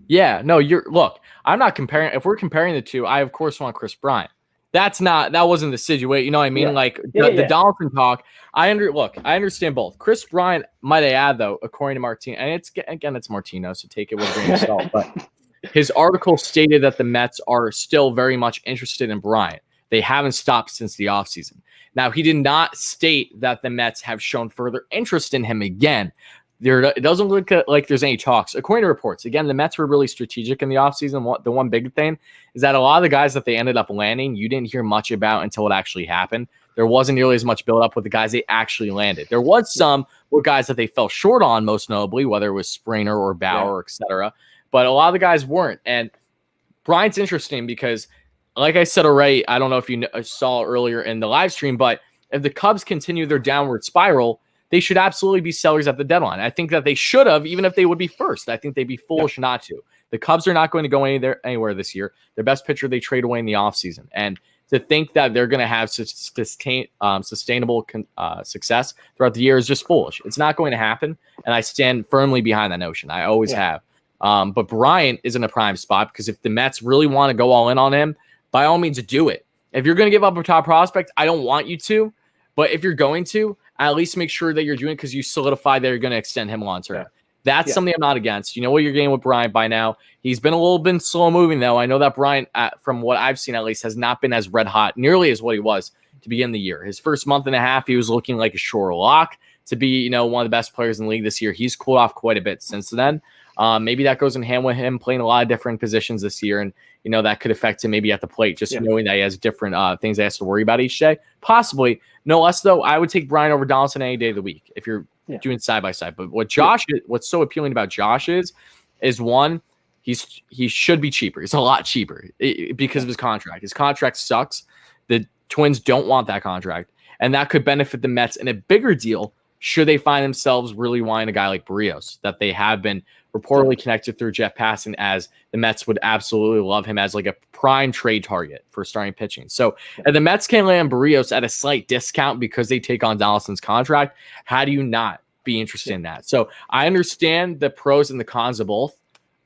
Yeah, no, look. I'm not comparing. If we're comparing the two, I of course want Chris Bryant. That wasn't the situation. You know what I mean? Yeah. The Donaldson talk. I understand both. Chris Bryant, might I add though, according to Martino, and it's Martino, so take it with a grain of salt, but his article stated that the Mets are still very much interested in Bryant. They haven't stopped since the offseason. Now, he did not state that the Mets have shown further interest in him again. It doesn't look like there's any talks. According to reports, again, the Mets were really strategic in the offseason. The one big thing is that a lot of the guys that they ended up landing, you didn't hear much about until it actually happened. There wasn't nearly as much build-up with the guys they actually landed. There was some with guys that they fell short on, most notably, whether it was Springer or Bauer, et cetera. But a lot of the guys weren't. And Bryant's interesting because, like I said already, I don't know if you saw earlier in the live stream, but if the Cubs continue their downward spiral, they should absolutely be sellers at the deadline. I think that they should have, even if they would be first. I think they'd be foolish not to. The Cubs are not going to go anywhere this year. Their best pitcher they trade away in the offseason. And to think that they're going to have sustainable success throughout the year is just foolish. It's not going to happen. And I stand firmly behind that notion. I always have. But Bryant is in a prime spot because if the Mets really want to go all in on him, by all means do it. If you're going to give up a top prospect, I don't want you to. But if you're going to, at least make sure that you're doing it because you solidify that you're going to extend him long term. That's something I'm not against. You know what you're getting with Bryant by now. He's been a little bit slow moving, though. I know that Bryant, from what I've seen at least, has not been as red hot nearly as what he was to begin the year. His first month and a half, he was looking like a sure lock to be, one of the best players in the league this year. He's cooled off quite a bit since then. Maybe that goes in hand with him playing a lot of different positions this year. And, that could affect him maybe at the plate, just knowing that he has different things he has to worry about each day. Possibly. No less, though, I would take Bryant over Donaldson any day of the week if you're doing side by side. But what's so appealing about Josh is one, he should be cheaper. He's a lot cheaper because of his contract. His contract sucks. The Twins don't want that contract. And that could benefit the Mets in a bigger deal should they find themselves really wanting a guy like Barrios, that they have been reportedly connected through Jeff Passan, as the Mets would absolutely love him as like a prime trade target for starting pitching. So if the Mets can land Barrios at a slight discount because they take on Donaldson's contract, how do you not be interested in that? So I understand the pros and the cons of both.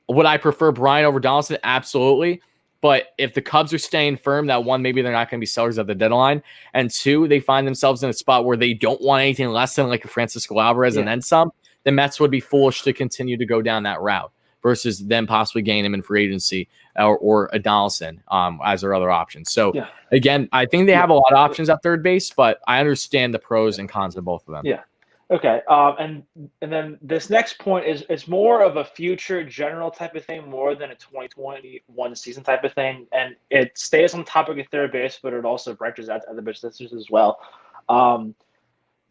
Would I prefer Bryant over Donaldson? Absolutely. But if the Cubs are staying firm that one, maybe they're not going to be sellers at the deadline, and two, they find themselves in a spot where they don't want anything less than like a Francisco Alvarez and then some, the Mets would be foolish to continue to go down that route versus them possibly getting him in free agency or a Donaldson as their other options. So again, I think they have a lot of options at third base, but I understand the pros and cons of both of them. Yeah. Okay. And then this next point is more of a future general type of thing, more than a 2021 season type of thing. And it stays on topic of third base, but it also branches out to other businesses as well.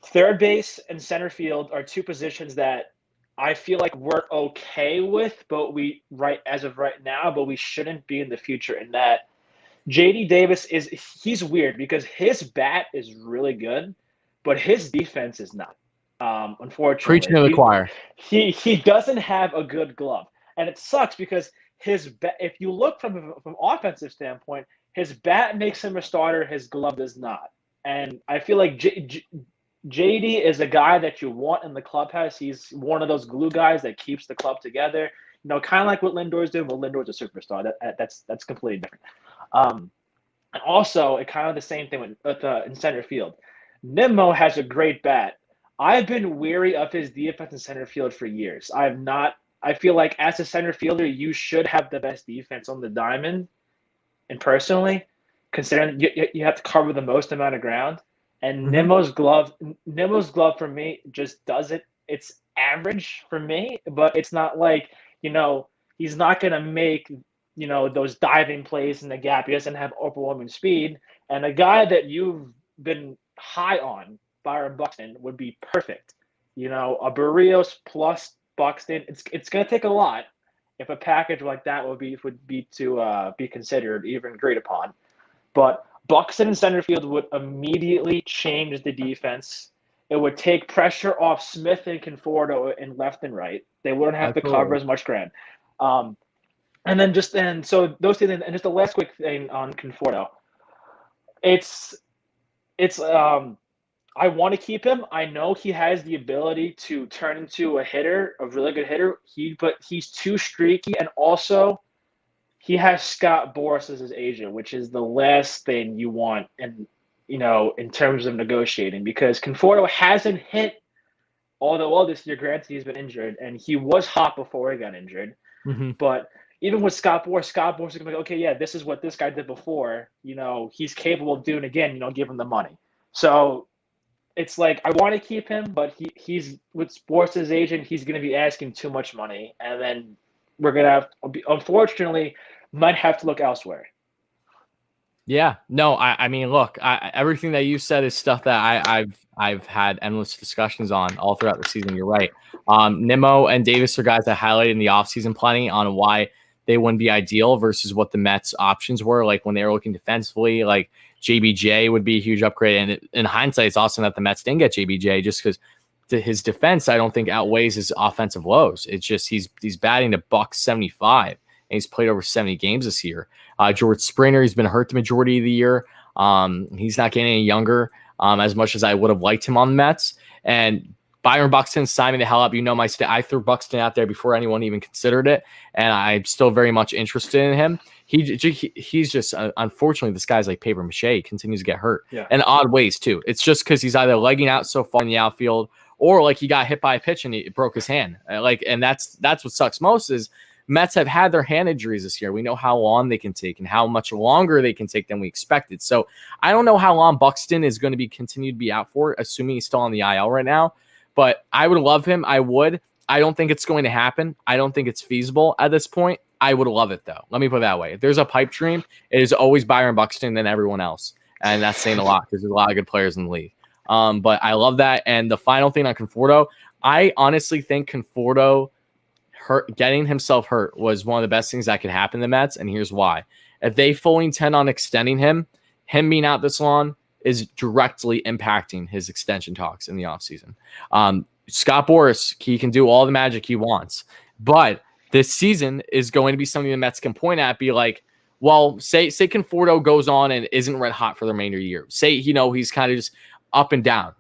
Third base and center field are two positions that I feel like we're okay with, but as of right now, but we shouldn't be in the future. In that JD Davis he's weird because his bat is really good, but his defense is not. Unfortunately, Preaching to the choir. He doesn't have a good glove, and it sucks because if you look from offensive standpoint, his bat makes him a starter. His glove does not, and I feel like JD is a guy that you want in the clubhouse. He's one of those glue guys that keeps the club together. Kind of like what Lindor's doing. Well, Lindor's a superstar. That's completely different. And also, it kind of the same thing with in center field. Nemo has a great bat. I've been weary of his defense in center field for years. I feel like as a center fielder, you should have the best defense on the diamond. And personally, considering you have to cover the most amount of ground, and Nemo's glove for me just doesn't. It's average for me, but it's not like he's not gonna make those diving plays in the gap. He doesn't have overwhelming speed, and a guy that you've been high on, Byron Buxton, would be perfect. A Barrios plus Buxton. It's going to take a lot if a package like that would be to be considered, even agreed upon. But Buxton in center field would immediately change the defense. It would take pressure off Smith and Conforto in left and right. They wouldn't have to cover as much ground. So those two things, and just the last quick thing on Conforto. It's I want to keep him. I know he has the ability to turn into a hitter, a really good hitter. But he's too streaky, and also he has Scott Boras as his agent, which is the last thing you want in terms of negotiating, because Conforto hasn't hit all this year. Granted, he's been injured, and he was hot before he got injured. But even with Scott Boras is going to be like, okay, yeah, this is what this guy did before. He's capable of doing again. Give him the money. So it's like I want to keep him, but he's with Boras' agent. He's going to be asking too much money, and then we're going to unfortunately, might have to look elsewhere. Yeah, no, I mean, look, everything that you said is stuff that I've had endless discussions on all throughout the season. You're right. Nemo and Davis are guys that highlighted in the offseason plenty on why they wouldn't be ideal versus what the Mets options were. Like when they were looking defensively, like JBJ would be a huge upgrade. And in hindsight, it's awesome that the Mets didn't get JBJ just because his defense, I don't think, outweighs his offensive lows. It's just he's batting to .75, and he's played over 70 games this year. George Springer, he's been hurt the majority of the year. He's not getting any younger as much as I would have liked him on the Mets. And Byron Buxton signed me the hell up. I threw Buxton out there before anyone even considered it, and I'm still very much interested in him. He's just unfortunately, this guy's like paper mache. He continues to get hurt in odd ways too. It's just because he's either legging out so far in the outfield, or like he got hit by a pitch and he broke his hand. And that's what sucks most is Mets have had their hand injuries this year. We know how long they can take and how much longer they can take than we expected. So I don't know how long Buxton is going to be continued to be out for, assuming he's still on the IL right now. But I would love him. I would. I don't think it's going to happen. I don't think it's feasible at this point. I would love it, though. Let me put it that way. If there's a pipe dream, it is always Byron Buxton than everyone else. And that's saying a lot because there's a lot of good players in the league. But I love that. And the final thing on Conforto, I honestly think Conforto getting himself hurt was one of the best things that could happen to the Mets. And here's why. If they fully intend on extending him being out this long is directly impacting his extension talks in the offseason. Scott Boras, he can do all the magic he wants. But this season is going to be something the Mets can point at, be like, well, say Conforto goes on and isn't red hot for the remainder of the year. Say, he's kind of just up and down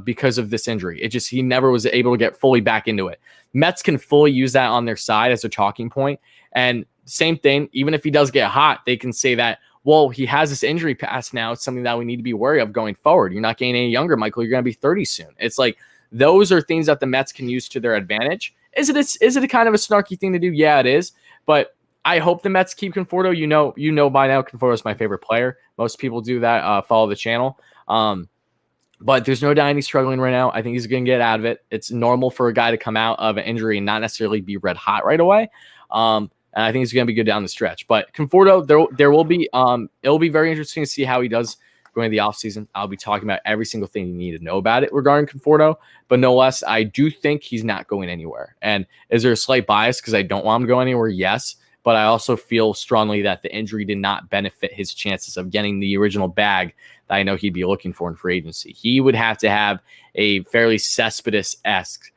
because of this injury. He never was able to get fully back into it. Mets can fully use that on their side as a talking point. And same thing, even if he does get hot, they can say that, well, he has this injury past now. It's something that we need to be wary of going forward. You're not getting any younger, Michael. You're going to be 30 soon. It's like those are things that the Mets can use to their advantage. Is it a kind of a snarky thing to do? Yeah, it is. But I hope the Mets keep Conforto. You know by now Conforto is my favorite player. Most people do that. Follow the channel. But there's no doubt he's struggling right now. I think he's going to get out of it. It's normal for a guy to come out of an injury and not necessarily be red hot right away. And I think he's going to be good down the stretch. But Conforto, there will be it'll be very interesting to see how he does going into the offseason. I'll be talking about every single thing you need to know about it regarding Conforto. But no less, I do think he's not going anywhere. And is there a slight bias because I don't want him to go anywhere? Yes. but I also feel strongly that the injury did not benefit his chances of getting the original bag that I know he'd be looking for in free agency. He would have to have a fairly Cespedes-esque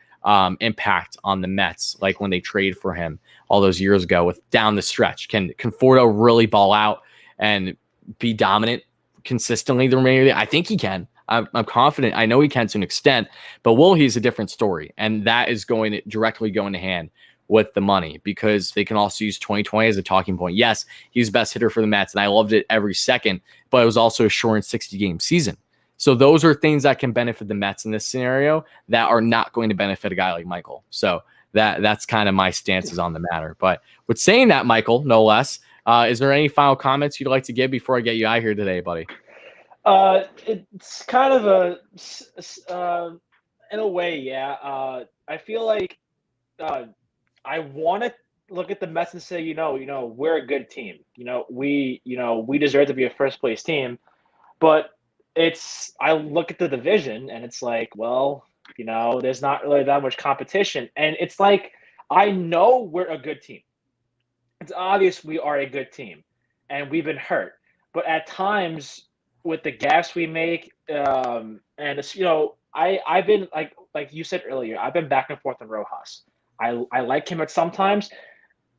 impact on the Mets, like when they traded for him all those years ago with down the stretch. Can Conforto really ball out and be dominant consistently the remainder of the year? I think he can. I'm confident. I know he can to an extent, but he's a different story. And that is directly going to hand with the money, because they can also use 2020 as a talking point. Yes, he's the best hitter for the Mets, and I loved it every second, but it was also a short 60-game season. So those are things that can benefit the Mets in this scenario that are not going to benefit a guy like Michael. So that's kind of my stances on the matter. But with saying that, Michael, no less, is there any final comments you'd like to give before I get you out here today, buddy? It's kind of in a way, yeah. I feel like I want to look at the Mets and say, we're a good team. We deserve to be a first place team. But I look at the division and it's like, well, there's not really that much competition. And it's like, I know we're a good team. It's obvious we are a good team and we've been hurt. But at times with the gaps we make, and it's, I've been like you said earlier, I've been back and forth on Rojas. I like him at sometimes.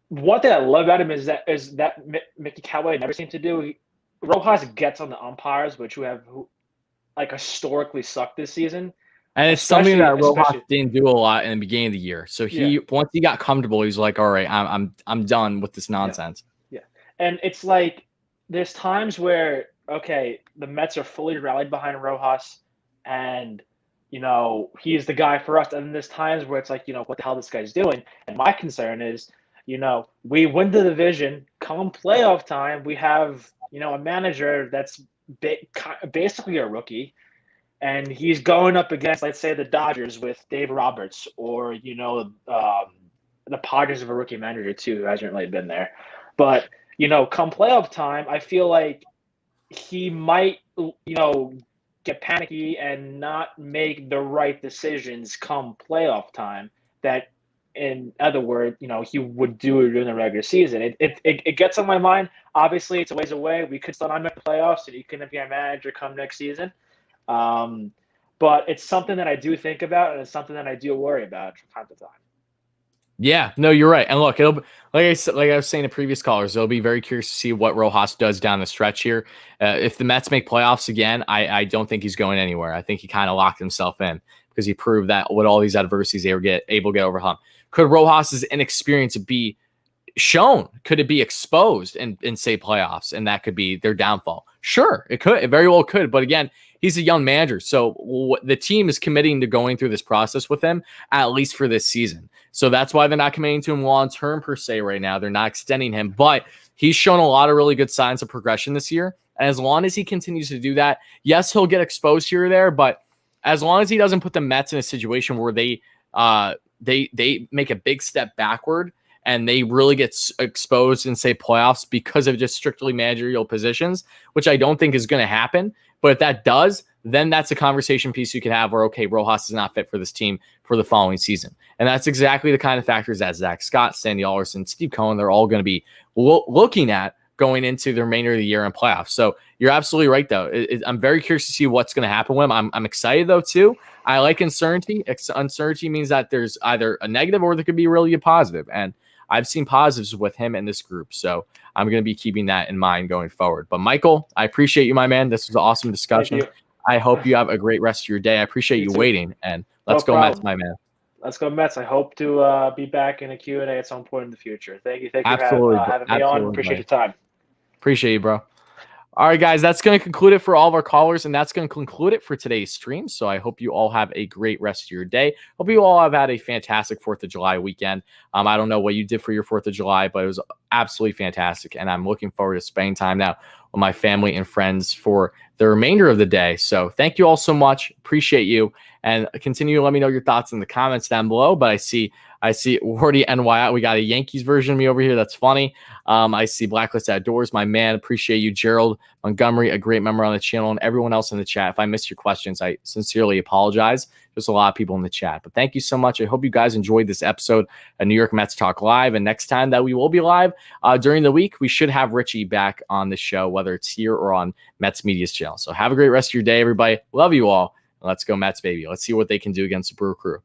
One thing I love about him is that Mickey Callaway never seemed to do. Rojas gets on the umpires, which have historically sucked this season. And it's something that Rojas didn't do a lot in the beginning of the year. So once he got comfortable, he's like, all right, I'm done with this nonsense. Yeah. And it's like there's times where, okay, the Mets are fully rallied behind Rojas and he's the guy for us. And there's times where it's like, what the hell this guy's doing? And my concern is, we win the division, come playoff time, we have, a manager that's basically a rookie, and he's going up against, let's say, the Dodgers with Dave Roberts, or, the Padres have a rookie manager too, who hasn't really been there. But, come playoff time, I feel like he might, get panicky and not make the right decisions come playoff time that, in other words, he would do during the regular season. It gets on my mind. Obviously, it's a ways away. We could still not make the playoffs, and he couldn't be our manager come next season. But it's something that I do think about, and it's something that I do worry about from time to time. Yeah, no, you're right. And look, it'll like I was saying to previous callers, it'll be very curious to see what Rojas does down the stretch here. If the Mets make playoffs again, I don't think he's going anywhere. I think he kind of locked himself in because he proved that with all these adversities they were able to get over hump. Could Rojas's inexperience be shown? Could it be exposed in say playoffs, and that could be their downfall? Sure, it could. It very well could. But again, he's a young manager, so the team is committing to going through this process with him at least for this season. So that's why they're not committing to him long term per se right now. They're not extending him, but he's shown a lot of really good signs of progression this year. And as long as he continues to do that, yes, he'll get exposed here or there, but as long as he doesn't put the Mets in a situation where they make a big step backward and they really get exposed in, say, playoffs because of just strictly managerial positions, which I don't think is going to happen. But if that does, then that's a conversation piece you can have where, okay, Rojas is not fit for this team for the following season. And that's exactly the kind of factors that Zach Scott, Sandy Alderson, Steve Cohen, they're all going to be looking at going into the remainder of the year in playoffs. So you're absolutely right, though. I'm very curious to see what's going to happen with him. I'm excited, though, too. I like uncertainty. Uncertainty means that there's either a negative or there could be really a positive. And I've seen positives with him in this group. So I'm going to be keeping that in mind going forward. But Michael, I appreciate you, my man. This was an awesome discussion. I hope you have a great rest of your day. I appreciate you waiting. And let's go Mets, my man. Let's go Mets. I hope to be back in a Q&A at some point in the future. Thank you. Thank you for having me on. Appreciate your time. Appreciate you, bro. All right, guys, that's going to conclude it for all of our callers, and that's going to conclude it for today's stream. So I hope you all have a great rest of your day. Hope you all have had a fantastic 4th of July weekend. I don't know what you did for your 4th of July, but it was absolutely fantastic, and I'm looking forward to spending time now with my family and friends for the remainder of the day. So thank you all so much. Appreciate you, and continue to let me know your thoughts in the comments down below. But I see I see WardyNYM. We got a Yankees version of me over here. That's funny. I see Blacklist Outdoors, my man. Appreciate you, Gerald Montgomery, a great member on the channel, and everyone else in the chat. If I missed your questions, I sincerely apologize. There's a lot of people in the chat, but thank you so much. I hope you guys enjoyed this episode of New York Mets Talk Live. And next time that we will be live during the week, we should have Richie back on the show, whether it's here or on Mets Media's channel. So have a great rest of your day, everybody. Love you all. Let's go Mets, baby. Let's see what they can do against the Brew Crew.